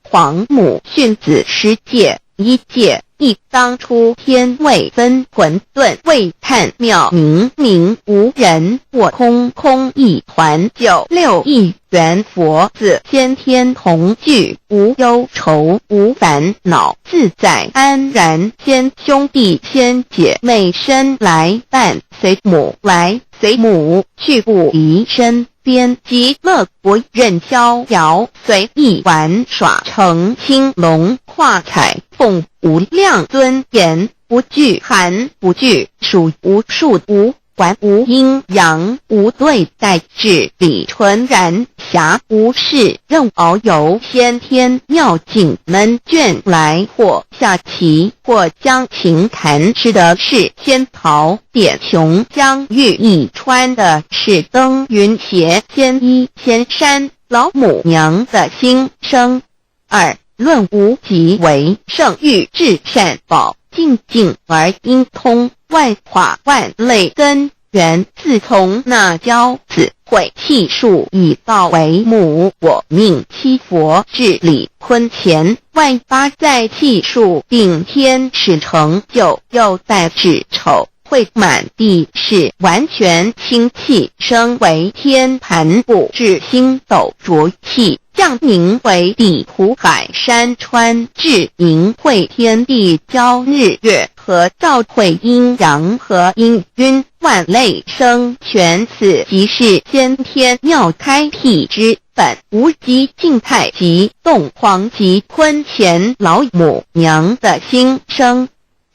黄母训子十戒，一戒亦当初天未分，混沌未探，渺冥冥无人，我空空一团。96亿元佛子，先天同聚，无忧愁无烦恼，自在安然。先兄弟先姐妹生来伴，随母来随母去，不离身边。极乐国任逍遥，随意玩耍，乘青龙跨彩凤，无量尊严，不惧寒不惧暑，无数无还无阴阳，无对待，至理纯然，暇无事任遨游。先天妙境门卷来，或下棋，或将琴弹，吃的是仙桃点琼浆玉一穿的是登云鞋，仙衣仙山。老母娘的心声。2论无极为圣域，至善宝，静静而应通，万化万类根源。自从那骄子会气数，以道为母，我命七佛治理坤乾，万八在气数，并天使成就，又待至丑会满地是，完全清气，升为天盘部，至星斗浊气，降凝为地土海山川，至凝会天地交日月和照会阴阳和阴晕，万类生全。此即是先天妙开辟之本，无极静态及动黄及坤乾老母娘的心声。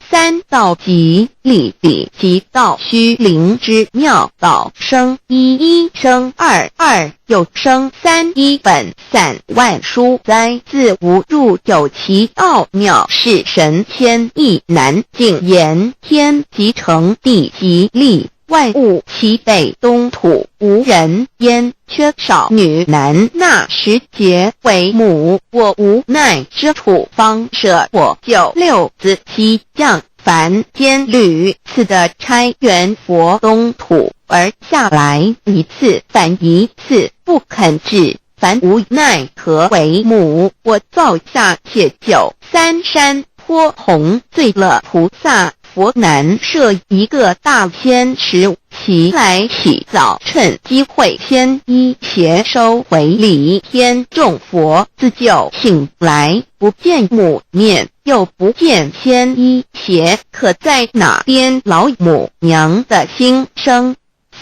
3道极理理即道虚灵之妙道生一生二又生三，一本散万殊哉，自无入有其奥妙，是神千亿难尽言。天即成地即立，万物其北东土，无人焉，缺少女男，纳10节为母。我无奈之处，方舍我96子七将，凡间屡次的差援佛东土，而下来一次反一次，不肯治，凡无奈何为母。我造下且93山坡弘罪了菩萨，佛南设一个大仙池，其来起早，趁机会先一邪收回礼。天众佛自救醒来，不见母面，又不见先一邪，可在哪边？老母娘的心声。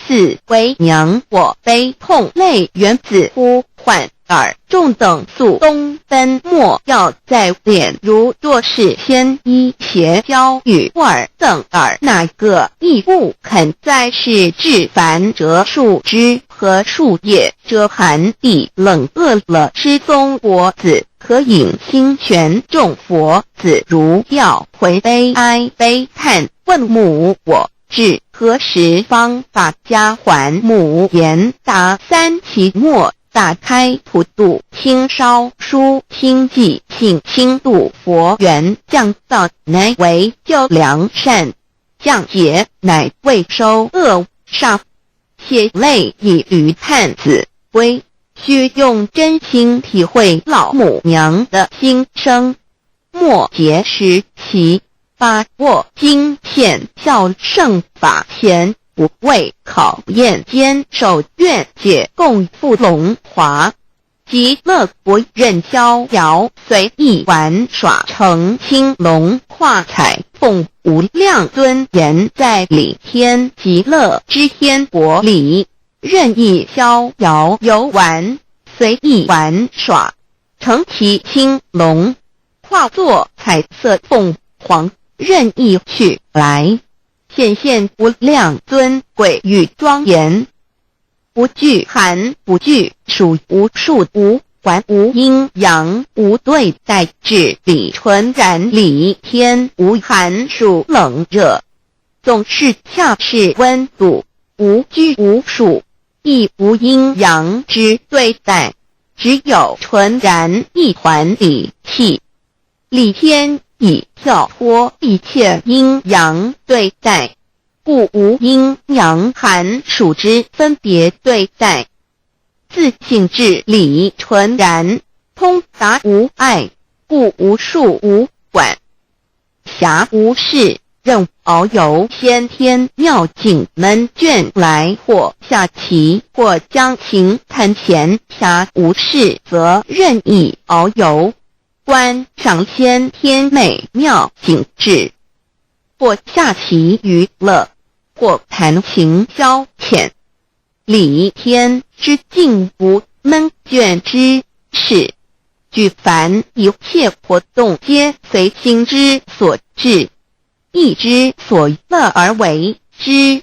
4为娘我悲痛泪源自呼唤耳，众等速东奔，莫要再敛。如若是先一邪交与尔等耳，哪个亦不肯再是至凡折树枝和树叶，遮寒地冷，饿了失踪国子，可引心泉。众佛子如要回悲哀悲叹，问母我至何时方把家还母？言答3期末，打开普度清烧书清寂性清度佛缘，降道乃为救良善，降劫乃为收恶煞。血泪以于叹子归，须用真心体会老母娘的心声。末节时期，把握经现效圣法前，不畏考验，坚守愿解，共赴龙华。极乐国任逍遥，随意玩耍，乘青龙跨彩凤，无量尊严，在理天极乐之天国里，任意逍遥游玩，随意玩耍，乘其青龙，化作彩色凤凰，任意去来，显现无量尊贵与庄严，不惧寒，不惧暑，无数无还，无阴阳，无对待治理，纯然理天，无寒暑冷热，总是恰是温度，无拘无束，亦无阴阳之对待，只有纯然一环理气。理天以跳脱一切阴阳对待，故无阴阳寒暑之分别对待，自性至理纯然，通达无碍，故无数无管，暇无事，任遨游先天妙境门卷来，或下棋，或将琴弹弦，暇无事则任意遨游，观赏先天美妙景致，或下棋娱乐，或弹琴消遣。理天之境无闷倦之事，举凡一切活动皆随心之所至，意之所乐而为之。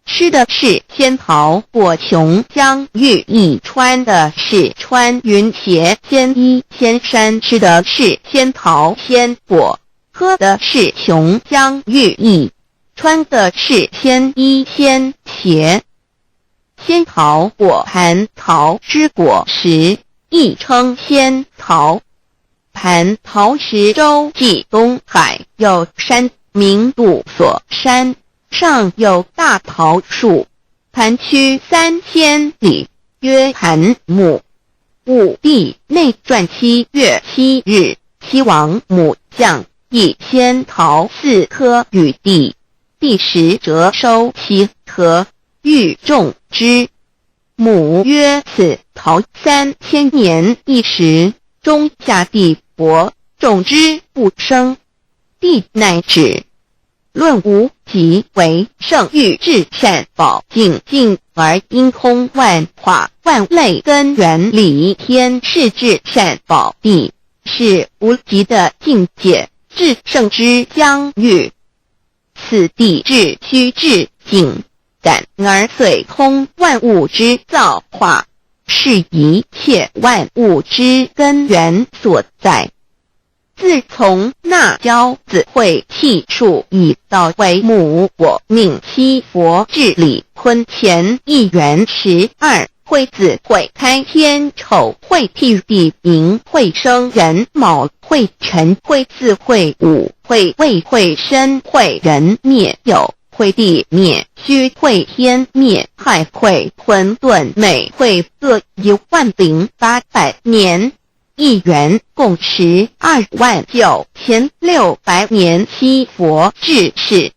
吃的是仙桃果琼浆玉液，穿的是穿云鞋仙衣仙衫，吃的是仙桃仙果，喝的是琼浆玉液，穿的是仙衣仙鞋。仙桃果蟠桃之果实，亦称仙桃。蟠桃实洲际东海有山名杜所山，上有大桃树，盘曲3000里，曰蟠木。武帝内传7月7日，西王母降以仙桃4颗与帝，帝时折收其核，欲种之。母曰：此桃3000年一时，终下地薄，种之不生。帝乃止。论无极为圣欲至善宝净净而因空万化万类根源理天是至善宝地，是无极的境界，至圣之疆域。此地至虚至静，感而遂通万物之造化，是一切万物之根源所在。自从那骄子会气数以道为母，我命七佛治理坤乾一元12，会子会开天丑，会替地寅，会生人卯，会辰，会巳，会午，会未，会申，会人灭酉，会地灭戌，会天灭亥，会混沌昧，会各10800年。一元共129600年。七佛治世，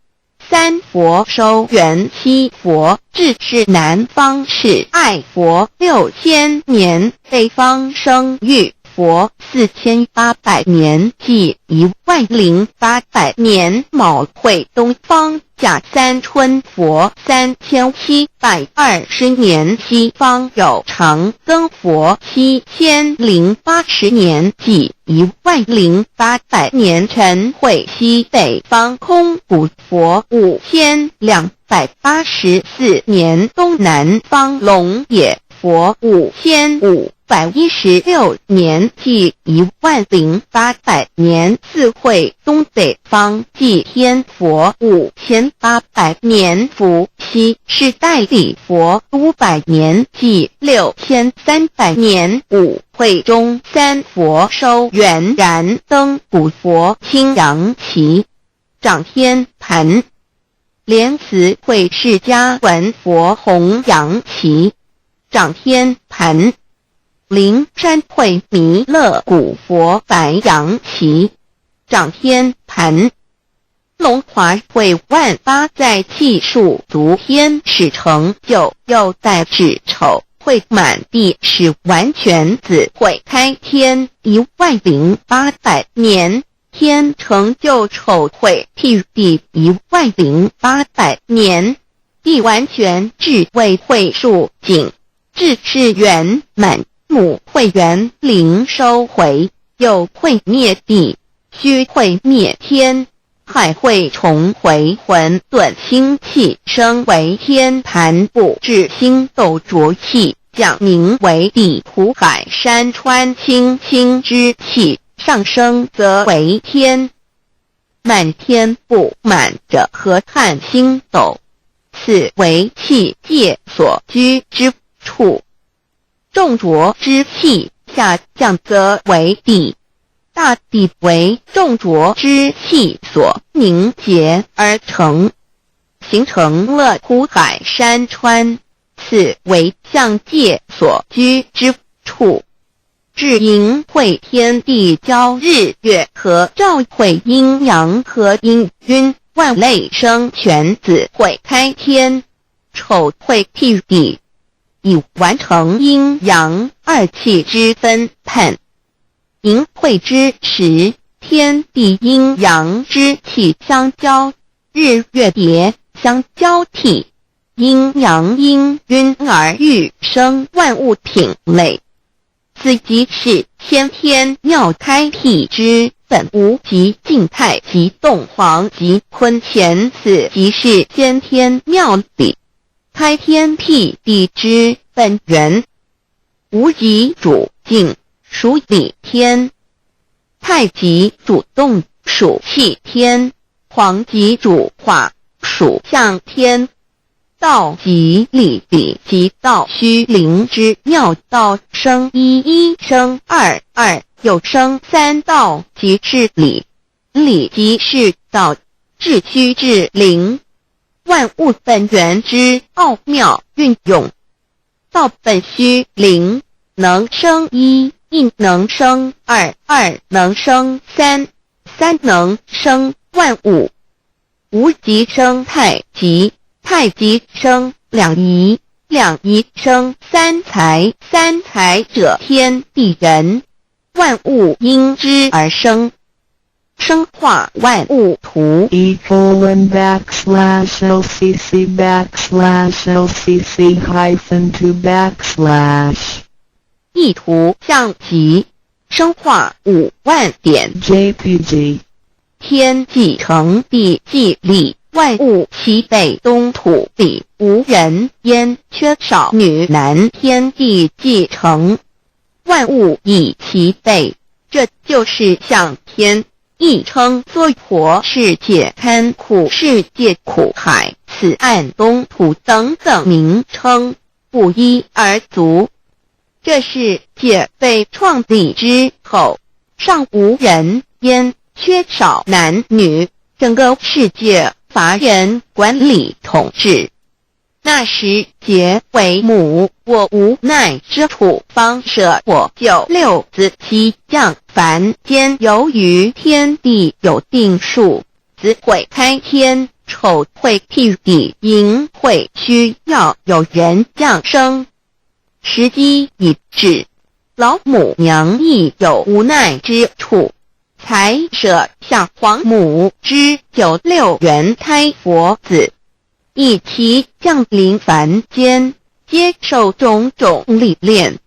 三佛收元，七佛治世南方是爱佛6000年，北方生玉佛4800年，即10800年。卯会东方甲三春佛3720年，西方有长庚佛7080年，即10800年。辰会西北方空谷佛5284年，东南方龙野佛5516年，即10800年。四会东北方祭天佛5800年，伏羲是代理佛500年，即6300年。五会中三佛收元然灯古佛青阳旗，掌天盘。莲慈会释迦文佛红阳旗，掌天盘。灵山会弥勒古佛白羊旗，掌天盘。龙华会万八在气数足天使成就，又在指丑会满地是完全子会开天10800年，天成就丑会替地10800年，地完全智慧会数景，智是圆满。母会园灵收回，又会灭地，须会灭天，还会重回混沌星气，升为天盘部至星斗浊气，降名为地土海山川清清之气，上升则为天。满天布满着河汉星斗，此为气界所居之处。重浊之气下降则为地，大地为重浊之气所凝结而成，形成了土海山川，此为象界所居之处。至阴会天地交日月和照会阴阳和阴晕，万类生全子会开天，丑会辟地，以完成阴阳二气之分判。寅会之时，天地阴阳之气相交，日月叠相交替，阴阳阴晕而育生万物品类。此即是先天妙开辟之本无极静态即动黄即坤乾，此即是先天妙理开天辟地之本源。无极主静，属理天；太极主动，属气天；黄极主化，属象天。道即理，理即道虚灵之妙道，生一，一生二，二又生三，道即是理，理即是道，至虚至灵，万物本源之奥妙运用。道本虚灵，能生一，一能生二，二能生三，三能生万物。无极生太极，太极生两仪，两仪生三才，三才者天地人，万物因之而生，生化万物图。e://LCC_LCC_2/ 意图象极，生化5万点 JPG。天既成地既立，万物其北东土里无人焉，缺少女男，天地既成，万物以其北，这就是象天，亦称娑婆世界、堪苦世界、苦海、此岸东土等等名称，不一而足。这世界被创立之后，尚无人焉，缺少男女，整个世界乏人管理统治。那时劫为母，我无奈之处，方舍我就六子七降凡间，由于天地有定数，子会开天，丑会辟地，寅会需要有人降生。时机已至，老母娘亦有无奈之处，才舍下皇母之96元胎佛子，以其降临凡间，接受种种历练，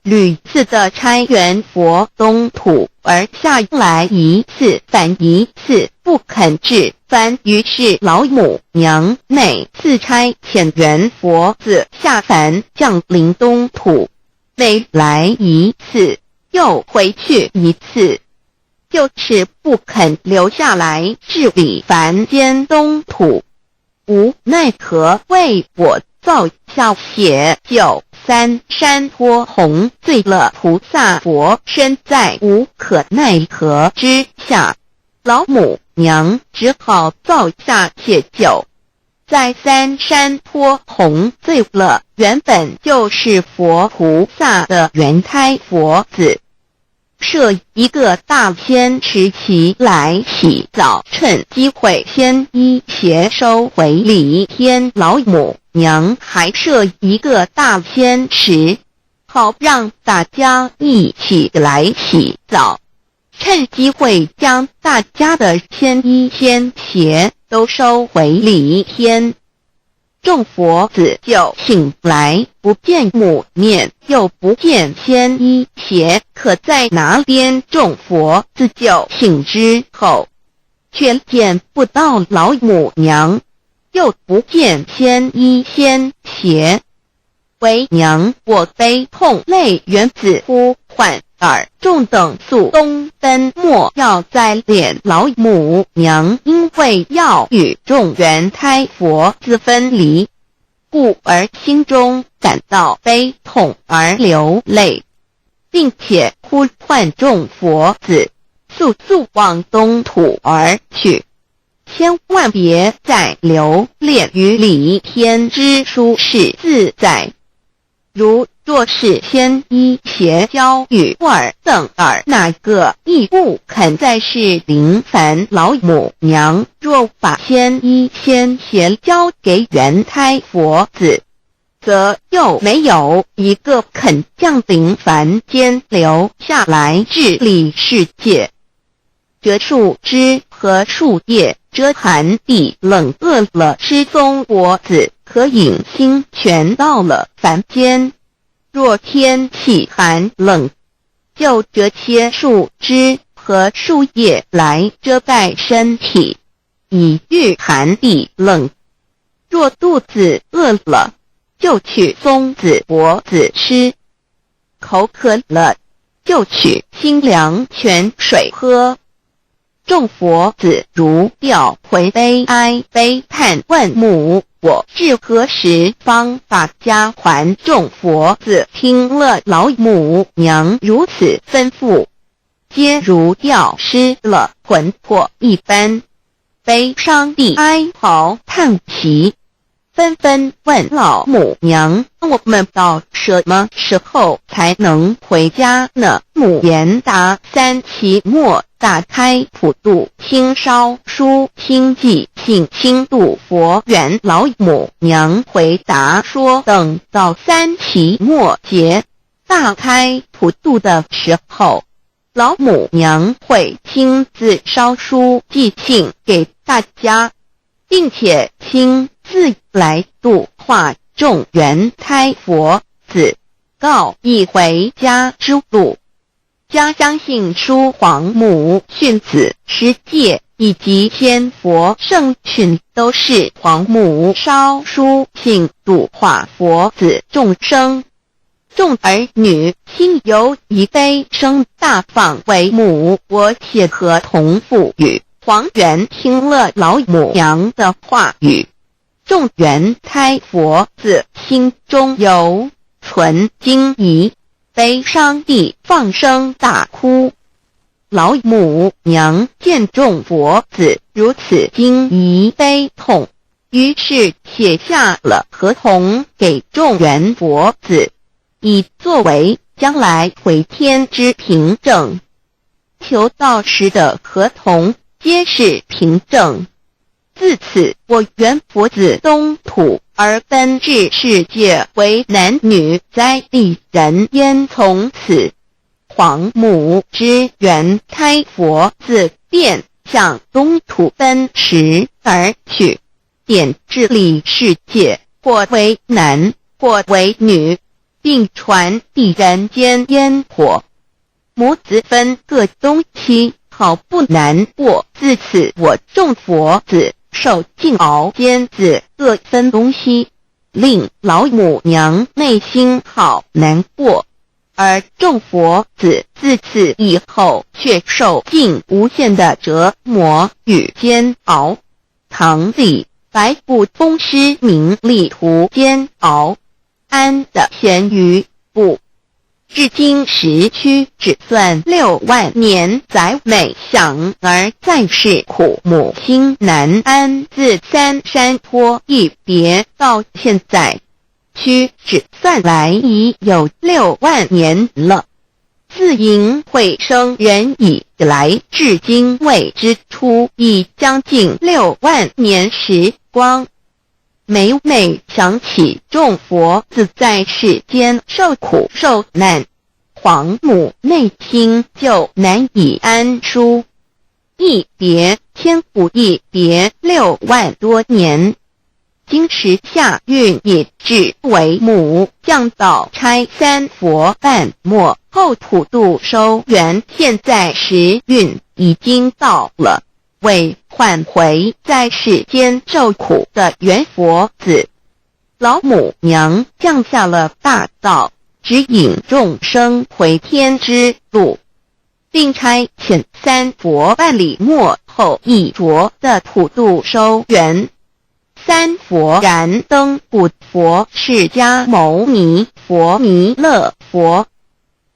屡次的差援佛东土，而下来一次反一次不肯治凡，于是老母娘每次差遣援佛子下凡降临东土，每来一次又回去一次，就是不肯留下来治理凡间东土。无奈何为我造下血救三山托红罪了菩萨佛，身在无可奈何之下，老母娘只好造下血救，在三山托红罪了原本就是佛菩萨的原胎佛子，设一个大仙池期来洗澡，趁机会先一邪收回礼天。老母娘还设一个大仙池，好让大家一起来洗澡，趁机会将大家的仙衣仙鞋都收回礼天。众佛子就醒来，不见母面，又不见仙衣鞋，可在哪边？众佛子就醒之后，却见不到老母娘，又不见仙衣仙鞋。为娘，我悲痛泪源自呼唤尔众等速东奔，莫要再敛老母娘，因为要与众元胎佛子分离，故而心中感到悲痛而流泪，并且呼唤众佛子速速往东土而去，千万别再留恋于离天之舒适自在。若是仙衣鞋交与尔等哪个亦不肯再是临凡老母娘，若把仙衣仙鞋交给元胎佛子，则又没有一个肯降临凡间留下来治理世界。这树枝和树叶遮寒地冷，饿了吃松果子，可隐心全到了凡间。若天气寒冷，就折些树枝和树叶来遮盖身体，以御寒地冷。若肚子饿了，就取松子果子吃；口渴了，就取清凉泉水喝。众佛子如调回悲哀悲叹，问母我至何时方把家还？众佛子听了老母娘如此吩咐，皆如吊失了魂魄一般，悲伤地哀嚎叹息，纷纷问老母娘：我们到什么时候才能回家呢？母言答：三期末打开普度心烧书心记信心度佛缘。老母娘回答说，等到三期末节大开普度的时候，老母娘会亲自烧书寄信给大家，并且亲自来度化众元胎佛子，告一回家之路。家相信书皇母训子十戒以及仙佛圣训，都是皇母烧书信度化佛子众生。众儿女心由以悲生大放为母，我且合同赋予。皇元听了老母娘的话语，众元胎佛子心中有存惊疑，悲伤地放声大哭。老母娘见众佛子如此惊疑悲痛，于是写下了合同给众元佛子，以作为将来回天之凭证。求道时的合同皆是凭证。自此，我元佛子东土而奔至世界为男女在地人焉。从此，皇母之元胎佛子便向东土奔驰而去，点治理世界，或为男，或为女，并传递人间烟火。母子分各东西，好不难过。自此，我众佛子受尽熬煎子各分东西，令老母娘内心好难过。而众佛子自此以后却受尽无限的折磨与煎熬。唐李白骨风师名利图煎熬，安的咸鱼不。至今时区只算6万年，载每想而在世苦，母心难安。自三山托一别到现在，屈指算来已有6万年了。自寅会生人以来，至今未知出，已将近6万年时光。每每想起众佛子在世间受苦受难，皇母内心就难以安舒。一别千古一别6万多年，经时下运以至为母，降到差3佛半末后普度收圆，现在时运已经到了，为换回在世间受苦的圆佛子。老母娘降下了大道，指引众生回天之路，并差遣3佛半里末后一着的普度收圆。3佛燃灯不佛释迦牟尼佛弥勒佛，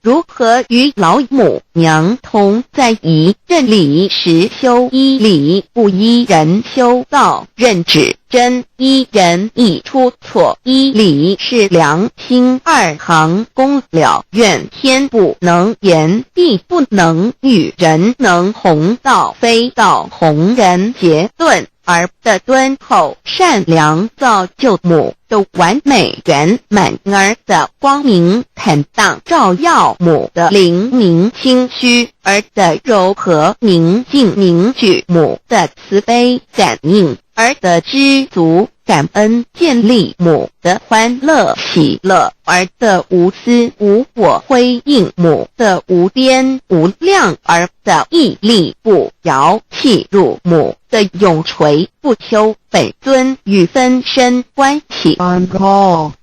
如何与老母娘同在一任理时修一理，不依人修道，任指真一人一出错，一理是良心2行功了，愿天不能言，地不能喻，人能弘道，非道弘人结论。而的敦厚善良造就母的完美圆满，儿的光明坦荡照耀母的灵明清虚，儿的柔和宁静凝聚母的慈悲感应，儿的知足感恩建立母的欢乐喜乐，儿的无私无我辉映母的无边无量，儿的屹立不摇弃入母的永垂不朽本尊与分身关系。 On call.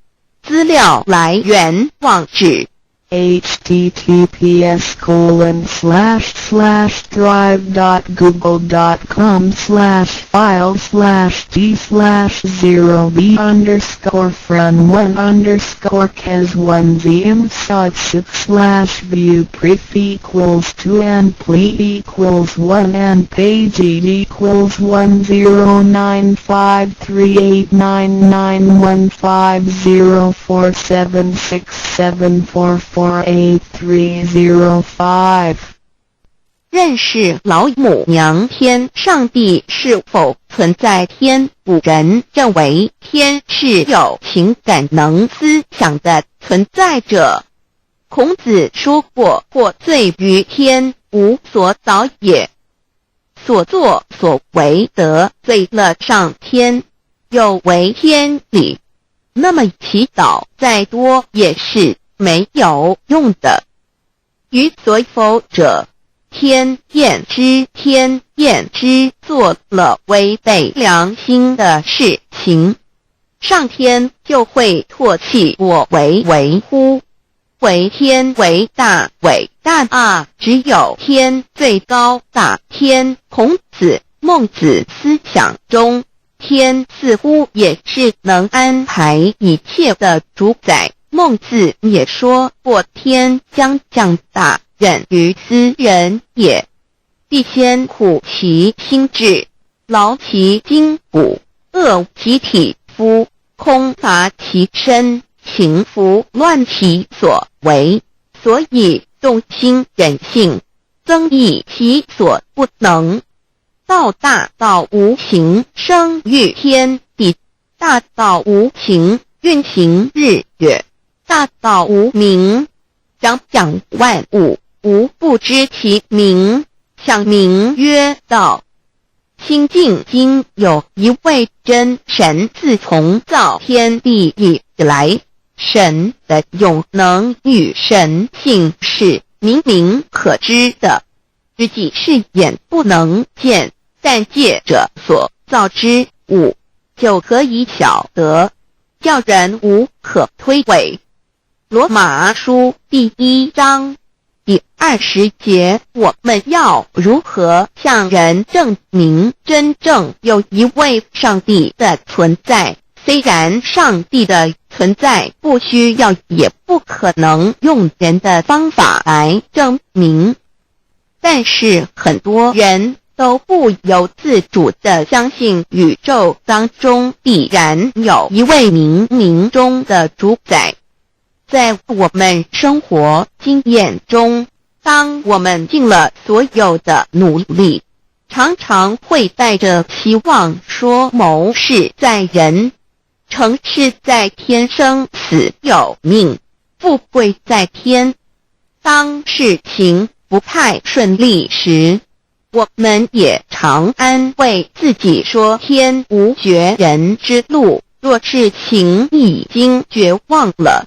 资料来源网址https://drive.google.com/file/d/0b_cas1zm/view pref equals 2 and ple equals 1 and page equals 10953899147647448305. 认识老母娘天上帝是否存在？天古人认为天是有情感能思想的存在者。孔子说过，或罪于天，无所导也。所作所为得罪了上天，有违天理，那么祈祷再多也是没有用的。于所否者，天厌之，天厌之，做了违背良心的事情，上天就会唾弃我为乎。为天为大，伟大啊！只有天最高大。天，孔子、孟子思想中，天似乎也是能安排一切的主宰。孟子也说过，天将降大任于斯人也，必先苦其心志，劳其筋骨，饿其体肤，空乏其身，情拂乱其所为，所以动心忍性，增益其所不能。道大道无形，生育天地；大道无情，运行日月；大道无名，掌讲万物，无不知其名，想名曰道。心经经有一位真神，自从造天地以来，神的永能与神性是明明可知的，自己是眼不能见，但借着所造之物就可以晓得，叫人无可推诿。罗马书第1章第20节，我们要如何向人证明真正有一位上帝的存在？虽然上帝的存在不需要也不可能用人的方法来证明，但是很多人都不由自主地相信宇宙当中必然有一位冥冥中的主宰。在我们生活经验中，当我们尽了所有的努力，常常会带着期望说谋事在人，成事在天，生死有命，富贵在天。当事情不太顺利时，我们也常安慰自己说天无绝人之路，若事情已经绝望了，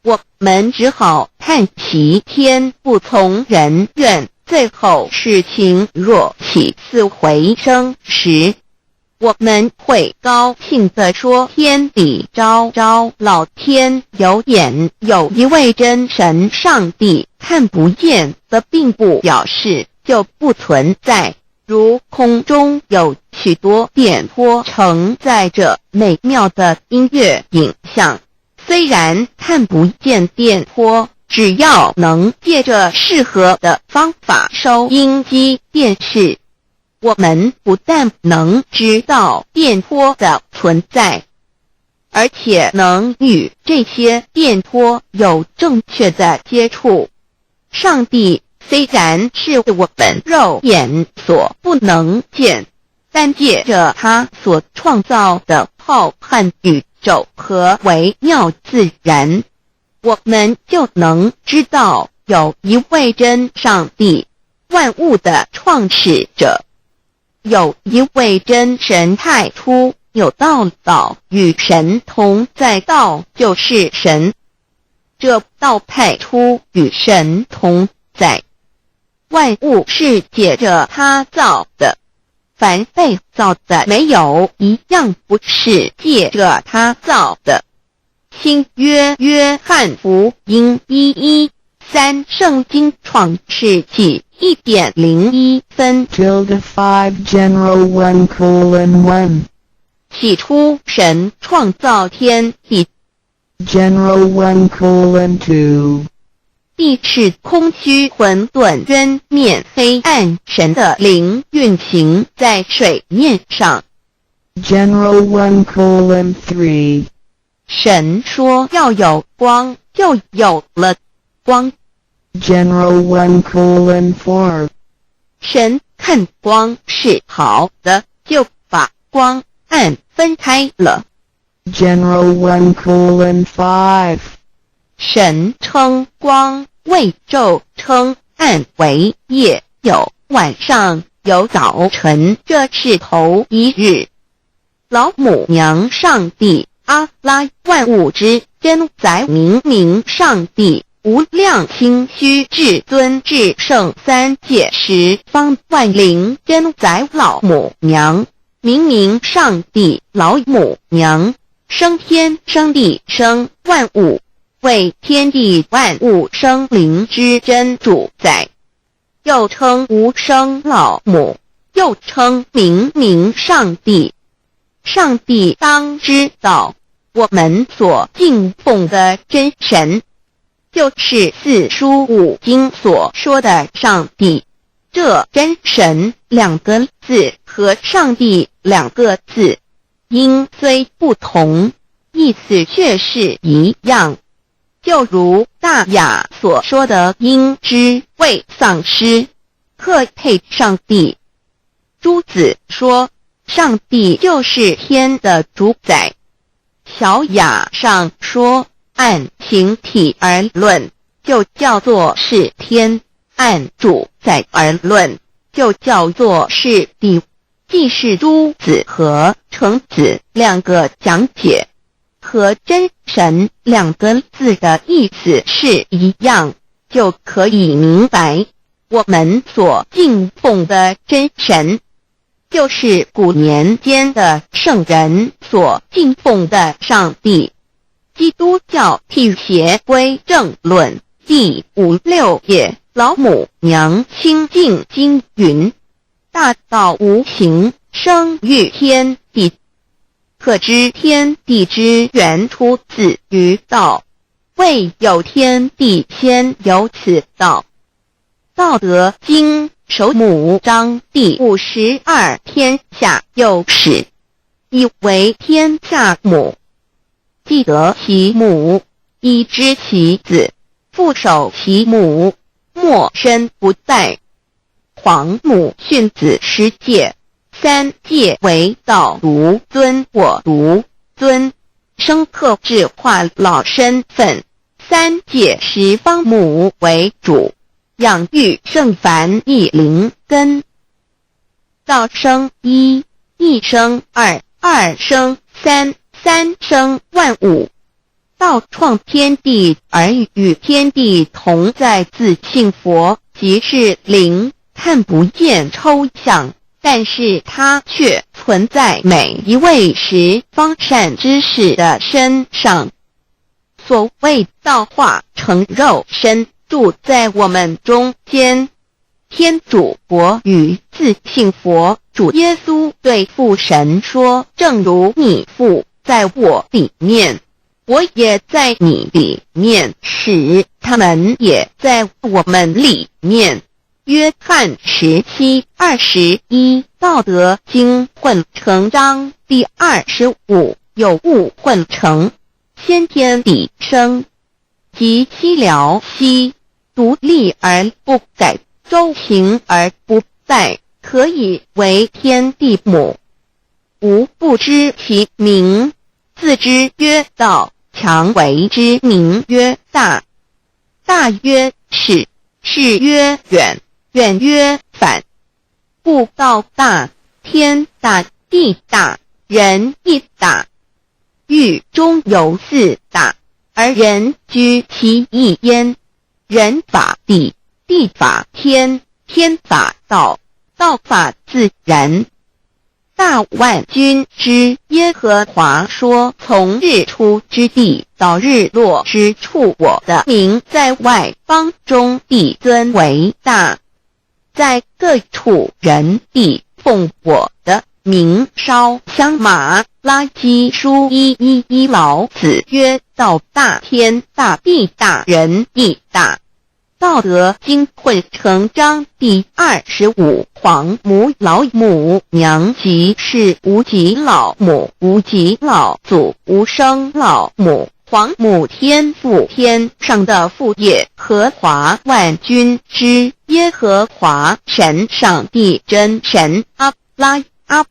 我们只好叹息天不从人愿。最后事情若起死回生时，我们会高兴地说天理昭昭，老天有眼，有一位真神上帝，看不见的并不表示就不存在，如空中有许多电波承载着美妙的音乐影像，虽然看不见电波，只要能借着适合的方法收音机电视，我们不但能知道电波的存在，而且能与这些电波有正确的接触。上帝虽然是我们肉眼所不能见，但借着他所创造的浩瀚宇宙和微妙自然，我们就能知道有一位真上帝，万物的创始者，有一位真神太初有道，道与神同在，道就是神，这道太初与神同在，万物是借着他造的，凡被造的没有一样不是借着他造的。新约约翰福音1:13，圣经创世纪1.01分 5 General 1:1 起初神创造天地， General 1:2 地是空虚混沌渊面黑暗，神的灵运行在水面上。 General 1:3 神说要有光，就有了光。 General 1:4 神看光是好的，就把光暗分开了。 General 1:5 神称光为昼，称暗为夜，有晚上，有早晨，这是头一日。老母娘上帝阿拉，万物之真宰，明明上帝，无量清虚至尊至圣，三界十方万灵真宰，老母娘，明明上帝，老母娘，生天生地生万物，为天地万物生灵之真主宰，又称无生老母，又称明明上帝。上帝当知道，我们所敬奉的真神，就是四书五经所说的上帝。这真神两个字和上帝两个字，音虽不同，意思却是一样。就如大雅所说的鹰之谓丧尸，特配上帝。朱子说上帝就是天的主宰。小雅上说按形体而论，就叫做是天；按主宰而论，就叫做是地。既是朱子和程子两个讲解，和真神两个字的意思是一样，就可以明白我们所敬奉的真神，就是古年间的圣人所敬奉的上帝。基督教替邪归正论第56页，老母娘清净经云：大道无形，生育天地，可知天地之源出自于道，未有天地，先有此道。道德经首母章第52，天下有始，以为天下母。既得其母，以知其子，父守其母，莫身不在。皇母训子十戒，三戒为道，如尊我独尊，生克制化老身份。三戒十方母为主，养育圣凡一灵根，道生一，一生二，二生三，三生万物。道创天地而与天地同在，自性佛，即是灵，看不见抽象，但是它却存在每一位十方善知识的身上。所谓道化成肉身，住在我们中间。天主佛与自性佛主耶稣对父神说，正如你父在我里面，我也在你里面，使他们也在我们里面。约翰17:21，道德经混成章第25，有物混成，先天地生，即西辽西，独立而不改，周行而不殆，可以为天地母。吾不知其名，自之曰道，强为之名曰大。大曰是，是曰远，远曰反。故道大，天大，地大，人亦大。域中有四大，而人居其一焉。人法地，地法天，天法道，道法自然。大万军之耶和华说，从日出之地到日落之处，我的名在外邦中必尊为大。在各处人必奉我的名烧香马拉基书1:11，老子曰，道大，天大，地大，人亦大。道德经混成章第25，皇母老母娘，即是无极老母，无极老祖，无生老母。皇母天父，天上的父也，和华万军之耶和华神，上帝真神，阿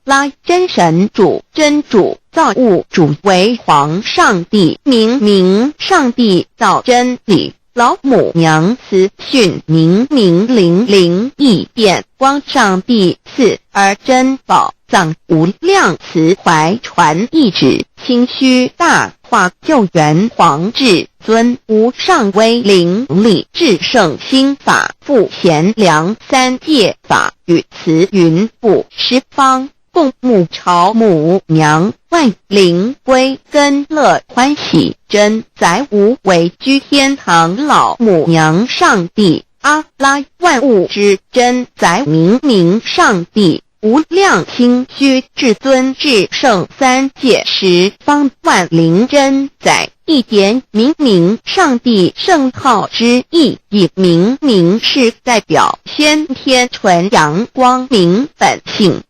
拉真神主，真主，造物主，为皇上帝，明上帝，造真理。老母娘慈训，明灵异变，光上帝赐，而真宝藏无量，慈怀传一旨，清虚大化，救援皇至尊，无上威灵力，至圣心法，复贤良三界法，与慈云布十方，共沐朝母娘，万灵归根，乐欢喜真载无为，居天堂老母娘上帝，阿拉万物之真载明上帝，无量清虚至尊至圣三界十方万灵真载，一点明上帝圣号之意，以明是代表先天纯阳光明本性。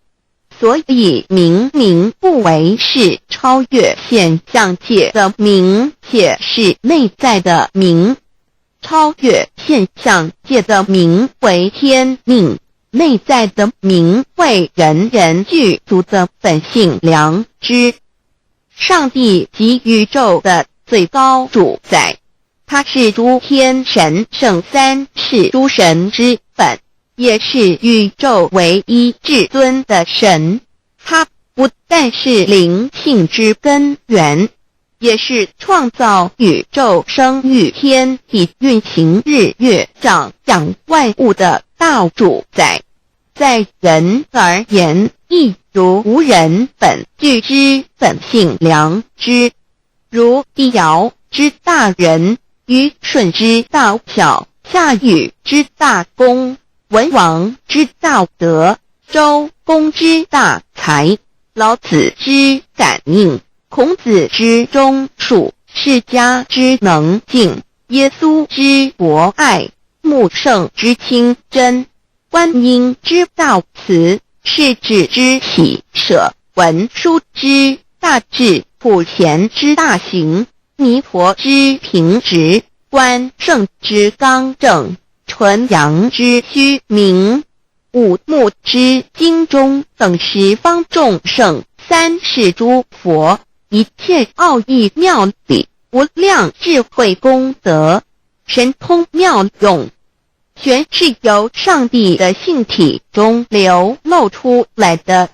所以明不为是超越现象界的明，且是内在的明。超越现象界的明为天命，内在的明为人人具足的本性良知。上帝即宇宙的最高主宰，他是诸天神圣三世诸神之本，也是宇宙唯一至尊的神。他不但是灵性之根源，也是创造宇宙生育天地运行日月长养万物的大主宰。在人而言，亦如无人本具之本性良知，如帝尧之大仁，虞舜之大巧，夏禹之大功，文王之大德，周公之大才，老子之感应，孔子之忠恕，释迦之能静，耶稣之博爱，穆圣之清真，观音之大慈，世子之喜舍，文殊之大智，普贤之大行，弥陀之平直，观圣之刚正，纯阳之虚明，五目之精中，等十方众圣，三世诸佛，一切奥义妙理，无量智慧功德，神通妙用，全是由上帝的性体中流露出来的。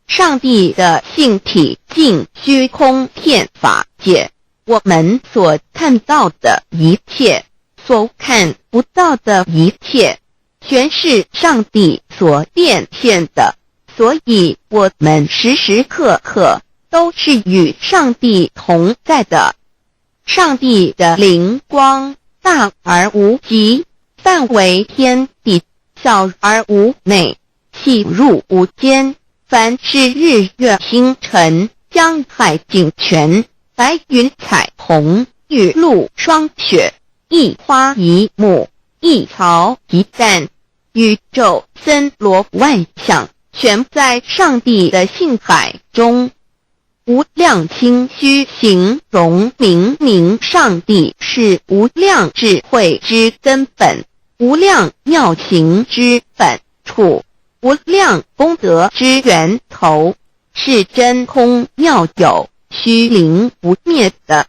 上帝的性体尽虚空遍法界，我们所看到的一切，所看不到的一切，全是上帝所变现的，所以我们时时刻刻都是与上帝同在的。上帝的灵光大而无极，范围天地，小而无内，细入无间。凡是日月星辰，江海井泉，白云彩虹，雨露霜雪，一花一木，一草一蛋，宇宙森罗万象，全在上帝的性海中。无量心虚形容明明上帝是无量智慧之根本，无量妙行之本处，无量功德之源头，是真空妙有，虚灵不灭的。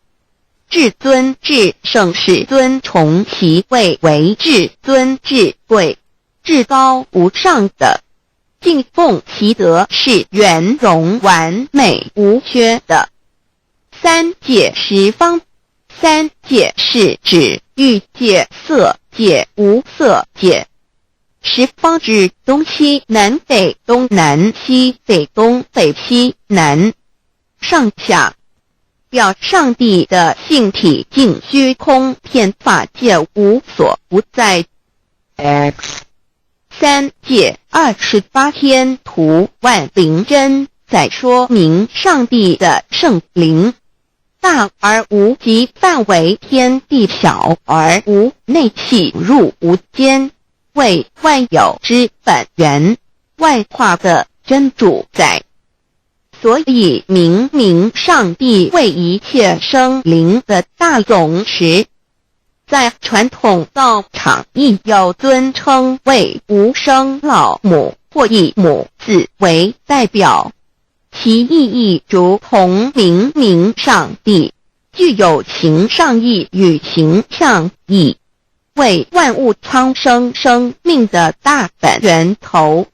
至尊至圣是尊崇其位为至尊至贵，至高无上的。敬奉其德是圆融完美无缺的。三界十方，三界是指欲界、色界、无色界。十方指东西南北东南西北东北西南上下，表上帝的性体尽虚空遍法界无所不在。 X 三界28天图万灵真，在说明上帝的圣灵大而无极，范围天地，小而无内，细入无间，为万有之本源，外化的真主宰。所以明明上帝为一切生灵的大总持，在传统道场亦有尊称为无生老母，或以母字为代表，其意义如同明明上帝，具有形上义与形象义，为万物苍生生命的大本源头。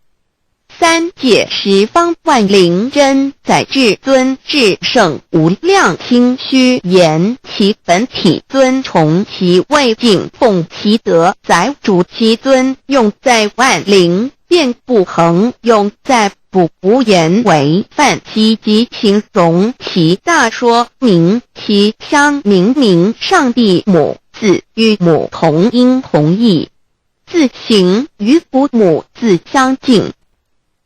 三界十方万灵真，在至尊至圣无量心虚言其本体，尊崇其位，敬奉其德，载主其尊，用在万灵，便不恒用在不无言为范，积极形容其大，说明其相明明上帝母字与母同音同义，字形与父母字相近。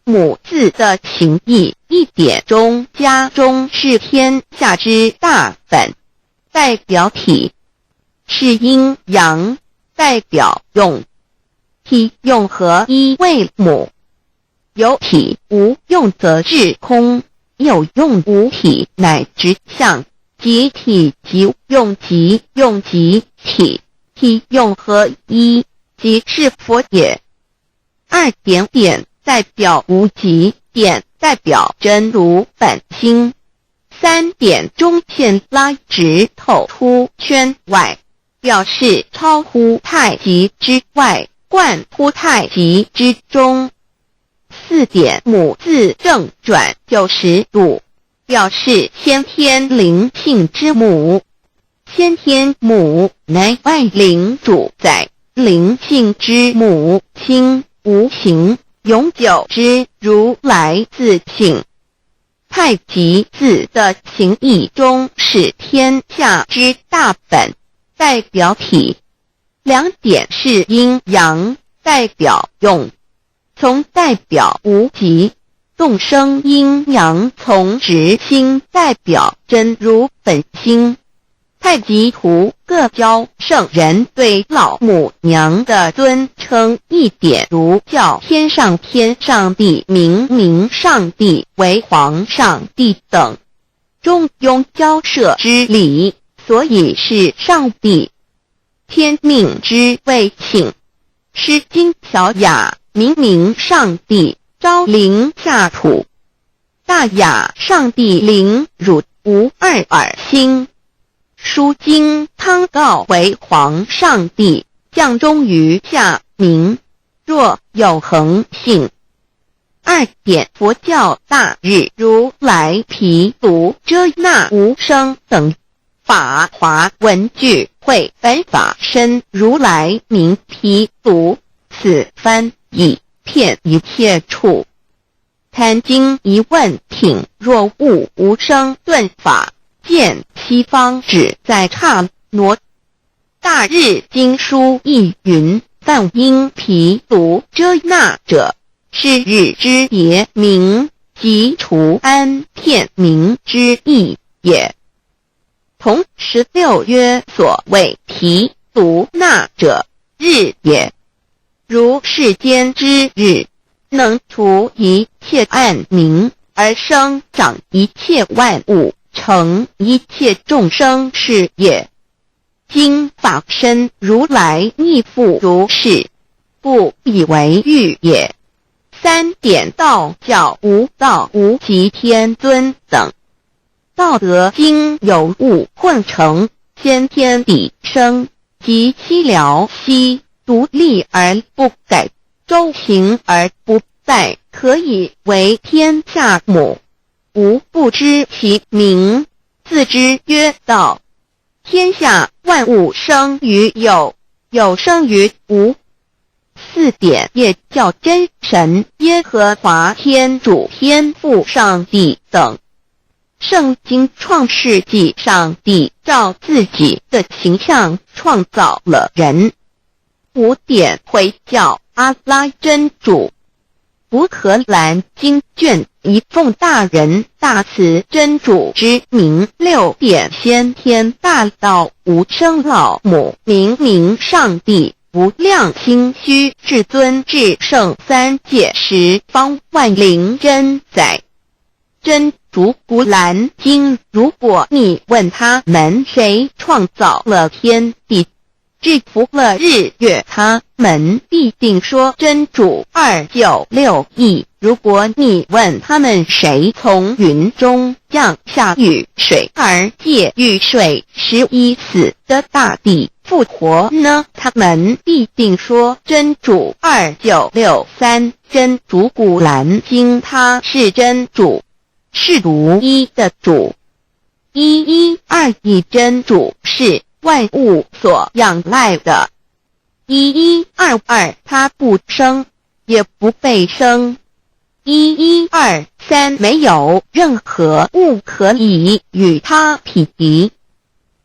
母字的情义，一点中加中，是天下之大本，代表体；是阴阳，代表用。体用合一为母，有体无用则至空，有用无体乃直相，即体即用，即用即体，体用合一，即是佛也。二点点代表无极，点代表真如本心，三点中线拉直透出圈外，表示超乎太极之外，贯乎太极之中。四点母字正转90度，表示先天灵性之母。先天母乃外灵主宰，灵性之母亲无形永久之如来自性。太极字的形义中是天下之大本，代表体。两点是阴阳，代表用。从代表无极，动生阴阳从直心，代表真如本心。太极图各教圣人对老母娘的尊称，一点如叫天上天上帝、明明上帝为皇上帝等，中庸交涉之理，所以是上帝。天命之谓请，诗经小雅，明明上帝昭灵下土，大雅上帝灵汝无二耳心。书经汤告为皇上帝，降中于下明，若有恒性。2点佛教大日如来毗卢遮那无生等法华文具会本法身如来名毗卢，此翻译遍一切处。贪经一问挺，若悟无生顿法，见西方只在刹那。大日经书亦云，但因毗卢遮那者，是日之别名，即除安片名之意也。同16曰，所谓毗卢那者，日也。如世间之日，能除一切暗明，而生长一切万物，成一切众生是也。今法身如来亦复如是，不以为喻也。3点道教无道无极天尊等，道德经有物混成，先天地生，即七辽息，独立而不改，周行而不殆，可以为天下母。吾不知其名，自之曰道。天下万物生于有，有生于无。4点也叫真神耶和华天主天父上帝等。圣经创世纪，上帝照自己的形象创造了人。5点回教阿拉真主。乌克兰经卷一奉大人大慈真主之名。6点先天大道无生老母明明上帝无量心虚至尊至圣三界十方万灵真在。真主古兰经，如果你问他们谁创造了天地，制服了日月，他们必定说真主296亿。如果你问他们谁从云中降下雨水而借雨水使已死的大地复活呢，他们必定说真主2963。真主古兰经，他是真主，是独一的主。112真主是万物所仰赖的。1122他不生，也不被生。1123没有任何物可以与他匹敌。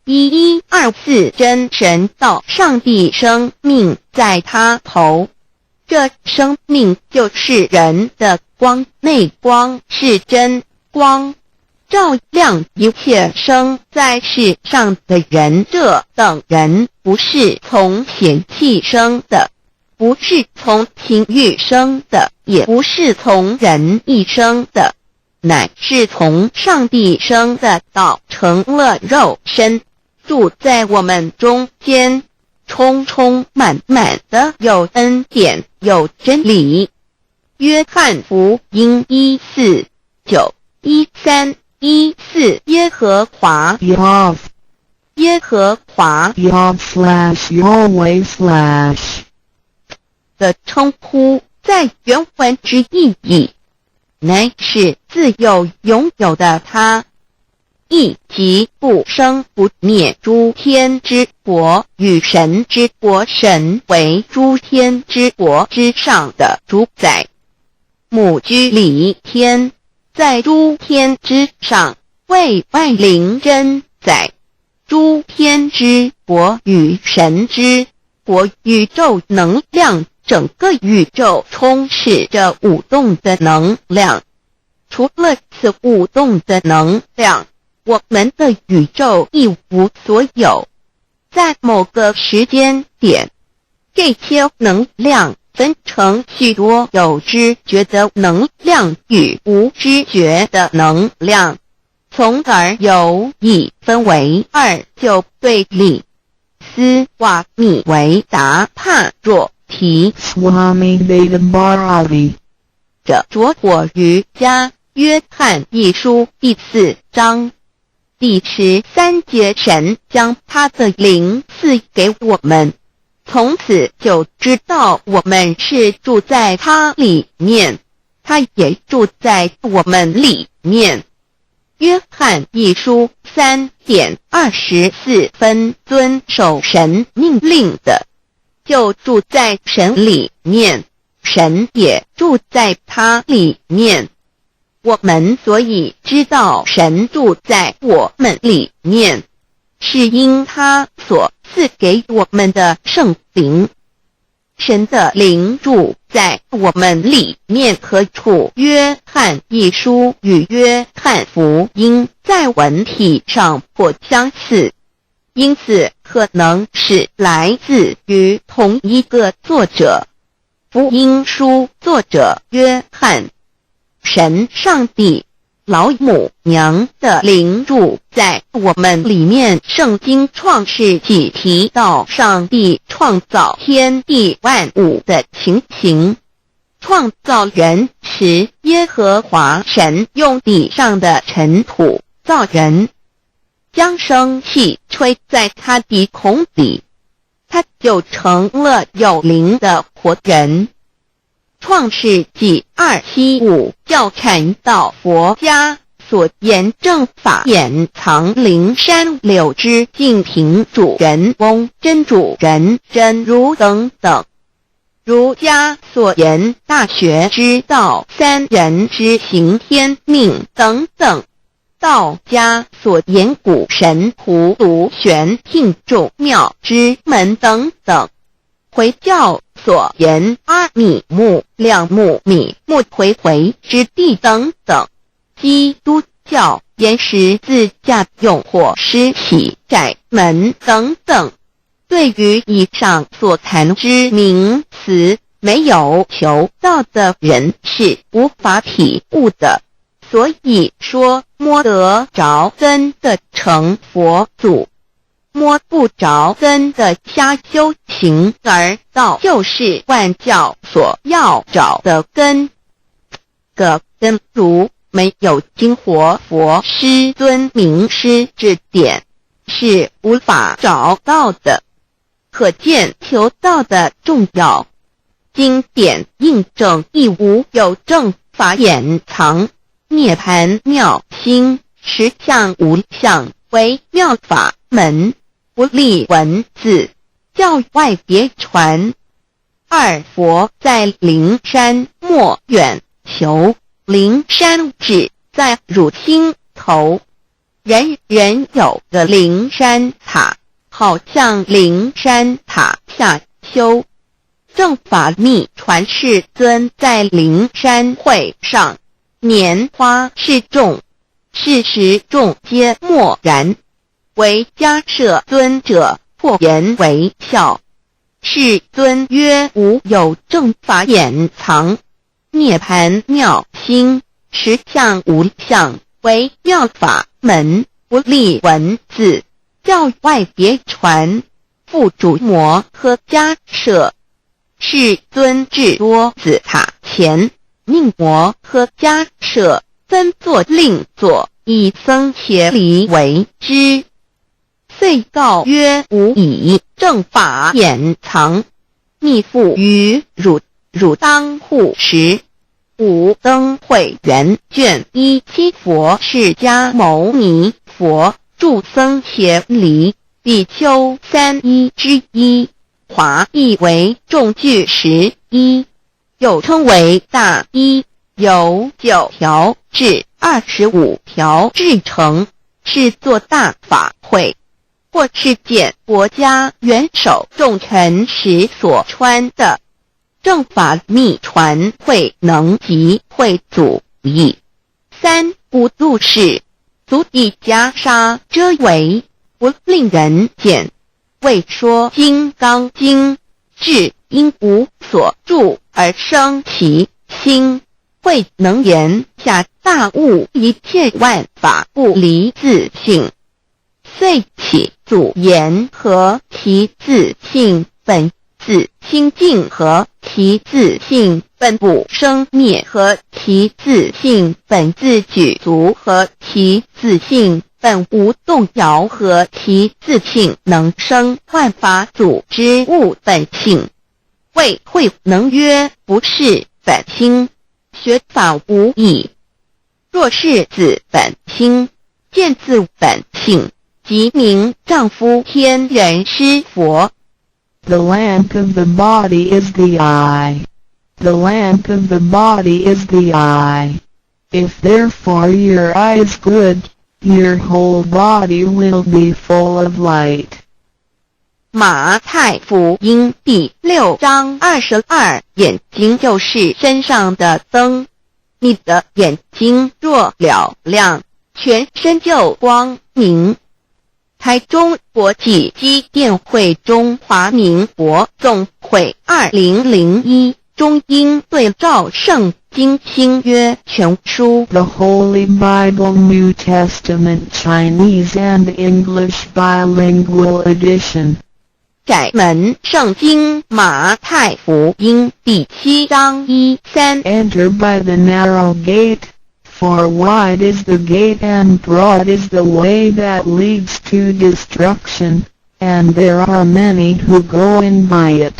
1124真神道上帝生命在他头，这生命就是人的光，内光是真光，照亮一切生在世上的人。这等人不是从血气生的，不是从情欲生的，也不是从人意生的，乃是从上帝生的道成了肉身，住在我们中间，充充满满的有恩典有真理。约翰福音1491314耶和华 Yahweh 耶和华 Yahweh/ 的称呼，在原文之意义，乃是自有拥有的他，亦即不生不灭诸天之国与神之国，神为诸天之国之上的主宰，母居里天，在诸天之上，为万灵真在。诸天之国与神之国，宇宙能量，整个宇宙充斥着舞动的能量。除了此舞动的能量，我们的宇宙一无所有。在某个时间点，这些能量分成许多有知觉的能量与无知觉的能量，从而有一分为二，就对立。斯瓦米维达帕若提 Swami Vedambharati 着着火瑜伽约翰一书第4章第13节，神将他的灵赐给我们，从此就知道我们是住在他里面，他也住在我们里面。约翰一书3:24，遵守神命令的，就住在神里面，神也住在他里面。我们所以知道神住在我们里面，是因他所赐给我们的圣灵。神的灵住在我们里面何处？约翰一书与约翰福音在文体上颇相似，因此可能是来自于同一个作者。福音书作者约翰，神上帝老母娘的灵住在我们里面。圣经创世纪提到上帝创造天地万物的情形，创造人时，耶和华神用地上的尘土造人，将生气吹在他鼻孔里，他就成了有灵的活人。创世纪2:7-5教传道佛家所言正法掩藏灵山柳之净瓶主人翁真主人真如等等。儒家所言大学之道三人之行天命等等。道家所言古神荼毒玄牝众妙之门等等。回教所言阿米木、亮木、米木回之地等等。基督教言十字架用火施洗窄门等等。对于以上所谈之名词，没有求道的人是无法体悟的。所以说摸得着真的成佛祖，摸不着真的瞎修行，而道就是万教所要找的根。个根如没有经活佛师尊名师指点，是无法找到的。可见求道的重要。经典印证亦无有正法掩藏，涅盘妙心，实相无相，为妙法门，不立文字，教外别传。二佛在灵山莫远求，灵山只在汝心头。人人有个灵山塔，好像灵山塔下修。正法密传世尊在灵山会上，拈花示众，是时众皆默然，唯迦摄尊者破颜为笑。世尊曰：无有正法掩藏，涅盘妙心，实相无相，为妙法门，不立文字，教外别传。复主摩诃迦摄。世尊至多子塔前，命摩诃迦摄分作令作，以僧伽梨为之。遂告曰：吾以正法掩藏，逆复于汝，汝当护持。五灯会元卷1佛释迦牟尼佛著僧伽梨比丘3之一，华译为众句11，又称为大一，由9条至25条制成，是作大法会，或是见国家元首重臣时所穿的。正法密传会能及会祖义。三不入世，足以袈裟遮围，不令人见。为说金刚经，至因无所住而生其心，会能言下大悟，一切万法不离自性。遂起祖言和其自性本自清净和其自性本不生灭和其自性本自具足和其自性本无动摇和其自性能生万法组之物本性。谓慧能曰不是本心，学法无益。若是自本心，见自本性，即名丈夫天人师佛。The lamp of the body is the eye. The lamp of the body is the eye. If therefore your eye is good, your whole body will be full of light. 马太福音第6章22，眼睛就是身上的灯。你的眼睛若了亮，全身就光明。台中国际机电会中华民国总会2001中英对照圣经新约全书 The Holy Bible New Testament Chinese and English Bilingual Edition. 窄门圣经马太福音第7章1-3 Enter by the narrow gate, for wide is the gate and broad is the way that leads to destruction, and there are many who go in by it.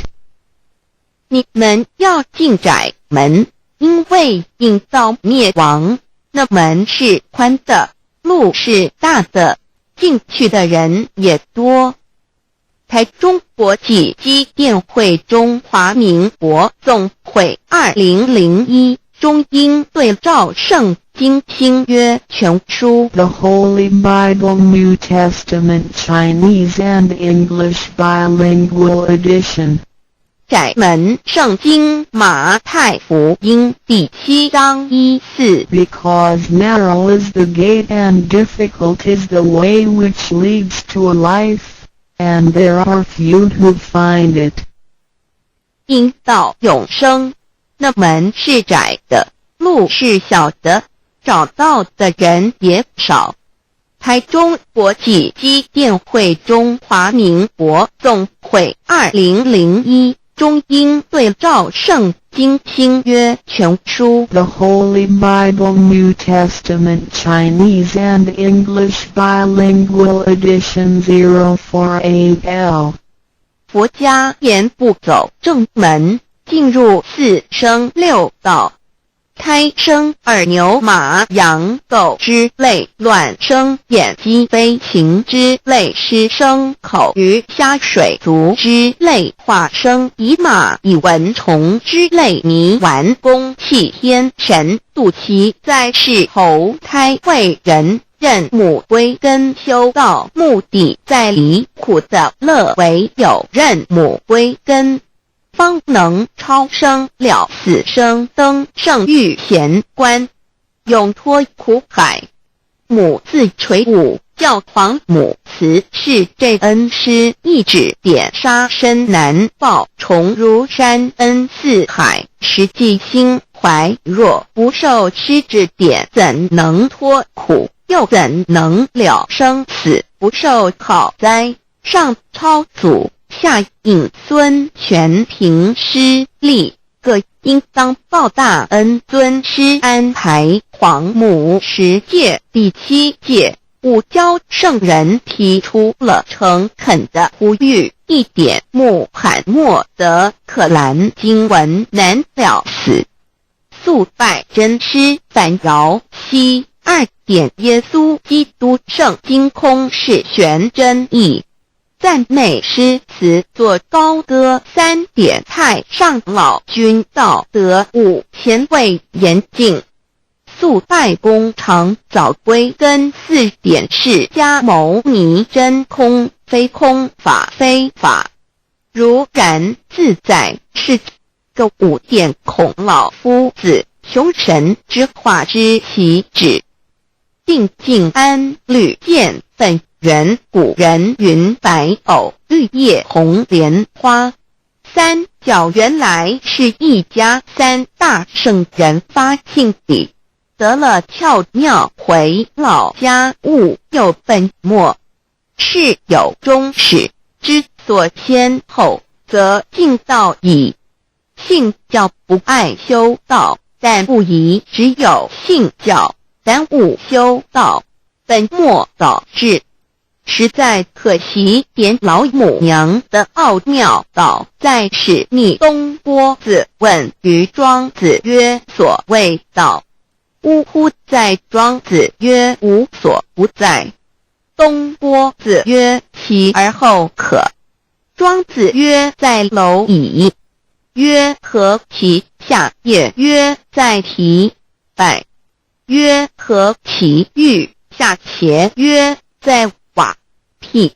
你们要进窄门，因为引到灭亡。那门是宽的，路是大的，进去的人也多。台中国际机电会中华民国总会2001中英对照圣经新约全书 The Holy Bible New Testament Chinese and English Bilingual Edition. 窄门圣经马太福音第7章1-4 Because narrow is the gate and difficult is the way which leads to life, and there are few who find it. 因到永生，那门是窄的，路是小的，找到的人也少。台中国际机电会中华民国总会2001中英对照圣经新约全书 The Holy Bible New Testament Chinese and English Bilingual Edition 048L. 佛家言不走正门，进入四生六道。胎生耳牛马羊狗之类，卵生眼鸡飞禽之类，湿生口鱼虾水族之类，化生以马以蚊虫之类，泥丸公气天神度其在世投胎为人，任母归根修道，目的在离苦的乐，唯有任母归根，方能超生了死生，登圣域贤官，永脱苦海。母自垂武，教皇母慈是这恩师，一指点杀身难报，重如山恩四海，实际心怀若不受师指点，怎能脱苦？又怎能了生死？不受考灾，上超祖，下引孙，全凭师力，各应当报大恩。尊师安排皇母10诫，第7诫，五教圣人提出了诚恳的呼吁，一点穆罕默德可兰经文难了死，素拜真师反饶西。2点耶稣基督圣经空是玄真义，赞美诗词作高歌。3点太上老君道德5前卫严谨，素拜公常早归根。4点释迦牟尼真空非空法非法，如然自在是个5点孔老夫子雄神之化之其旨。定静安律见本源，古人云白藕绿叶红莲花。3角原来是一家3大圣人发庆礼，得了窍妙，回老家务有本末，事有终始，之所先后，则敬道矣。信教不爱修道，但不宜只有信教，然勿修道，本末倒置。实在可惜，点老母娘的奥妙倒在使逆东郭子问于庄子曰：所谓道，呜呼！在庄子曰：无所不在。东郭子曰：其而后可。庄子曰：在蝼蚁。曰：何其下也？曰：在蹄。百。曰：何其欲下且？曰：在瓦辟。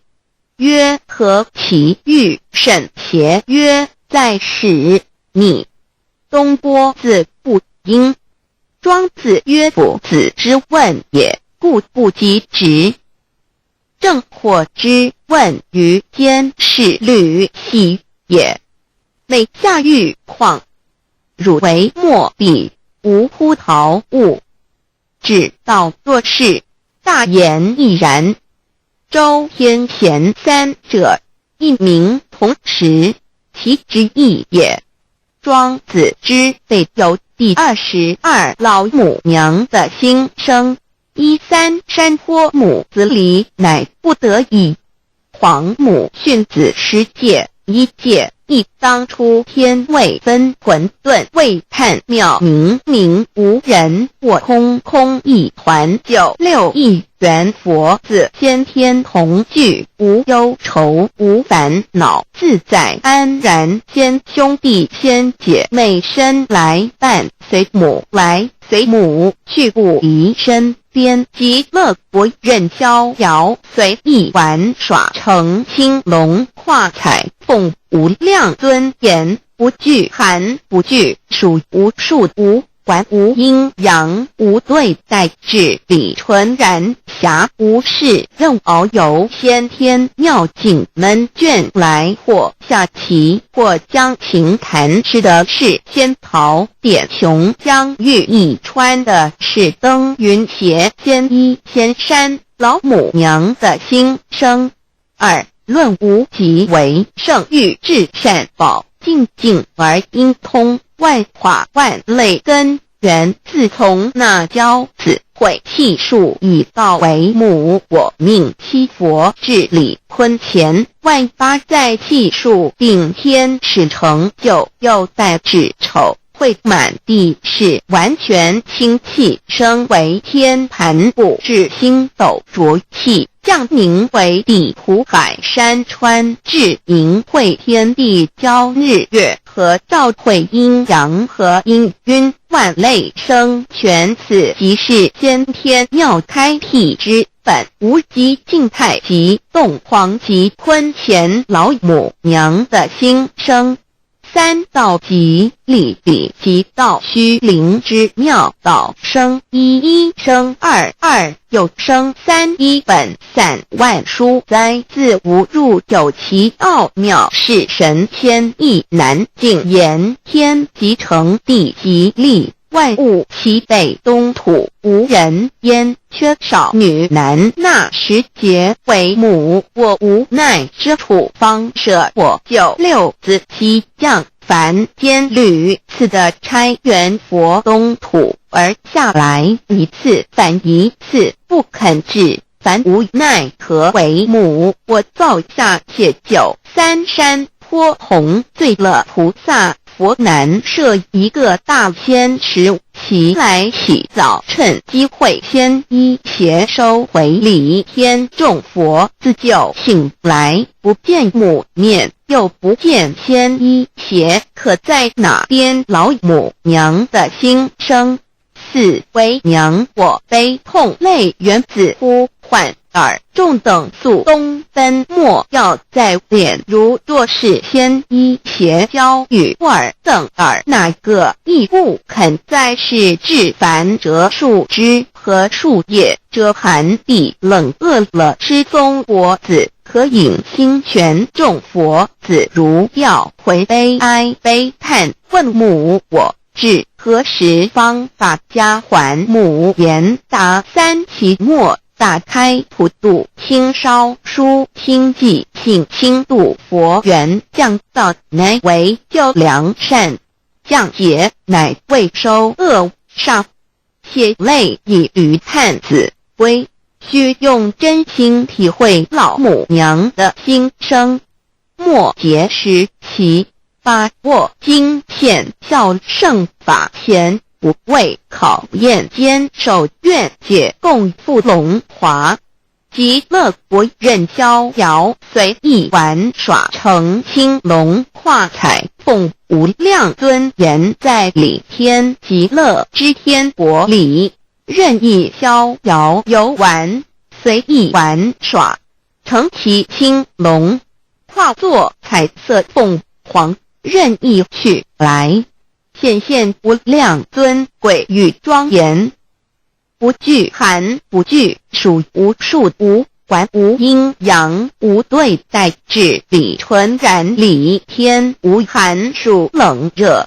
曰：何其欲甚且？曰：在使逆。东郭子不应。庄子曰：夫子之问也，故不及直。正或之问于间是履兮也。每下欲况，汝为莫必，无乎陶物。只道作事，大言亦然。周天贤三者，一名同时，其之义也。庄子之备有第22老母娘的心声。13山坡母子离，乃不得已。黄母训子10戒，1戒亦当初天未分，混沌未探，妙明明无人，我空空一团。96亿元佛子，先天同聚，无忧愁无烦恼，自在安然。先兄弟先姐妹生来伴，随母来随母去，不离身边。极乐国任逍遥，随意玩耍，成青龙跨彩凤，无量尊严，不惧寒不惧暑，无数无还无阴阳，无对待，至理纯然，暇无事任遨游。先天妙境门卷来，或下棋，或将琴弹，吃的是仙桃点琼浆玉一穿的是登云鞋，仙衣仙山。老母娘的心声。2论无极为圣欲至善宝，静静而应通，万化万类根源，自从那骄子会气数以道为母，我命七佛治理坤乾，万八在气数定天使成就，又待至丑会满地是完全清气，升为天盘布至星斗浊气，降凝为地土海山川，至凝会天地交日月和照会阴阳和阴晕，万类生全。此即是先天妙开辟之本，无极静态及动狂及坤乾老母娘的心声。3道即理理即道虚灵之妙道生，1生2，又生3，一本散万殊哉，自无入有其奥妙，是神千亿难尽言。天即成，地即立，万物其北东土，无人焉，缺少女男，纳10节为母，我无奈之处，方舍我96子西降凡间屡次的差援佛东土，而下来一次反一次，不肯治，凡无奈何为母，我造下且93山坡弘罪了菩萨。佛南设一个大仙池，其来洗澡，趁机会先一邪收回礼，天众佛自就醒来，不见母面，又不见先一邪，可在哪边？老母娘的心声。4为娘我悲痛泪源子呼唤耳众等宿东奔，莫要在脸，如若是先一邪教与尔等耳，哪个亦不肯在是至凡折树枝和树叶，遮寒地冷，饿了吃松果子，可饮清泉。众佛子如要回悲哀悲叹，问母我至何时方把家还？母言答：3期末，打开普渡清烧书清寂，请清度佛缘，降道乃为救良善，降劫乃为收恶煞，血泪以余探子归。需用真心体会老母娘的心声。末节时期，把握经现效圣法前，不畏考验，坚守愿解共赴龙华。极乐国任逍遥，随意玩耍，成青龙化彩凤，无量尊严在理天极乐之天国里，任意逍遥游玩，随意玩耍，成其青龙，化作彩色凤凰，任意去来，显现无量尊贵与庄严。不惧寒，不惧暑，无数无管，无阴阳，无对待，至理纯然理天，无寒暑冷热，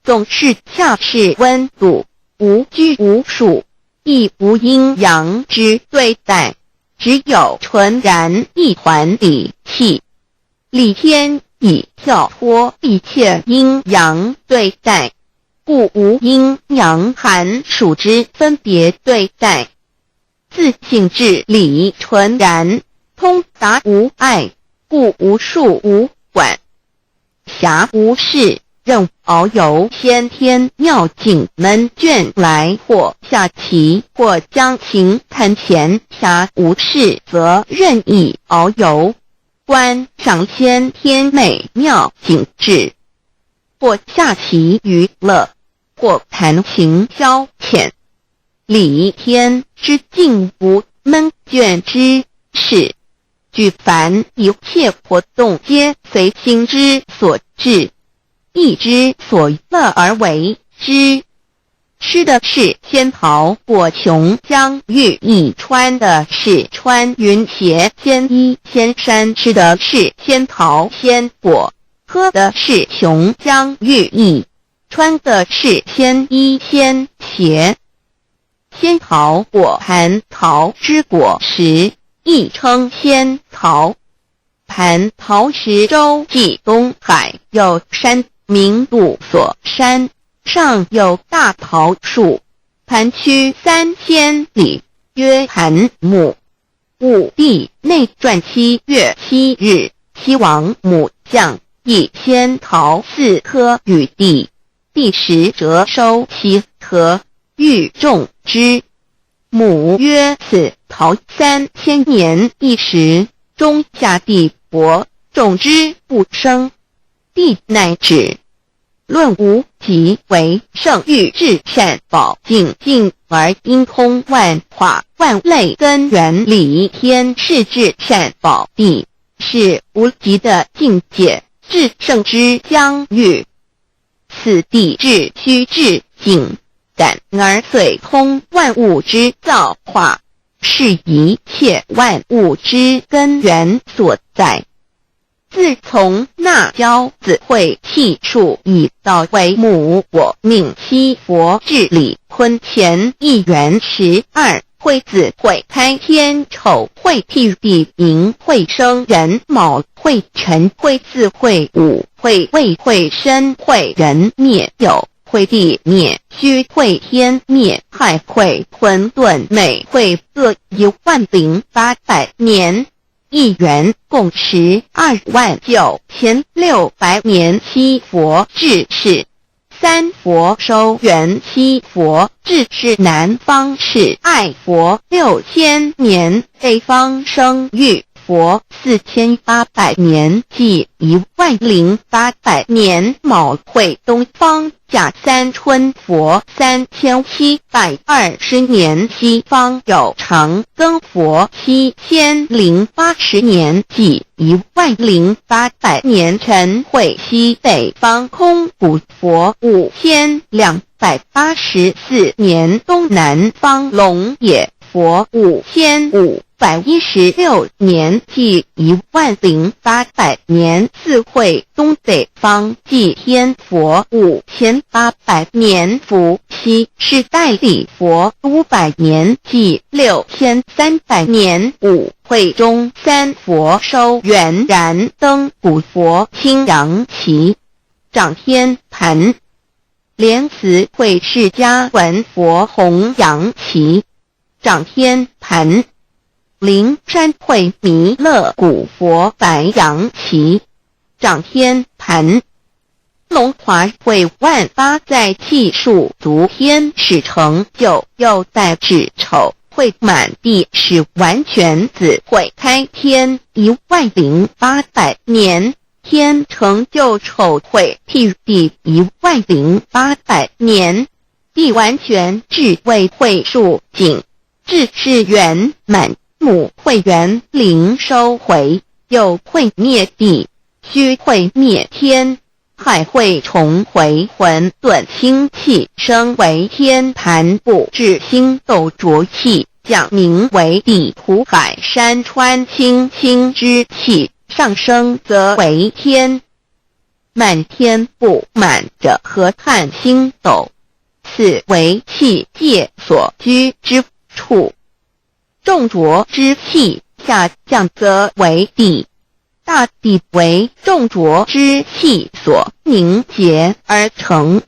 总是恰是温度，无拘无束，亦无阴阳之对待，只有纯然一环理气。理天以跳脱一切阴阳对待，故无阴阳寒暑之分别对待，自性至理纯然，通达无碍，故无数无管，暇无事，任遨游先天妙境门卷来，或下棋，或将琴弹弦，暇无事则任意遨游，观赏先天美妙景致，或下棋娱乐，或弹琴消遣。理天之境无闷倦之事，举凡一切活动皆随心之所至，意之所乐而为之。吃的是仙桃果琼浆玉一，穿的是穿云鞋仙衣仙衫，吃的是仙桃仙果，喝的是琼浆玉一，穿的是仙衣仙鞋。仙桃果蟠桃之果实，亦称仙桃。蟠桃实洲际东海有山，名杜所山，上有大桃树，盘曲3000里，曰蟠木。武帝内传7月7日，西王母将以仙桃4颗与帝，帝时折收其壳，欲种之。母曰：此桃3000年一时，中下地薄，种之不生。帝乃止。论无极为圣域至善宝净净而因通万化万类根源理天是至善宝地，是无极的境界，至圣之疆域。此地至虚至境，感而遂通万物之造化，是一切万物之根源所在。自从那骄子会气数以道为母，我命七佛治理坤乾一元12，会子会开天丑，会替地寅，会生人卯，会辰会巳，会午，会未，会申，会人灭酉，会地灭戌，会天灭亥，会混沌每会各10800年。一元共129600年。七佛治世，三佛收元，七佛治世南方是爱佛6000年，北方生玉佛4800年，即10800年。卯会东方甲三春佛3720年，西方有长庚佛7080年，即10800年。辰会西北方空谷佛5284年，东南方龙野佛5516年，即10800年。四会东北方祭天佛5800年，伏羲是代理佛500年，即6300年。五会中三佛收元然灯古佛青阳旗，掌天盘。莲慈会释迦文佛弘扬旗，掌天盘。灵山会弥勒古佛白羊旗，掌天盘。龙华会万发在气数足天使成就，又在指丑会满地是完全子会开天10800年，天成就丑会辟地10800年，地完全智慧会数尽，智是圆满，母会圆灵收回，又会灭地，虚会灭天，海会重回混沌清气，生为天盘布置星斗浊气，讲名为地土海山川清清之气，上升则为天。满天布满着河汉星斗，此为气界所居之处。重浊之气下降则为地，大地为重浊之气所凝结而成，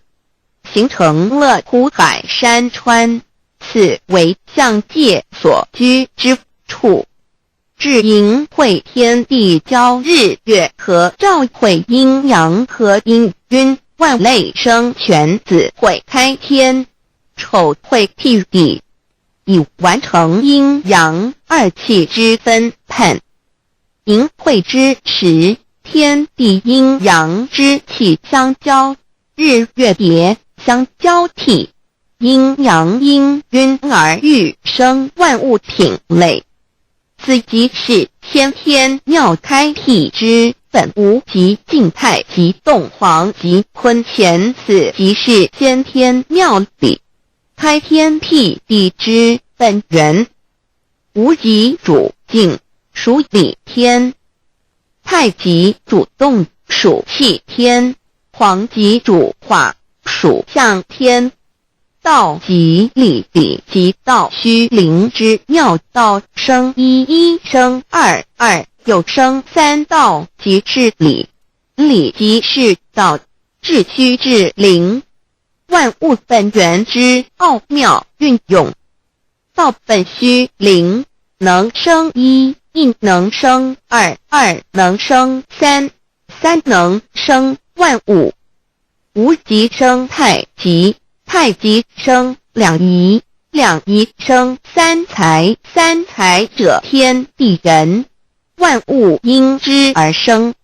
形成了土海山川，此为象界所居之处。至阴会天地交日月和照会阴阳和阴晕，万类生全子会开天，丑会辟地，以完成阴阳二气之分判。阴会之时，天地阴阳之气相交，日月别相交替，阴阳阴晕而育生万物品类。此即是先天妙开辟之本无极静态及动黄及坤乾，此即是先天妙理开天辟地之本源。无极主静，属理天；太极主动，属气天；黄极主化，属象天。道即理，理即道虚灵之妙道，生一，一生二，二又生三道，即是理。理即是道，至虚至灵，万物本源之奥妙运用。道本虚灵，能生一，一能生二，二能生三，三能生万物。无极生太极，太极生两仪，两仪生三才，三才者天地人，万物因之而生，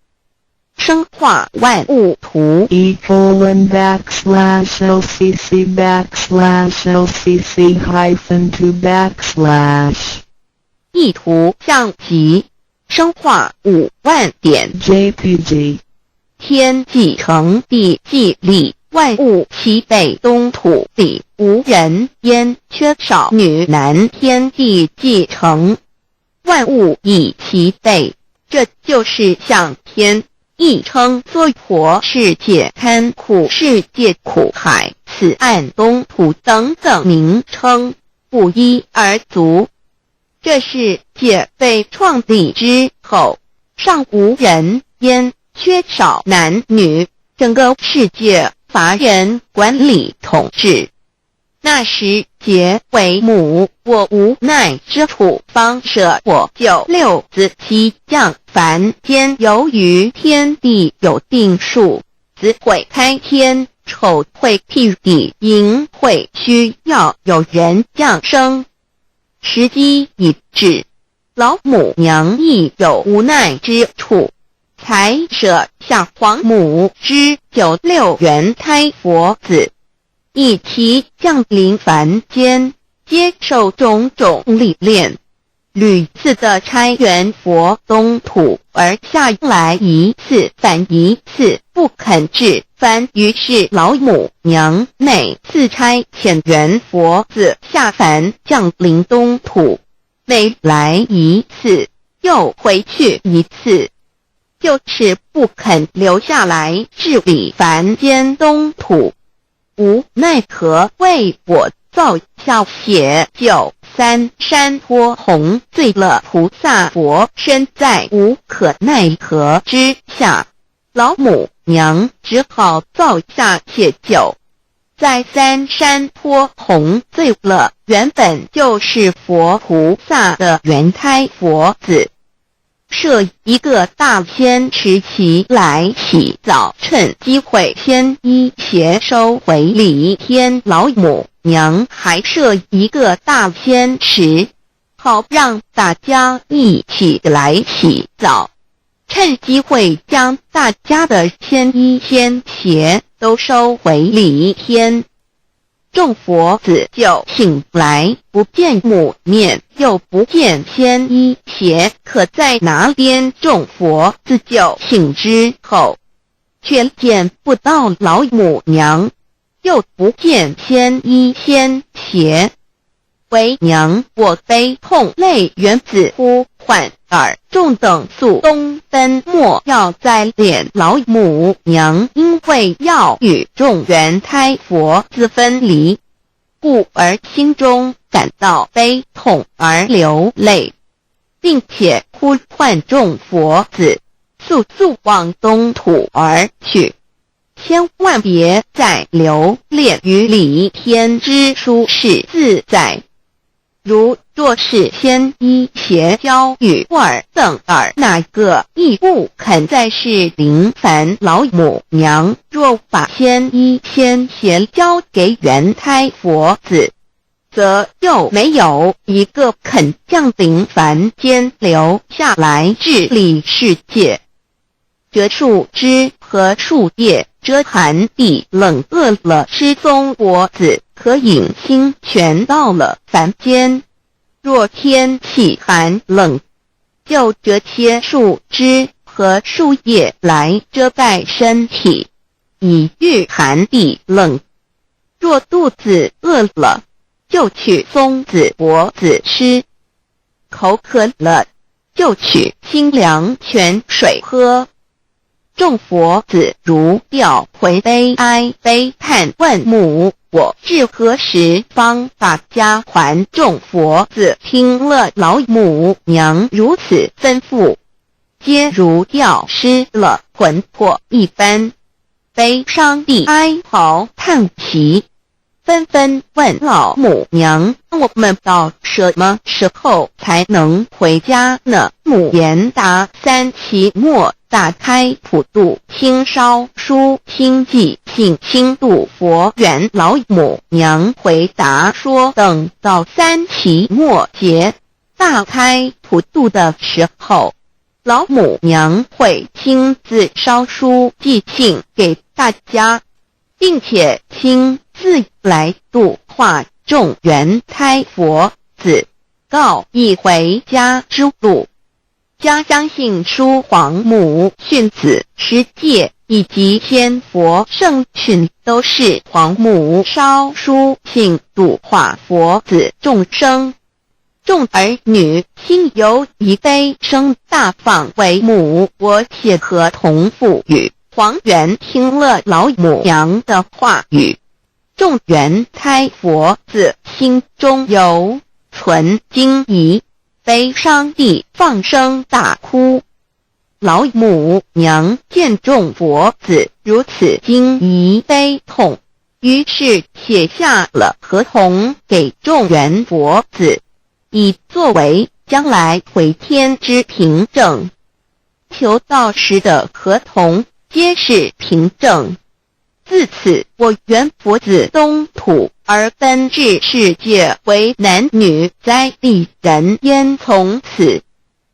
生化万物图。E://LCC_LCC_2/ 意图象极，生化5万点。 JPG 天既成地既立，万物其北东土地，无人焉，缺少女男，天地既成，万物以其北，这就是象天，亦称娑婆世界、堪苦世界、苦海、此岸东土等等名称，不一而足。这世界被创立之后，尚无人焉，缺少男女，整个世界乏人管理统治。那时劫为母，我无奈之处，方舍我就六子期降凡间。由于天地有定数，子会开天，丑会辟地，寅会需要有人降生。时机已至，老母娘亦有无奈之处，才舍下皇母之96元胎佛子，以其降临凡间，接受种种历练，屡次的差援佛东土，而下来一次反一次，不肯至凡。于是老母娘每次差遣援佛子下凡降临东土，每来一次又回去一次，就是不肯留下来治理凡间东土。无奈何为我造下血救三山托洪罪了菩萨佛，身在无可奈何之下，老母娘只好造下解救。在三山坡红醉了，原本就是佛菩萨的原胎佛子。设一个大仙池起来洗澡，趁机会先衣鞋收回礼天老母娘，还设一个大仙池，好让大家一起来洗澡，趁机会将大家的仙衣仙鞋都收回礼天。众佛子就醒来，不见母面，又不见仙衣鞋，可在哪边？众佛子就醒之后，却见不到老母娘，又不见仙衣仙鞋。为娘，我悲痛泪源自呼唤耳，众等速东奔，莫要再敛老母娘，因为要与众原胎佛子分离，故而心中感到悲痛而流泪，并且呼唤众佛子速速往东土而去，千万别再留恋于礼天之舒适自在。若是仙衣鞋交与尔等儿，哪个亦不肯再是临凡老母娘？若把仙衣仙鞋交给原胎佛子，则又没有一个肯降临凡间留下来治理世界。这树枝和树叶遮寒地冷，饿了吃松果子，可饮清泉，到了凡间。若天气寒冷，就折些树枝和树叶来遮盖身体，以御寒地冷。若肚子饿了，就取松子果子吃；口渴了，就取清凉泉水喝。众佛子如调回悲哀悲叹，问母：我至何时方把家还？众佛子听了老母娘如此吩咐，皆如掉失了魂魄一般，悲伤地哀嚎叹息，纷纷问老母娘：我们到什么时候才能回家呢？母言答：三期末打开普度清烧书清寂信清度佛缘。老母娘回答说，等到三期末节大开普度的时候，老母娘会亲自烧书寄信给大家，并且亲自来度化众原胎佛子，告一回家之路。家相信书皇母训子十戒以及仙佛圣训，都是皇母烧书信度化佛子众生。众儿女心有一悲，生大放为母。我写合同赋予皇元，听了老母娘的话语，众原胎佛子心中有存惊疑，悲伤地放声大哭。老母娘见众佛子如此惊疑悲痛，于是写下了合同给众原佛子，以作为将来回天之凭证。求道时的合同皆是凭证。自此，我原佛子东土而奔至世界为男女在地人焉。从此，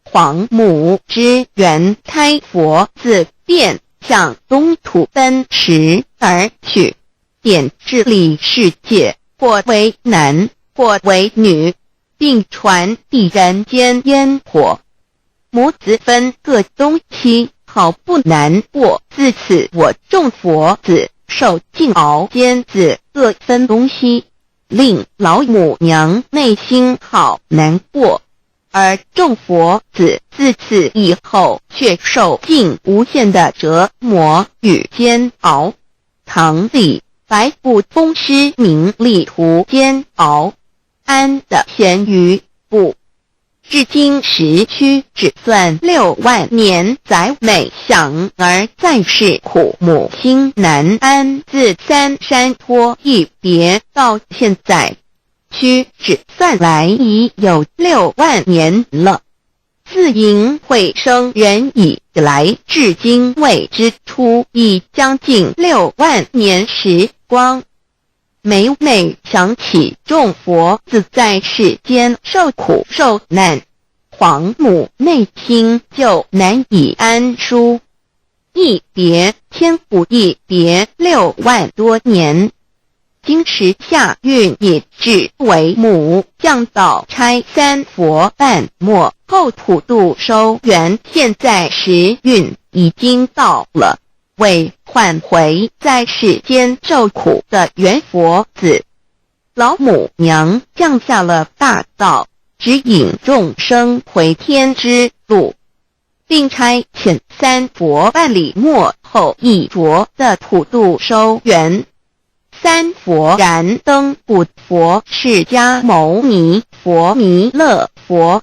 皇母之原胎佛子便向东土奔驰而去，点治理世界，或为男，或为女，并传递人间烟火。母子分各东西，好不难过。自此，我众佛子受尽熬煎子各分东西，令老母娘内心好难过。而众佛子自此以后却受尽无限的折磨与煎熬。唐李白骨风师名利图煎熬，安的咸鱼不至今时区只算6万年，载每想而在世苦母心难安。自三山坡一别到现在，区只算来已有6万年了。自寅会生人以来，至今未知出，已将近6万年时光。每每想起众佛子在世间受苦受难，皇母内心就难以安舒。一别千古，一别6万多年。今时夏运也至为母，降道差三佛半末，后普度收圆，现在时运已经到了，为唤回在世间受苦的圆佛子。老母娘降下了大道，指引众生回天之路，并差遣三佛半里末后一着的普度收圆。三佛燃灯古佛、释迦牟尼佛、弥勒佛，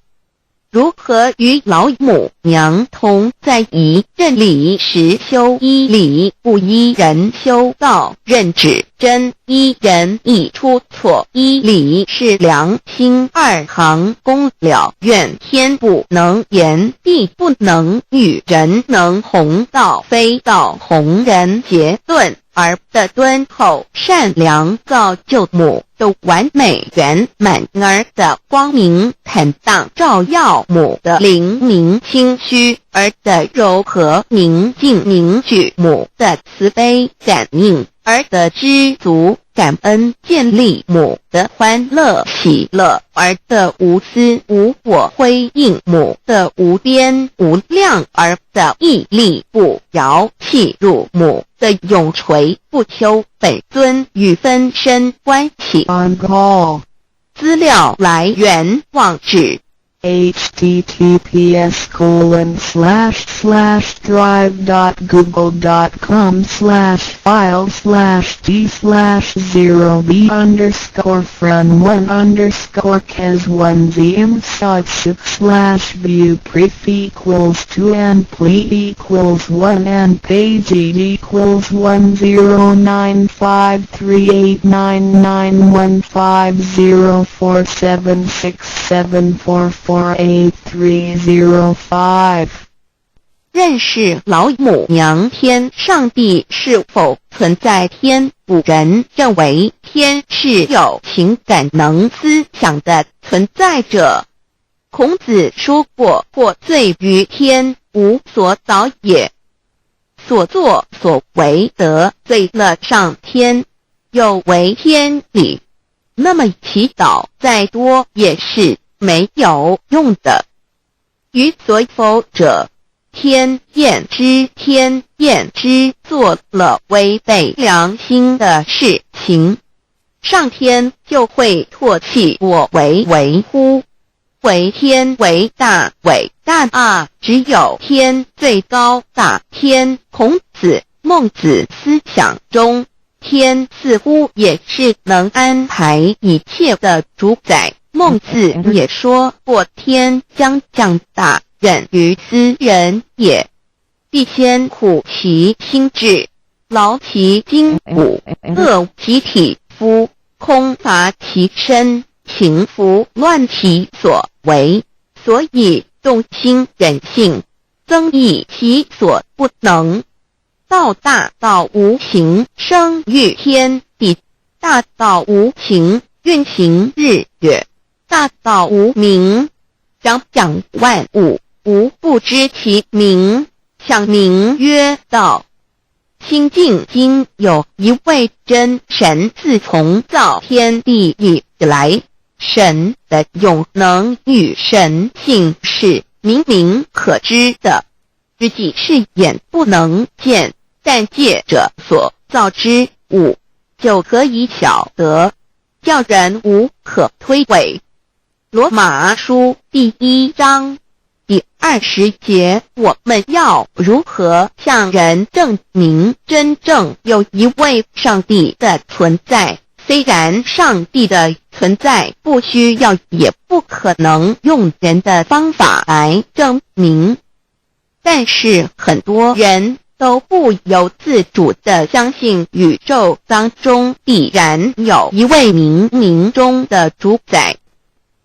如何与老母娘同在一任理时修一理，不依人修道，任指真一人一出错，一理是良心二行公了愿，天不能言，地不能语，人能弘道，非道弘人，结论而的敦厚善良，造就母的完美圆满，儿的光明坦荡，照耀母的灵明清虚，儿的柔和宁静凝聚，母的慈悲感应，儿的知足感恩建立，母的欢乐喜乐，儿的无私无我辉映，母的无边无量，儿的屹立不摇弃入，母的永垂不朽本尊与分身关系。 On call. 资料来源网址https://drive.google.com/file/d/0b_cas1zm/view pref equals 2 and plea equals 1 and page equals 1095389914767448305. 认识老母娘天上帝是否存在天？古人认为天是有情感能思想的存在者。孔子说过，或罪于天，无所导也。所作所为得罪了上天，有违天理，那么祈祷再多也是没有用的。于所否者，天厌之，做了违背良心的事情，上天就会唾弃我为为乎？为天为大，伟大啊！只有天最高大天。孔子、孟子思想中，天似乎也是能安排一切的主宰。孟子也说过，天将降大任于斯人也，必先苦其心志，劳其筋骨，饿其体肤，空乏其身，情服乱其所为，所以动心忍性，增益其所不能。道大道无形，生育天地；大道无情，运行日月；大道无名，掌万物，无不知其名，想名曰道。清净经有一位真神，自从造天地以来，神的永能与神性是明明可知的，自己是眼不能见，但借着所造之物就可以晓得，叫人无可推诿。罗马书第1章第20节，我们要如何向人证明真正有一位上帝的存在？虽然上帝的存在不需要也不可能用人的方法来证明，但是很多人都不由自主地相信宇宙当中必然有一位冥冥中的主宰。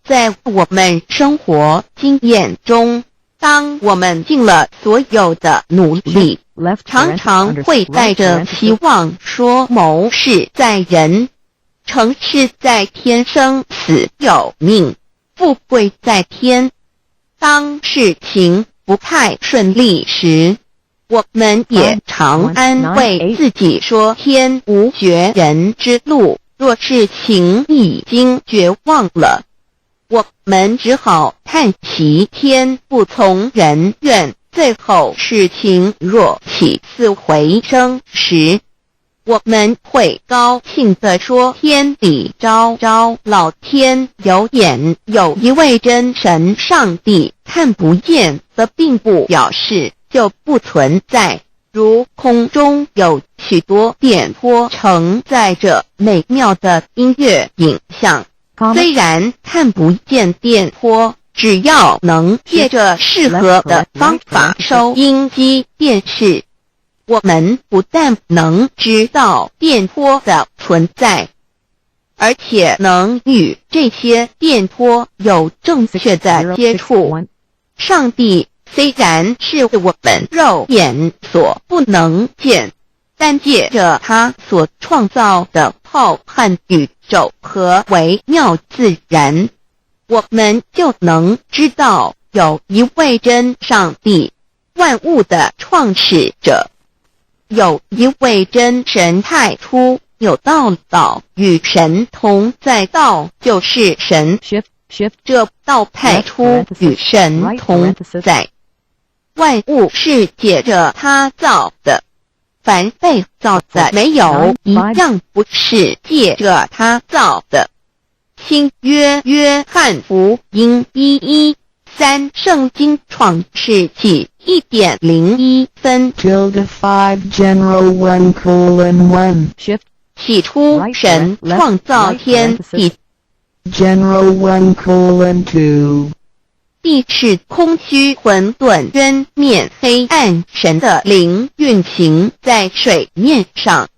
在我们生活经验中，当我们尽了所有的努力，常常会带着希望说谋事在人，成事在天，生死有命，富贵在天。当事情不太顺利时，我们也常安慰自己说天无绝人之路，若事情已经绝望了，我们只好叹息天不从人愿。最后事情若起死回生时，我们会高兴地说天理昭昭，老天有眼，有一位真神上帝，看不见的并不表示就不存在，如空中有许多电波承载着美妙的音乐影像，虽然看不见电波，只要能借着适合的方法收音机便是。我们不但能知道电波的存在，而且能与这些电波有正确的接触。上帝虽然是我们肉眼所不能见，但借着他所创造的浩瀚宇宙和微妙自然，我们就能知道有一位真上帝，万物的创始者。有一位真神太初有道与神同在，道就是神，这道太初与神同在。万物是借着他造的，凡被造的没有一样不是借着他造的。新约约翰福音1:13，圣经创世纪1.01分。 5 General 1:1 起初神创造天地， General 1:2 地是空虚混沌渊面黑暗，神的灵运行在水面上。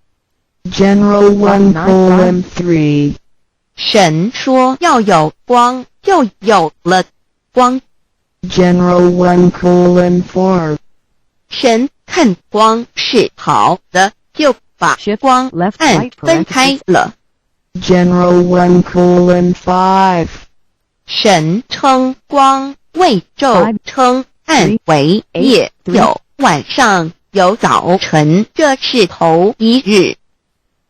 General 1:3 神说要有光，就有了光。 General 1:4 神看光是好的，就把光暗分开了。 General 1:5 神称光为昼，称暗为夜，有晚上，有早晨，这是头一日。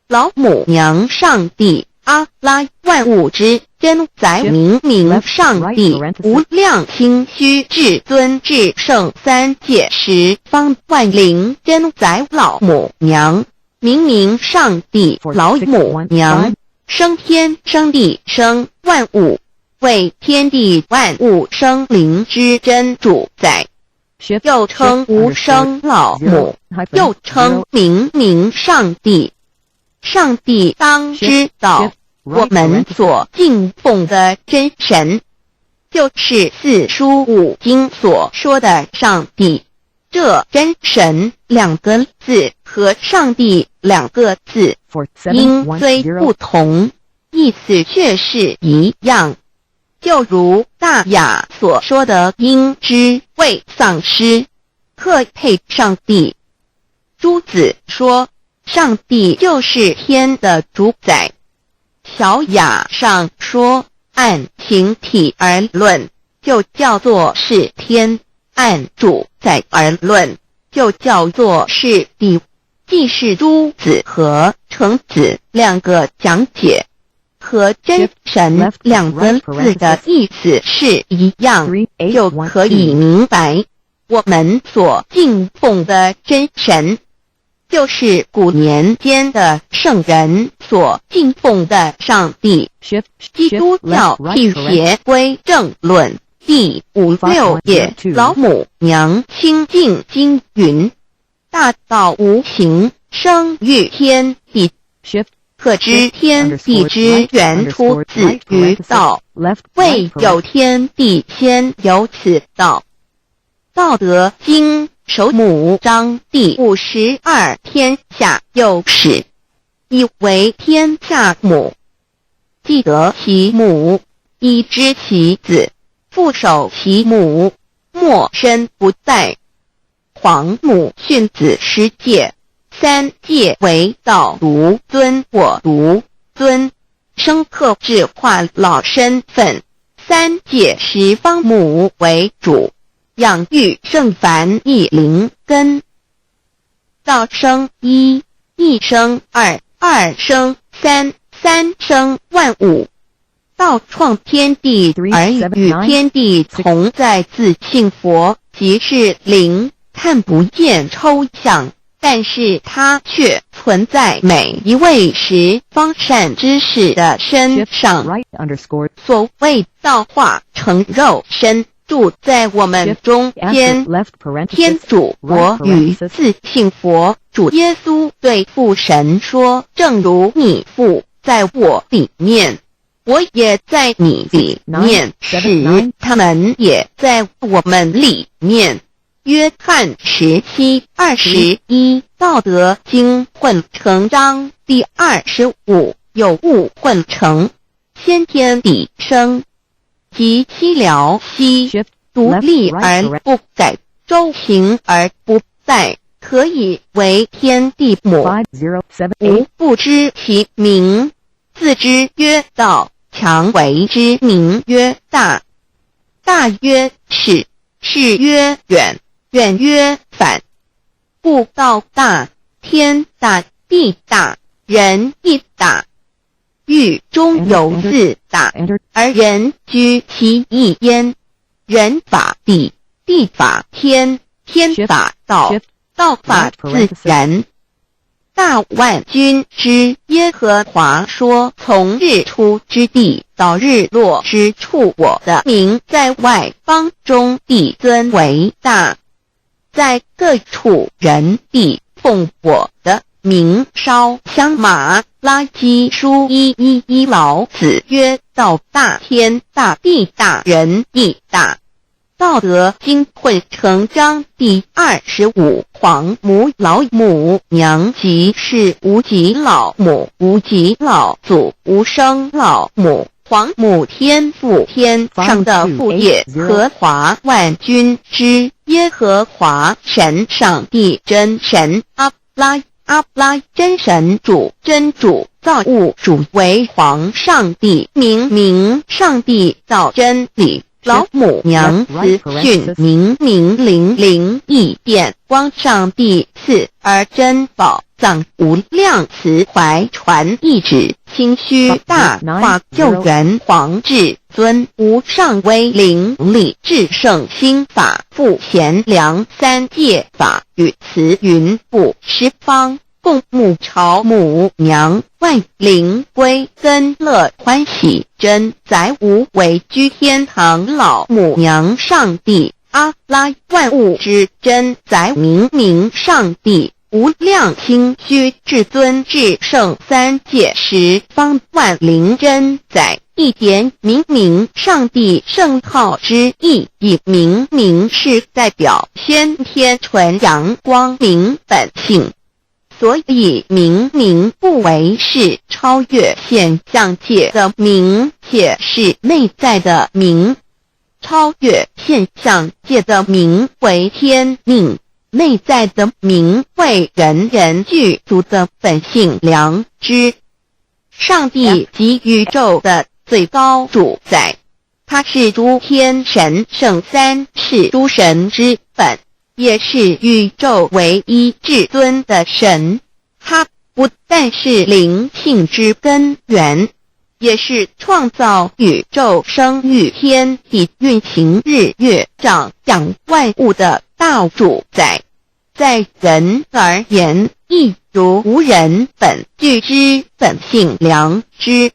老母娘上帝阿拉，万物之真宰明明上帝，无量清虚至尊至圣三界十方万灵真宰老母娘，明明上帝老母娘，生天生地生万物，为天地万物生灵之真主宰，又称无生老母，又称明明上帝。上帝当知道，我们所敬奉的真神，就是四书五经所说的上帝。这真神两个字和上帝两个字音虽不同，意思却是一样。就如大雅所说的鹰之谓丧尸，特配上帝。朱子说上帝就是天的主宰。小雅上说按形体而论，就叫做是天；按主宰而论，就叫做是地。既是朱子和程子两个讲解，和真神两个字的意思是一样，就可以明白我们所敬奉的真神，就是古年间的圣人所敬奉的上帝。基督教辟邪归正论第56页，老母娘清净经云：大道无形，生育天地。可知天地之源出自于道，未有天地先有此道。道德经首母章第52，天下有始，以为天下母。既得其母，以知其子，父守其母，莫身不在。皇母训子十戒，三戒为道独尊我独尊，生克制化老身份。三戒十方母为主，养育圣凡一灵根。道生一，一生二，二生三，三生万物。道创天地而与天地同在，自性佛，即是灵，看不见抽象，但是它却存在每一位十方善知识的身上。所谓道化成肉身，住在我们中间。天主我与自性佛主耶稣对父神说，正如你父在我里面，我也在你里面，使他们也在我们里面。约翰17:21，道德经混成章第25，有物混成，先天地生，即西辽西，独立而不改，周行而不殆，可以为天地母。吾不知其名，自之曰道，强为之名曰大。大曰始，始曰远，远曰反。故道大，天大，地大，人亦大。狱中有四大，而人居其一焉。人法地，地法天，天法道，道法自然。大万军之耶和华说，从日出之地到日落之处，我的名在外邦中必尊为大。在各处人必奉我的名烧香马拉基书1:11，老子曰：道大，天大，地大，人亦大。道德经混成章第25，皇母老母娘，即是无极老母，无极老祖，无生老母。皇母天父，天上的父也，和华万军之耶和华神，上帝真神，阿拉真神主，真主造物主，为皇上帝，明上帝造真理。老母娘子训明灵异变，光上帝赐而珍宝藏，无量慈怀传一旨，清虚大化救援皇至尊，无上威灵力至圣心法，复贤良三界法，与慈云布十方，共沐朝母娘，万灵归根乐欢喜，真载无为居天堂老母娘上帝，阿拉万物之真载明上帝，无量清虚至尊至圣三界十方万灵真载，一点明上帝圣号之意，以明是代表先天纯阳光明本性。所以明不为是超越现象界的明，且是内在的明。超越现象界的明为天命，内在的明为人具足的本性良知。上帝即宇宙的最高主宰，他是诸天神圣三世诸神之本，也是宇宙唯一至尊的神。他不但是灵性之根源，也是创造宇宙生育天地运行日月长养万物的大主宰。在人而言，亦如无人本具之本性良知，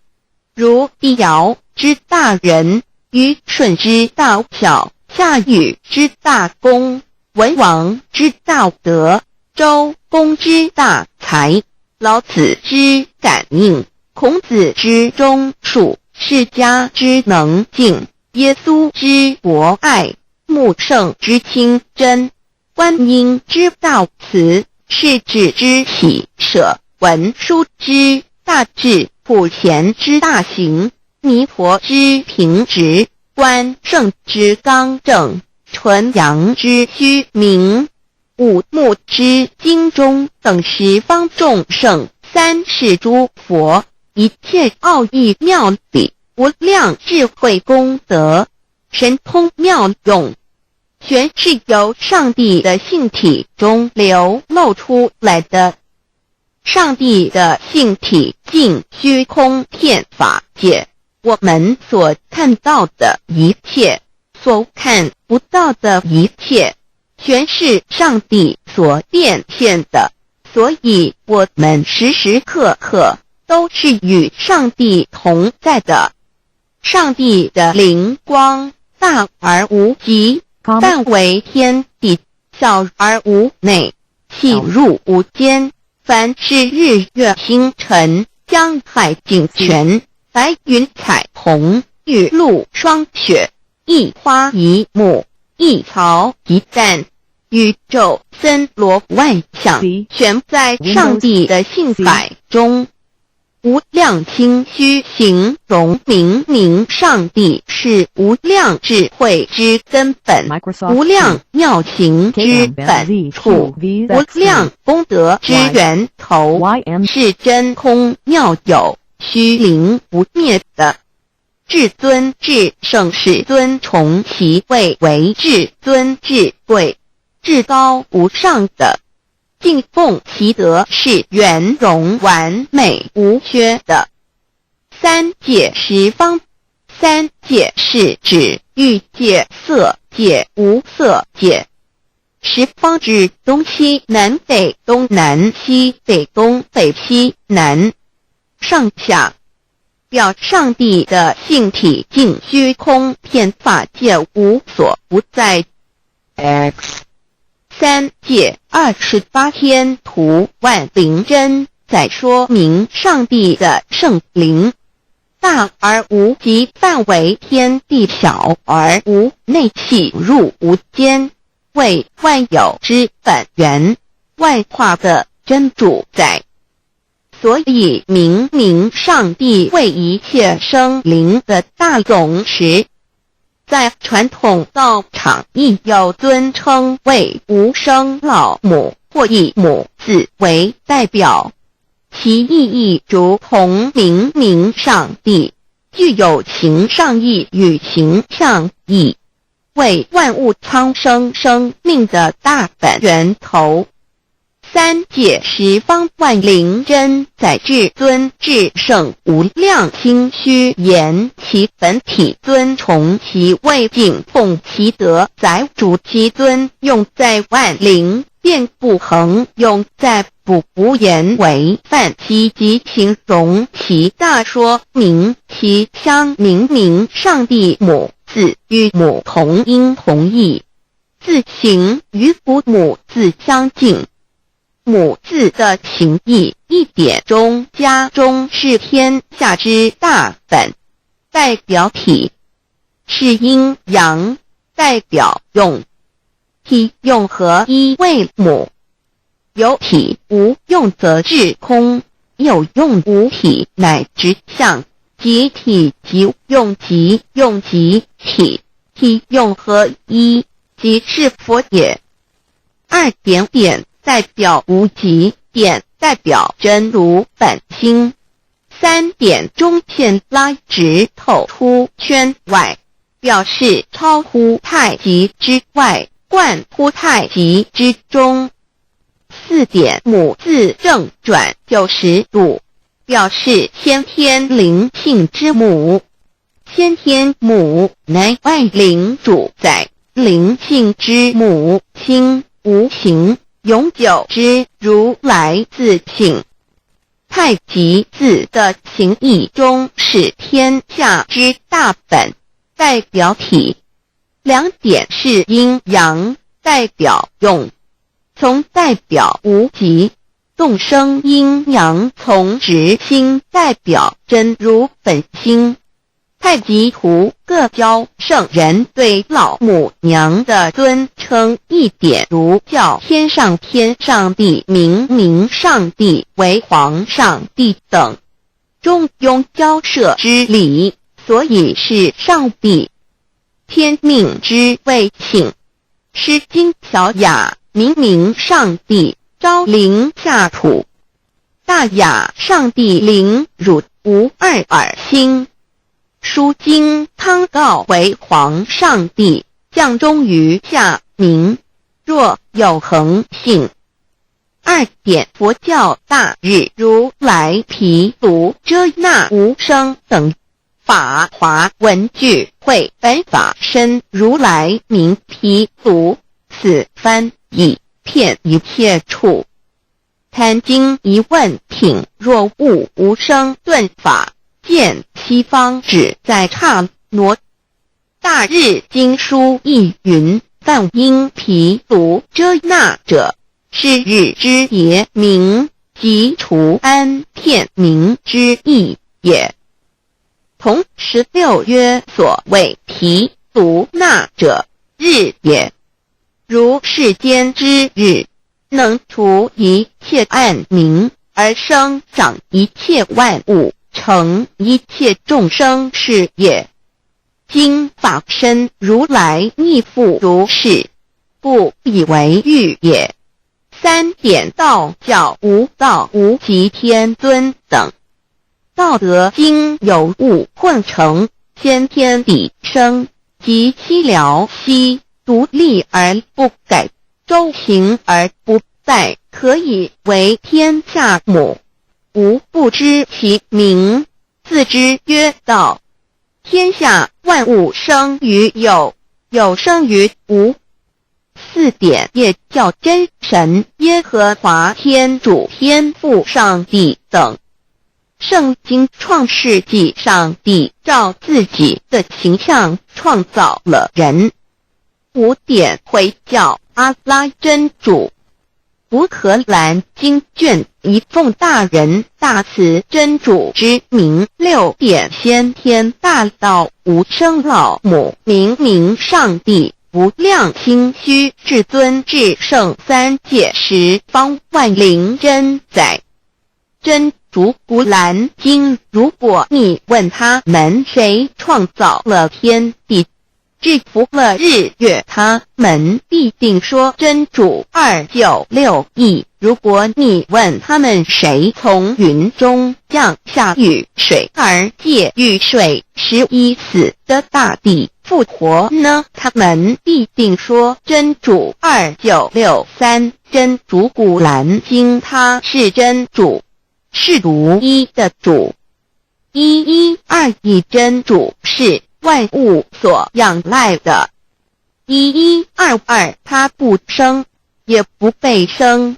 如帝尧之大仁，虞舜之大巧，夏禹之大功，文王之大德，周公之大才，老子之感应，孔子之忠恕，释迦之能静，耶稣之博爱，穆圣之清真，观音之道慈，世子之喜舍，文殊之大智，普贤之大行，弥陀之平直，关圣之刚正，纯阳之虚明，五目之精中，等十方众圣，三世诸佛，一切奥义妙理，无量智慧功德，神通妙用，全是由上帝的性体中流露出来的。上帝的性体尽虚空遍法界，我们所看到的一切，所看不到的一切，全是上帝所变现的，所以我们时时刻刻都是与上帝同在的。上帝的灵光大而无极，范围天地，小而无内，细入无间。凡是日月星辰，江海井泉，白云彩虹，雨露霜雪，一花一木，一草一蛋，宇宙森罗万象，全在上帝的性海中。无量清虚形容明明上帝是无量智慧之根本，无量妙行之本处，无量功德之源头，是真空妙有，虚灵不灭的。至尊至圣是尊崇其位为至尊至贵，至高无上的。敬奉其德是圆融完美无缺的。三界十方，三界是指欲界、色界、无色界。十方指东西南北东南西北东北西南上下，表上帝的性体尽虚空遍法界无所不在。 X 三界28天图万灵真，在说明上帝的圣灵大而无极，范围天地，小而无内，细入无间，为万有之本源，万化的真主宰。所以明明上帝为一切生灵的大总持，在传统道场亦有尊称为无生老母，或以母字为代表，其意义如同明明上帝具有形上义与形象义，为万物苍生生命的大本源头。三界十方万灵真，在至尊至圣无量清虚言其本体，尊崇其位，敬奉其德，载主其尊，用在万灵，便不恒用在不无言为范，其即形容其大，说明其相明明上帝母字与母同音同义，字形与父母字相近。母字的情义，一点中加中，是天下之大本，代表体；是阴阳，代表用。体用合一为母，有体无用则至空，有用无体乃直相，即体即用，即用即体，体用合一，即是佛也。二点点代表无极，点代表真如本心，三点中线拉直透出圈外，表示超乎太极之外，贯乎太极之中。四点母字正转90度，表示先天灵性之母。先天母乃外灵主宰，灵性之母心无形，永久之如来自性。太极字的形义中是天下之大本，代表体；两点是阴阳，代表用。从代表无极动生阴阳从直心代表真如本心。太极图各教圣人对老母娘的尊称一点如叫天上帝、明上帝为皇上帝等，中庸交涉之礼，所以是上帝。天命之谓请，诗经小雅明上帝，昭灵下土。大雅上帝灵汝无二耳心。书经汤告为皇上帝，降忠于下民，若有恒性。2点佛教大日如来毗卢遮那无生等法华文具会本法身如来名毗卢，此翻以遍一切处。贪经一问品，若悟无生顿法，见西方只在刹那。大日经书亦云，但因毗卢遮那者，是日之别名，即除安片名之意也。同16曰，所谓毗卢那者，日也。如世间之日，能除一切暗明，而生长一切万物，成一切众生是也。今法身如来亦复如是，不以为喻也。3点道教无道无极天尊等，道德经有物混成，先天地生，即七辽息，独立而不改，周行而不殆，可以为天下母。吾不知其名，自之曰道。天下万物生于有，有生于无。4点也叫真神耶和华天主天父上帝等。圣经创世纪，上帝照自己的形象创造了人。5点回教阿拉真主。乌克兰经卷一奉大人大慈真主之名。6点先天大道无生老母明上帝无量心虚至尊至圣三界十方万灵真载。真主古兰经，如果你问他们谁创造了天地，制服了日月，他们必定说真主296亿。如果你问他们谁从云中降下雨水而借雨水使已死的大地复活呢，他们必定说真主2963。真主古兰经，他是真主，是独一的主。112真主是万物所仰赖的。1122他不生，也不被生。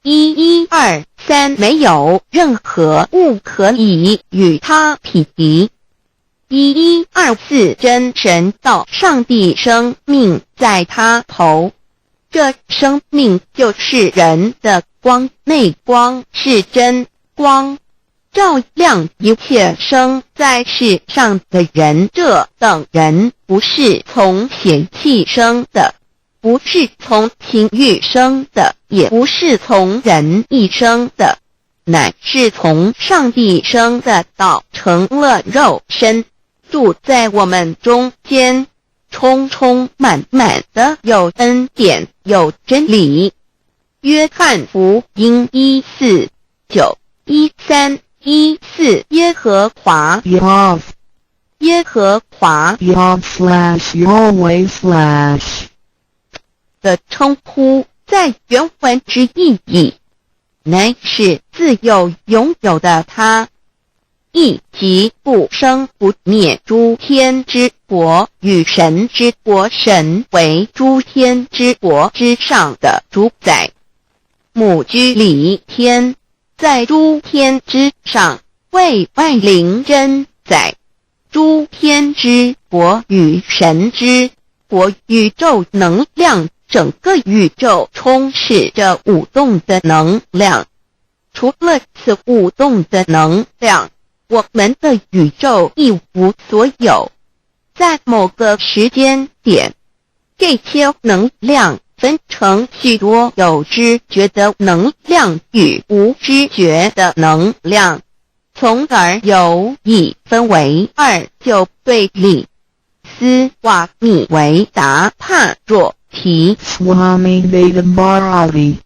1123没有任何物可以与他匹敌。1124真神道上帝生命在他头，这生命就是人的光，内光是真光，照亮一切生在世上的人。这等人不是从血气生的，不是从情欲生的，也不是从人意生的，乃是从上帝生的道成了肉身，住在我们中间，充充满满的有恩典，有真理。约翰福音1491314耶和华 Yav 耶和华 Yav/Yahweh/ 的称呼，在原文之意义，乃是自有拥有的他，亦即不生不灭诸天之国与神之国，神为诸天之国之上的主宰，母居里天，在诸天之上，为万灵真载。诸天之国与神之国，宇宙能量，整个宇宙充斥着舞动的能量，除了此舞动的能量，我们的宇宙一无所有。在某个时间点，这些能量分成许多有知觉的能量与无知觉的能量，从而由一分为二就对立。斯瓦米维达帕若提 Swami Vedabharati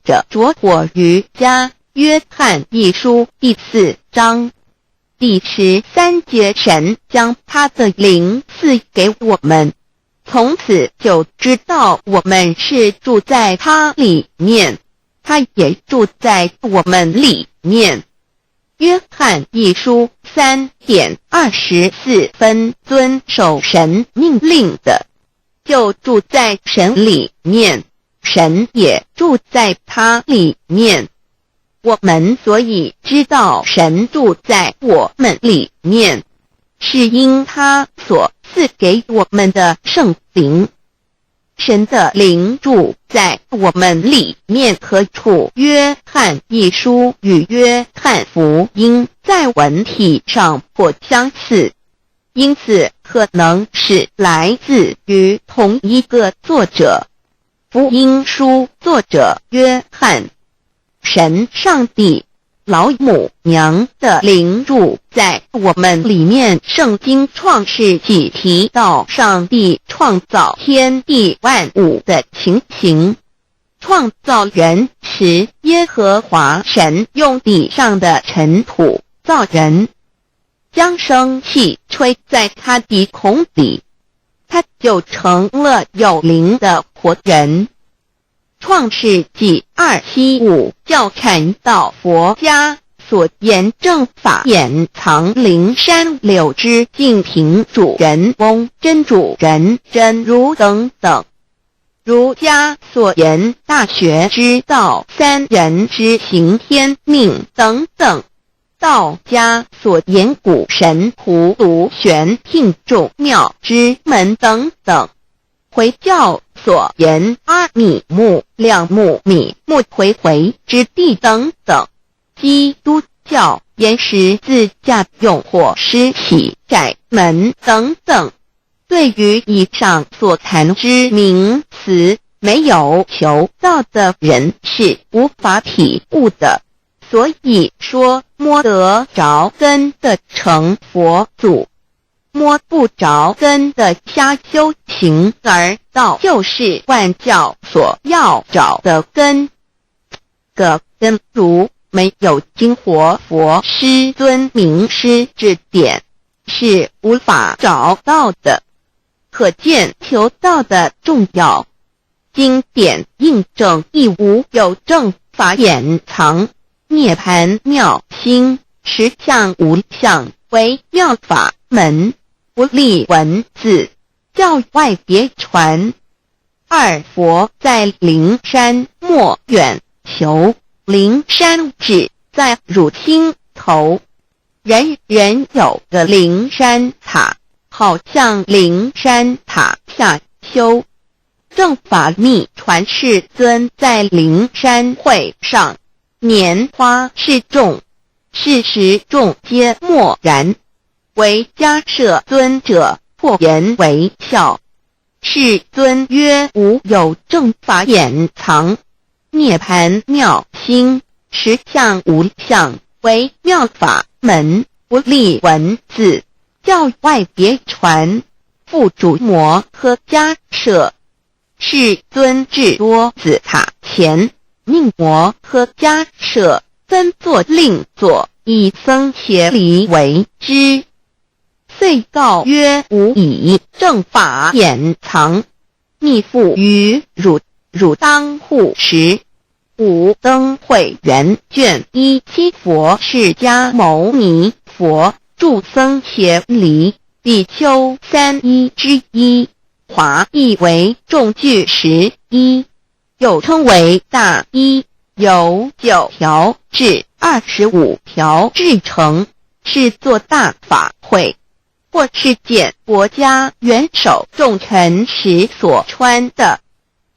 着着火瑜伽约翰一书第4章第13节，神将他的灵赐给我们，从此就知道我们是住在他里面，他也住在我们里面。约翰一书3:24，遵守神命令的，就住在神里面，神也住在他里面。我们所以知道神住在我们里面，是因他所赐给我们的圣灵。神的灵住在我们里面何处？约翰一书与约翰福音在文体上颇相似，因此可能是来自于同一个作者。福音书作者约翰，神上帝老母娘的灵住在我们里面。圣经创世纪提到上帝创造天地万物的情形，创造人时，耶和华神用地上的尘土造人，将生气吹在他鼻孔里，他就成了有灵的活人。创世纪275教传道佛家所言正法掩藏灵山柳之净瓶主人翁真主人真如等等。儒家所言大学之道三人之行天命等等。道家所言古神荼毒玄牝众妙之门等等。回教所言阿米木两木米木回回之地等等。基督教言十字架用火施洗窄门等等。对于以上所谈之名词，没有求道的人是无法体悟的。所以说摸得着根的成佛祖，摸不着根的瞎修行而道，就是万教所要找的根。个根如没有经活佛师尊名师指点，是无法找到的。可见求道的重要。经典印证亦无有正法掩藏，涅盘妙心实相无相，为妙法门，不立文字，教外别传。二佛在灵山莫远求，灵山只在汝心头。人人有个灵山塔，好像灵山塔下修。正法密传世尊在灵山会上，拈花示众，是时众皆默然，唯迦摄尊者破颜为笑。世尊曰：无有正法掩藏，涅盘妙心实相无相，为妙法门，不立文字，教外别传。复主摩诃迦摄。世尊至多子塔前，命摩诃迦摄分作令作，以僧伽梨为之。遂告曰：吾以正法掩藏，密付于汝，汝当护持。五灯会元卷1佛释迦牟尼佛著僧伽梨比丘3之一，华译为众句11，又称为大一，由9条至25条制成，是作大法会，或是见国家元首重臣时所穿的。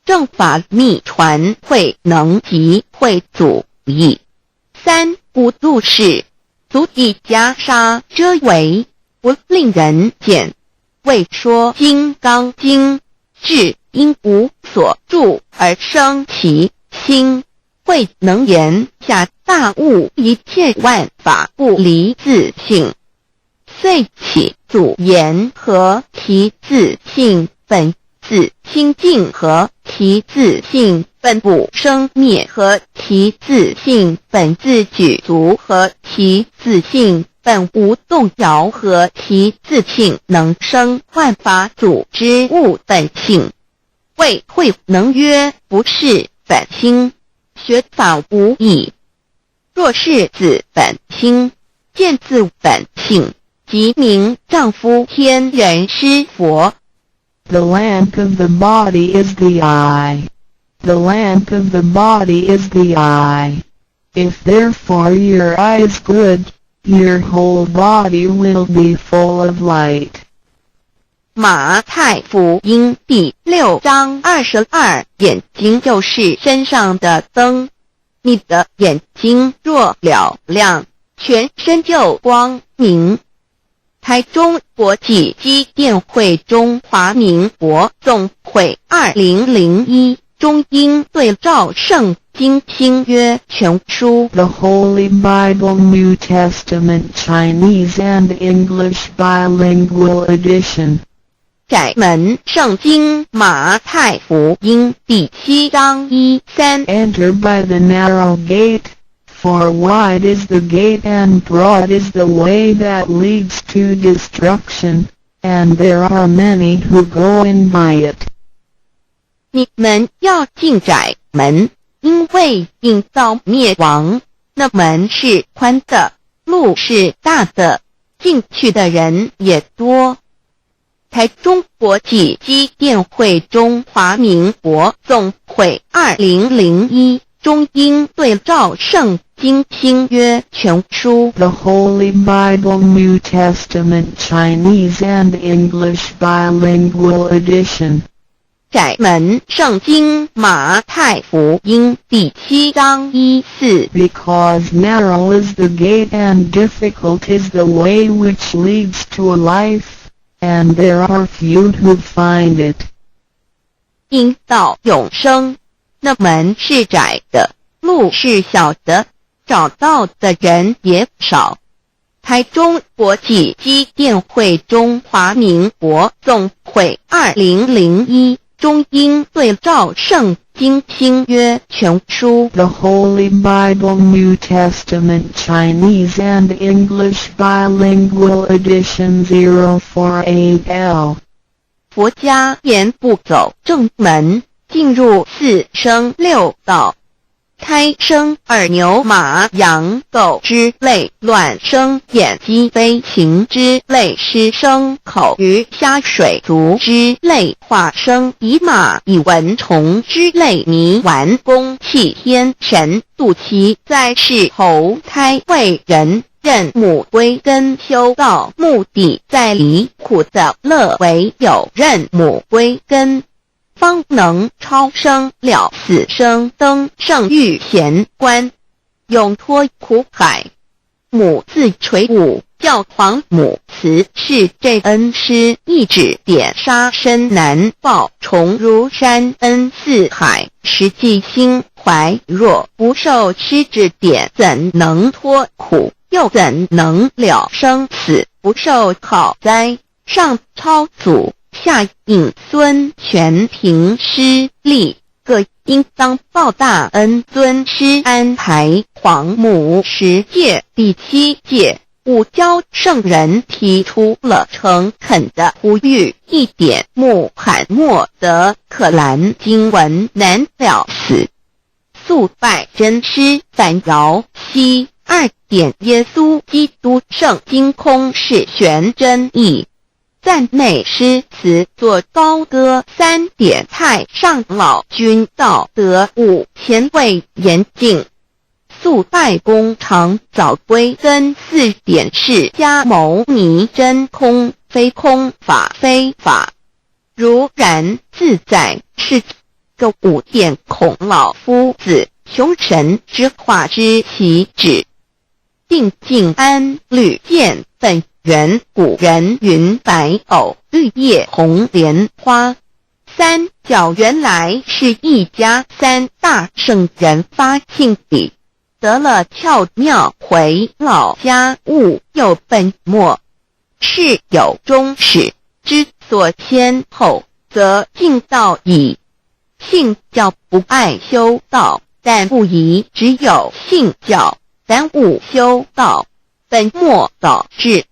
正法密传会能集会祖义，三不入世，足以袈裟遮为，不令人见。谓说金刚经，至因无所住而生其心，慧能言下大悟，一切万法不离自性。遂起祖言和其自性本自清净，和其自性本不生灭，和其自性本自具足，和其自性本无动摇，和其自性能生万法组之物本性。谓慧能曰不是本心，学法无益。若是自本心，见自本性，即名丈夫天人师佛。The lamp of the body is the eye. The lamp of the body is the eye. If therefore your eye is good, your whole body will be full of light. 马太福音第6章22，眼睛就是身上的灯。你的眼睛若了亮，全身就光明。台中国际机电会中华民国总会2001中英对照圣经新约全书 The Holy Bible New Testament Chinese and English Bilingual Edition. 窄门圣经马太福音第7章1-3 Enter by the narrow gate, for wide is the gate and broad is the way that leads to destruction, and there are many who go in by it. 你们要进窄门，因为引到灭亡。那门是宽的，路是大的，进去的人也多。台中国际机电会中华民国总会2001中英对照圣经新约全书 The Holy Bible New Testament Chinese and English Bilingual Edition. 窄门圣经马太福音第7章1-4 Because narrow is the gate and difficult is the way which leads to life, and there are few who find it. 因到永生，那门是窄的，路是小的，找到的人也少。台中国际机电会中华民国总会2001中英对照圣经新约全书 The Holy Bible New Testament Chinese and English Bilingual Edition 048L. 佛家言不走正门，进入四生六道。胎生耳牛马羊狗之类，卵生眼鸡飞禽之类，湿生口鱼虾水族之类，化生以马以蚊虫之类，泥丸公气天神度其在世投胎为人，任母归根修道，目的在离苦的乐，唯有任母归根，方能超生了死生，登圣域贤官，永脱苦海。母自垂武，教皇母慈是这恩师，一指点杀身难报，重如山恩似海，实际心怀若不受师指点，怎能脱苦？又怎能了生死？不受好灾，上超祖，下引孙，全凭师力，各应当报大恩。尊师安排皇母10诫，第7诫，五教圣人提出了诚恳的呼吁，一点穆罕默德可兰经文难了死，肃拜真师反摇息。2点耶稣基督圣经空是玄真义，赞美诗词作高歌。3点太上老君道德5前卫严谨，肃拜公常早归根。4点释迦牟尼真空非空，法非法，如然自在是个5点孔老夫子凶神之化之其旨。定静安绿见本源，古人云白藕绿叶红莲花。三角原来是一家三大圣人发信里，得了窍妙，回老家务又本末，事有终始，之所先后，则敬道矣。信教不爱修道，但不宜只有信教，耽误修道，本末倒置。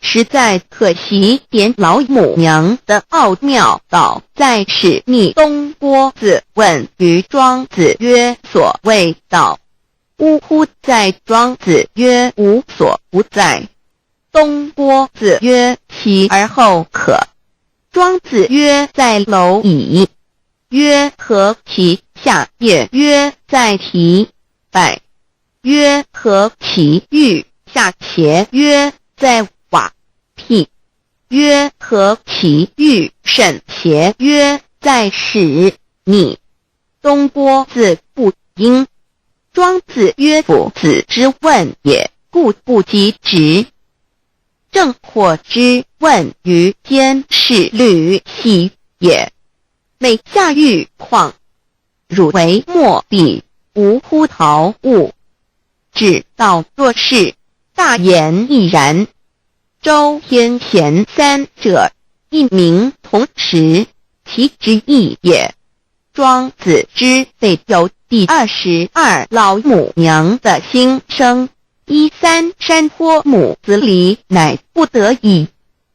实在可惜，点老母娘的奥妙倒在使逆东郭子问于庄子曰：所谓道，呜呼！在庄子曰：无所不在。东郭子曰：其而后可。庄子曰：在蝼蚁。曰：何其下也？曰：在蹄。百。曰：何其欲下且？曰：在瓦辟。曰：何其欲甚且？曰：在使逆。东郭子不应。庄子曰：夫子之问也，故不及直。正或之问于间，是履兮也。每下欲况，汝为莫必，无乎陶物。只道若是，大言亦然。周天贤三者，一名同时，其之义也。庄子之备有第22老母娘的心声，三山坡母子里，乃不得已。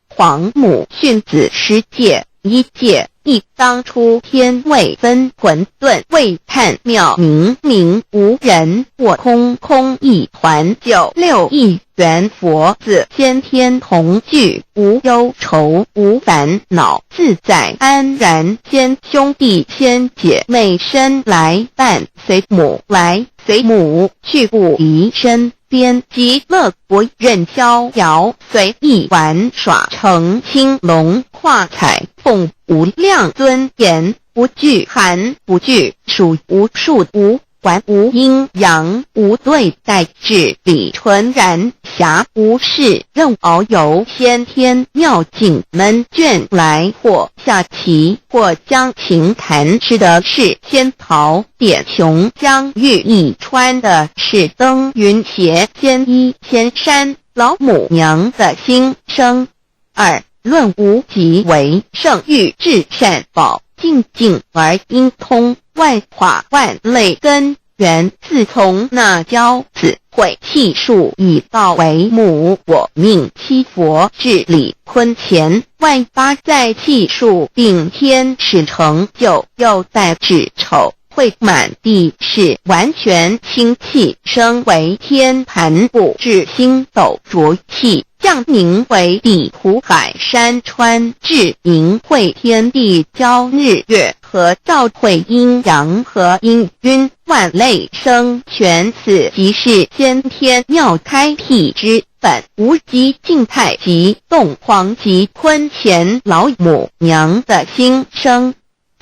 皇母训子10戒，1戒亦当初天未分，混沌未探妙，明明无人，我空空一团，96亿元佛子，先天同聚，无忧愁，无烦恼，自在安然。先兄弟先姐妹生来伴，随母来随母去，不离身边。极乐国任逍遥，随意玩耍，成青龙跨彩凤，无量尊严，不惧寒不惧暑，无数无还，无阴阳，无对待，至理纯然，暇无事任遨游。先天妙境门卷来，或下棋，或将琴弹，吃的是仙桃点琼浆玉一穿的是登云鞋，仙衣仙山。老母娘的心声。二论无极为圣域，至善宝，静静而应通，万化万类根源。自从那骄子会气数以道为母，我命七佛治理坤乾，万八在气数并天使成就，又待至丑会满地是完全清气，升为天盘布，至星斗浊气，降凝为地土海山川，至明会天地交日月和照会阴阳和阴晕，万类生全。此即是先天妙开辟之本，无极静态及动黄及坤乾老母娘的心声。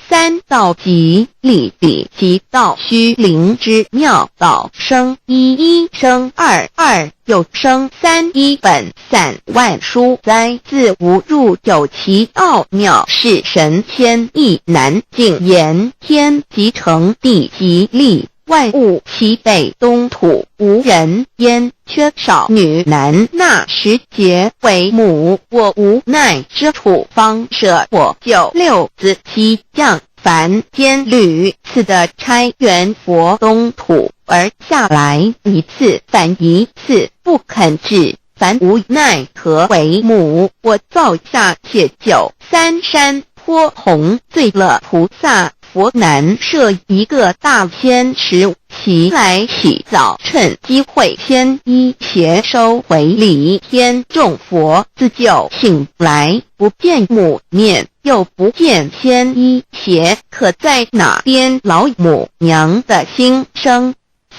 三道即理比即道虚灵之妙道生一生二又生三，一本散万殊哉，自无入有其奥妙，是神千亿难尽言。天即成，地即立，万物其北东土，无人焉，缺少女男，纳10节为母。我无奈之处，方舍我96子七将，凡间屡次的差元佛东土，而下来一次反一次，不肯治，凡无奈何为母。我造下且93山坡弘罪乐菩萨佛南设一个大仙池，其来洗澡，趁机会先一邪收回礼。天众佛自就醒来，不见母面，又不见先一邪，可在哪边？老母娘的心声。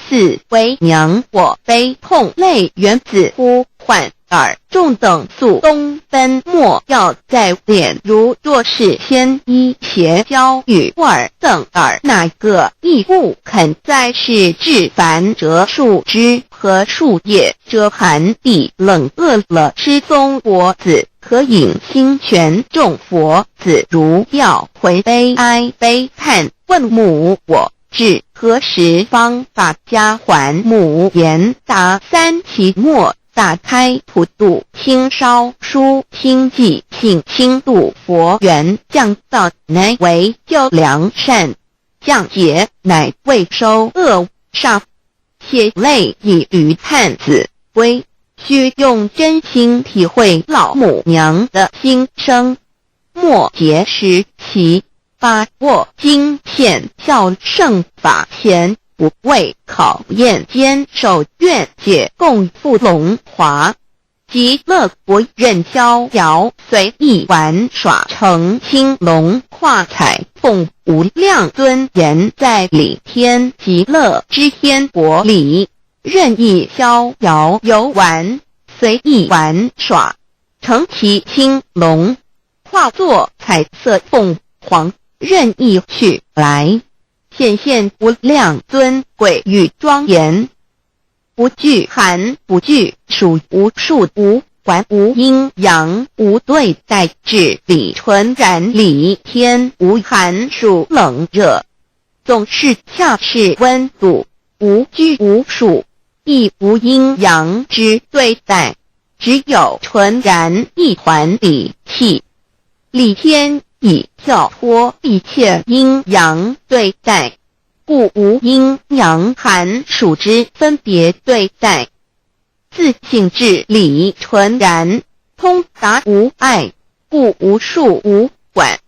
四为娘我悲痛泪源，子乎患耳重等宿东奔莫要在脸，如若是先医邪交与耳等耳，哪个亦不肯在是至凡折树枝和树叶，遮寒地冷，饿了吃松果子，可饮清泉众佛子，如要回悲哀悲叹，问母我至何时方把家还？母言答三期末，打开普度清烧书清寂性清度佛缘，降道乃为救良善，降劫乃为收恶煞，血泪以于叹子归，须用真心体会老母娘的心声，莫结识其把握经现效圣法前，不为考验坚守愿解共赴龙华，极乐国任逍遥随意玩耍，乘青龙跨彩凤，无量尊严在里天极乐之天国里，任意逍遥游玩，随意玩耍，乘其青龙，化作彩色凤凰，任意去来，显现无量尊贵与庄严，不惧寒，不惧暑，无数无管，无阴阳，无对待，至理纯然理天，无寒暑冷热，总是恰是温度，无拘无束，亦无阴阳之对待，只有纯然一团理气。理天以跳脱一切阴阳对待，故无阴阳寒暑之分别对待，自性至理纯然，通达无碍，故无束无管，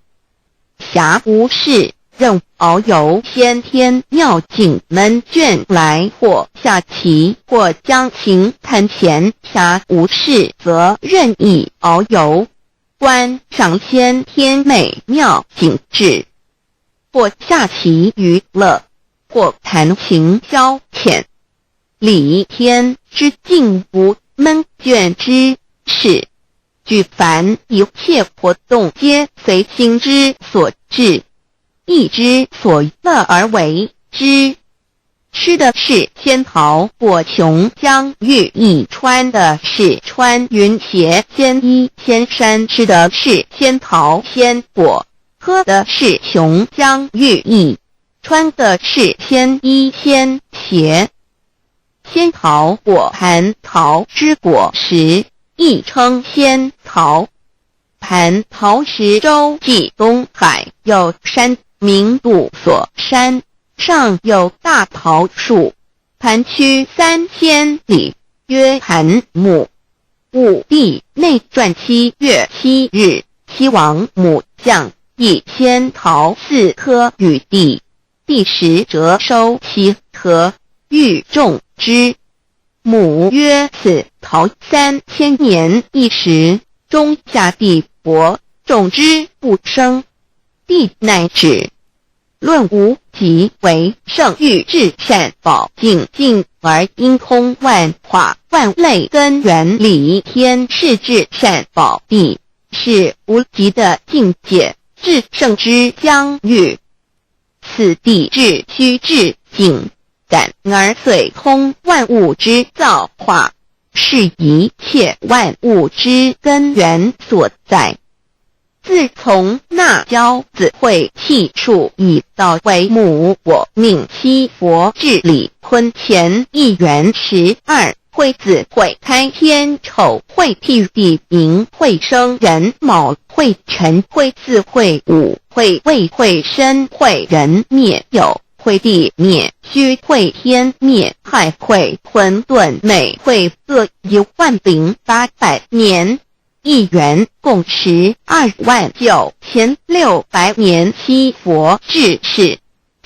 暇无事，任遨游先天妙境，门卷来或下棋，或将琴弹弦，暇无事则任意遨游，观赏先天美妙景致，或下棋娱乐，或弹琴消遣。理天之境无闷倦之事，举凡一切活动皆随心之所至，意之所乐而为之。吃的是仙桃果琼浆玉一，穿的是穿云鞋仙衣仙衫，吃的是仙桃仙果，喝的是琼浆玉一，穿的是仙衣仙鞋。仙桃果蟠桃之果实，亦称仙桃。蟠桃实洲际东海有山名杜所山，上有大桃树，盘曲3000里，曰蟠木。武帝内传7月7日，西王母降一仙桃4颗与地，帝时折收其核，欲种之。母曰：此桃3000年一时，中下地薄，种之不生。帝乃止。论无极为圣欲至善宝净净而因空万化万类根源理天是至善宝地，是无极的境界，至圣之疆域。此地至虚至静，感而遂通万物之造化，是一切万物之根源所在。自从那骄子会气数以道为母，我命七佛治理坤乾一元12，会子会开天丑，会替地明，会生人卯，会辰会巳，会午，会未，会申，会人灭酉，会地灭戌，会天灭亥，会混沌昧，会各10800年。一元共129600年。七佛治世，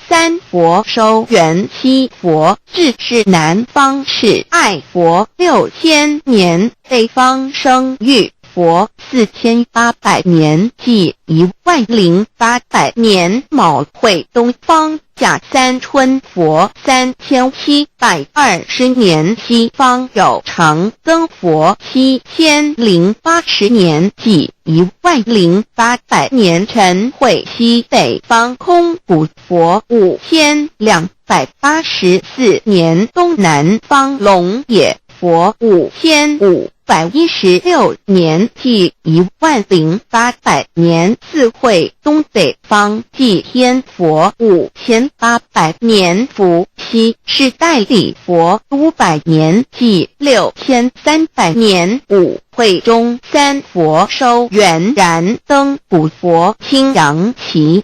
三佛收元，七佛治世南方是爱佛6000年，北方生育佛4800年即10800年卯会东方甲三春佛3720年西方有长增佛7080年即10800年辰会西北方空谷佛5284年东南方龙野佛5516年即10800年四会东北方祭天佛5800年伏羲是代理佛500年即6300年五会中三佛收元然灯古佛青阳旗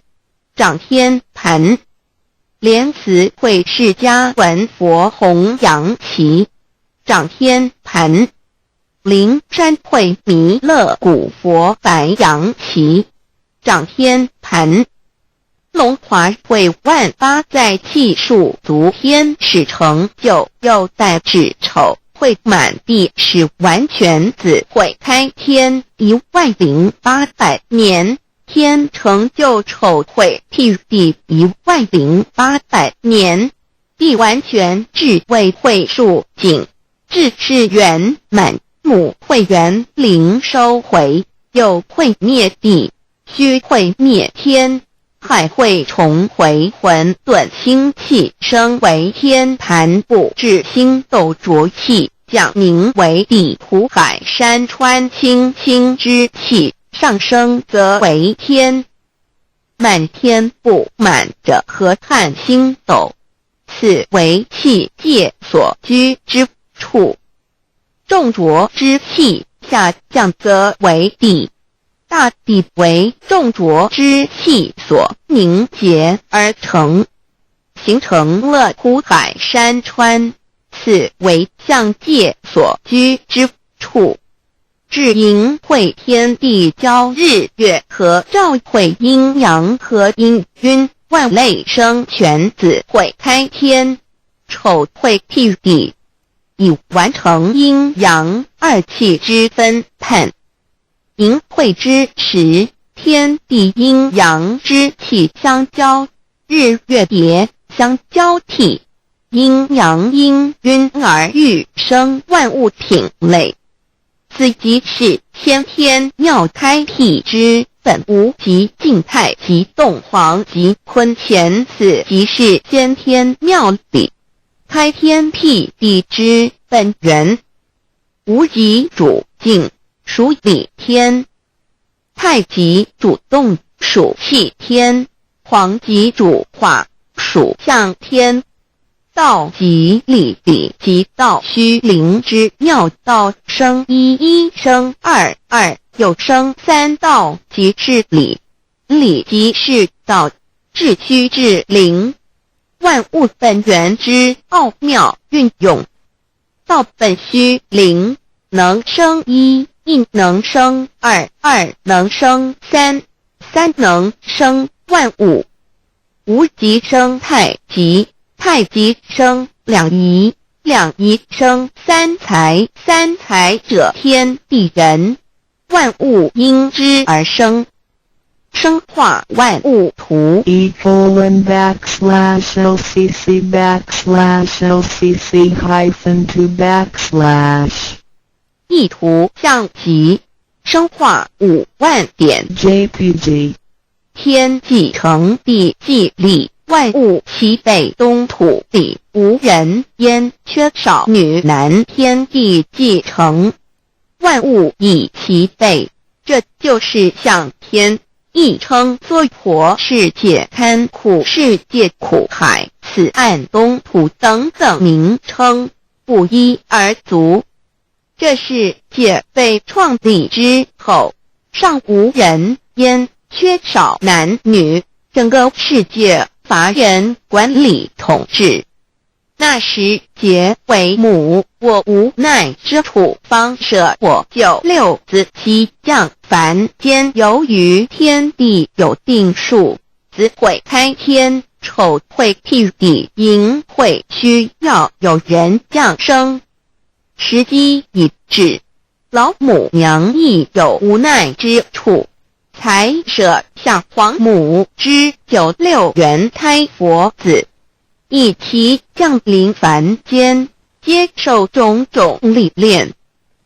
掌天盘莲慈会释迦文佛红阳旗掌天盘灵山会弥勒古佛白羊旗掌天盘龙华会万八在气数足天使成就又代指丑会满地是完全子会开天10800年天成就丑会替地10800年地完全智慧会数景智是圆满母会圆灵收回又会灭地虚会灭天海会重回混沌星气生为天盘部至星斗浊气降凝为地土海山川清清之气上升则为天满天不满者河汉星斗此为气界所居之处重浊之气下降则为地大地为重浊之气所凝结而成形成了土海山川此为象界所居之处至阴会天地交日月和照会阴阳和阴晕万类生全子会开天丑会替地以完成阴阳二气之分判阴会之时天地阴阳之气相交日月叠相交替阴阳阴晕而育生万物品类此即是先天妙开辟之本无极静态及动黄及坤乾此即是先天妙理开天辟地之本源无极主静属理天太极主动属气天黄极主化属象天道即理理即道虚灵之妙道生一一生二二又生三道即是理理即是道至虚至灵万物本源之奥妙运用道本虚灵能生一一能生二二能生三三能生万物无极生太极太极生两仪两仪生三才三才者天地人万物因之而生生化万物图://LCC_LCC_2/ 意图象极生化5万点 JPG 天既成地既立万物其北东土地无人焉缺少女男天地既成万物以其北这就是象天亦称娑婆世界堪苦世界苦海此岸东土等等名称不一而足这世界被创立之后尚无人焉缺少男女整个世界乏人管理统治那时劫为母我无奈之处方舍我就六子西降凡间由于天地有定数子会开天丑会替地寅会需要有人降生时机已至老母娘亦有无奈之处，才舍下皇母之96元胎佛子，以其降临凡间，接受种种历练，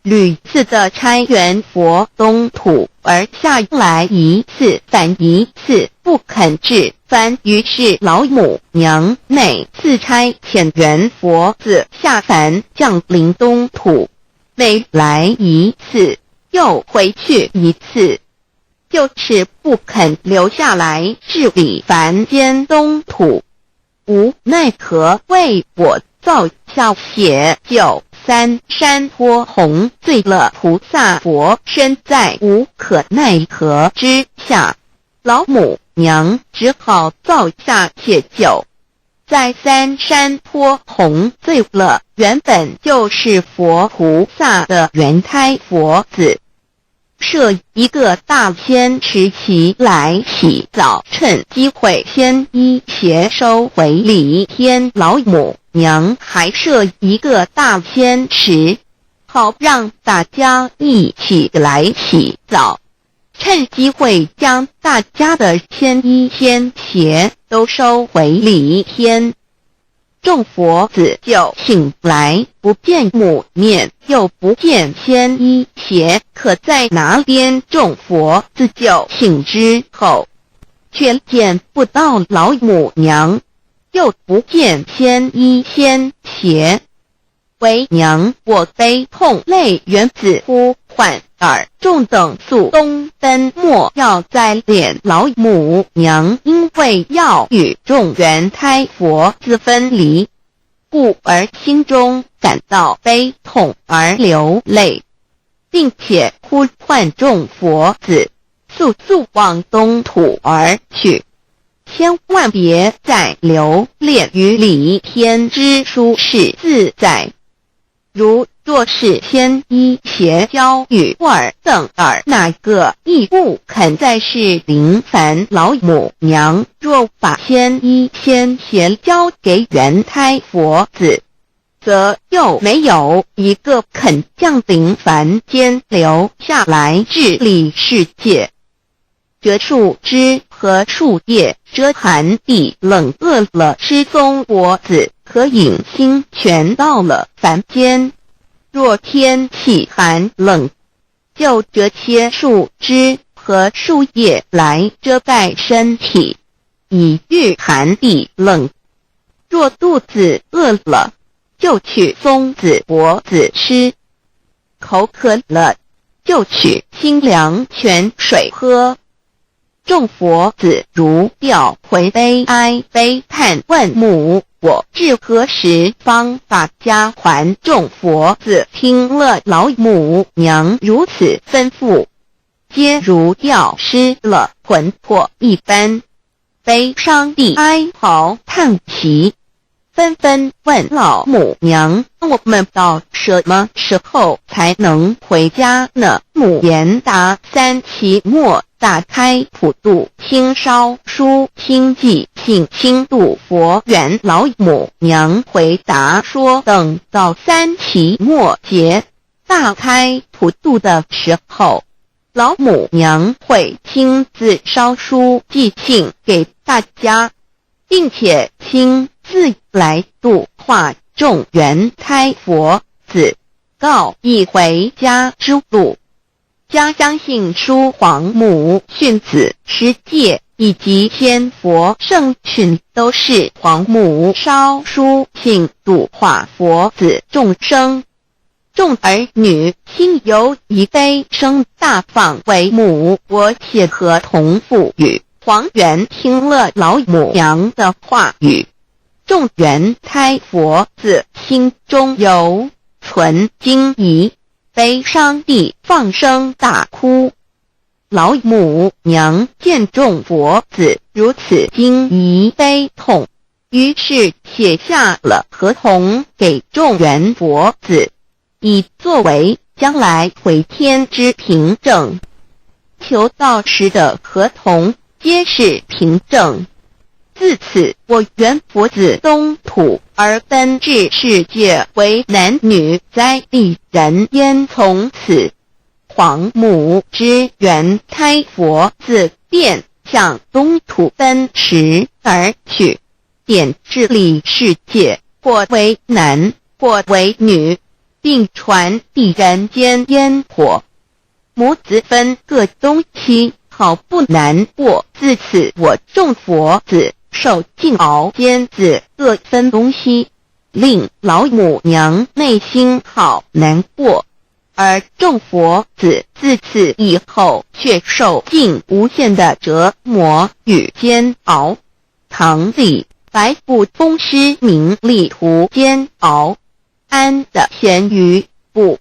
屡次的差援佛东土而下来一次反一次不肯至番，于是老母娘每次差遣援佛子下凡降临东土，每来一次又回去一次，就是不肯留下来治理凡间东土。无奈何为我造下血就3山坡红醉了菩萨佛，身在无可奈何之下，老母娘只好造下血酒，在3山坡红醉了原本就是佛菩萨的原胎佛子，设一个大仙池其来洗澡，趁机会先衣邪收回礼天。老母娘还设一个大仙池，好让大家一起来洗澡，趁机会将大家的仙衣仙鞋都收回礼天。众佛子就醒来，不见母面，又不见仙衣鞋，可在哪边？众佛子就醒之后，却见不到老母娘，又不见仙衣仙鞋。为娘我悲痛泪源自呼唤耳，众等速东奔，莫要再敛。老母娘因为要与众原胎佛子分离，故而心中感到悲痛而流泪，并且呼唤众佛子速速往东土而去，千万别再留恋于礼天之舒适自在。若是仙衣鞋交与尔等哪个亦不肯再是临凡老母娘，若把仙衣仙鞋交给原胎佛子，则又没有一个肯降临凡间留下来治理世界。这树枝和树叶遮寒地冷饿了失踪佛子，可引心全到了凡间。若天气寒冷，就折些树枝和树叶来遮盖身体，以御寒地冷。若肚子饿了，就取松子柏子吃；口渴了，就取清凉泉水喝。众佛子如调回悲哀悲叹，问母我至何时方把家还？众佛子听了老母娘如此吩咐，皆如掉失了魂魄一般，悲伤地哀嚎叹息，纷纷问老母娘：我们到什么时候才能回家呢？母言答：3期末打开普度清烧书清寂信清度佛缘。老母娘回答说，等到3期末节大开普度的时候，老母娘会亲自烧书寄信给大家，并且亲自来度化众原胎佛子，告一回家之路。家相信书皇母训子十戒以及仙佛圣训，都是皇母烧书信度化佛子众生。众儿女心有一悲，生大放为母。我写合同赋予皇元，听了老母娘的话语，众原胎佛子心中有存惊疑，悲伤地放声大哭。老母娘见众佛子如此惊疑悲痛，于是写下了合同给众原佛子，以作为将来回天之凭证。求道时的合同皆是凭证。自此，我原佛子东土而奔至世界为男女，在地人烟，从此皇母之元开佛自便向东土奔驰而去，点治理世界，或为男，或为女，并传递人间烟火。母子分各东西，好不难过。自此我众佛子受尽熬煎子各分东西，令老母娘内心好难过。而众佛子自此以后却受尽无限的折磨与煎熬。唐李白不通师名利图煎熬，安的咸鱼不。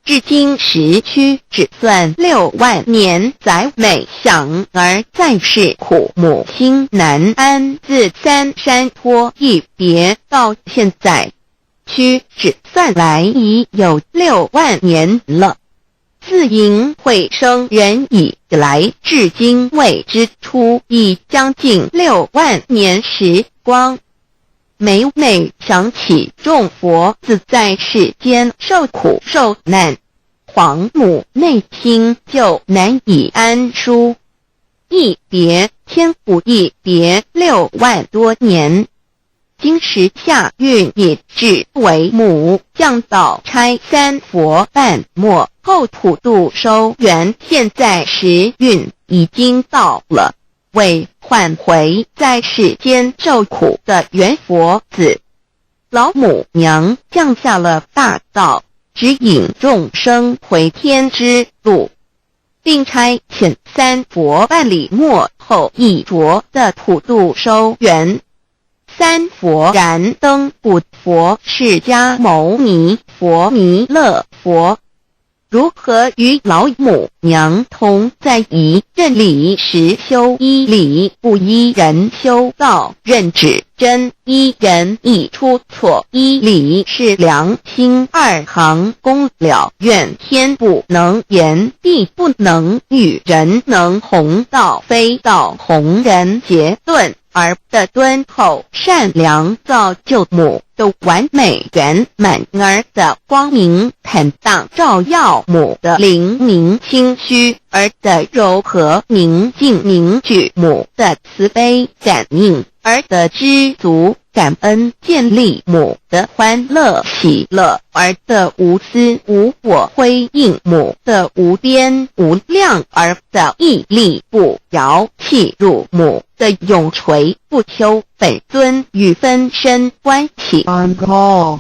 至今时区只算6万年，载每想而在世苦，母心难安。自三山坡一别到现在，屈指算来已有6万年了。自寅会生人以来，至今未知出，已将近6万年时光。每每想起众佛子在世间受苦受难，皇母内心就难以安舒。一别千古，一别6万多年。今时夏运也至为母，降道差3佛半末，后普度收圆。现在时运已经到了，为唤回在世间受苦的元佛子，老母娘降下了大道，指引众生回天之路，并差遣3佛半里末后一着的普度收圆。3佛燃灯不佛、释迦牟尼佛、弥勒佛，如何与老母娘同在一任理时修一理，不依人修道，任指真一人一出错，一理是良心，2行功了，愿天不能言，地不能喻，人能弘道，非道弘人。结论而的敦厚善良，造就母的完美圆满，儿的光明坦荡，照耀母的灵明清虚，儿的柔和宁静凝聚，母的慈悲感应，儿的知足感恩建立，母的欢乐喜乐，儿的无私无我辉映，母的无边无量，儿的屹立不摇弃入，母的永垂不朽。本尊与分身关系。 On call.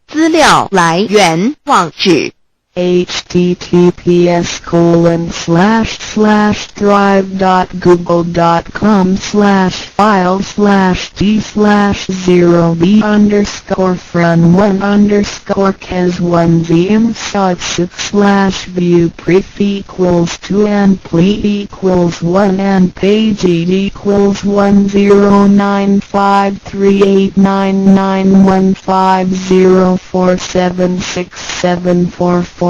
资料来源网址https://drive.google.com/file/d/0b_cas1vm/6/view pref equals 2 and ple equals 1 and page it equals 109538991504767448305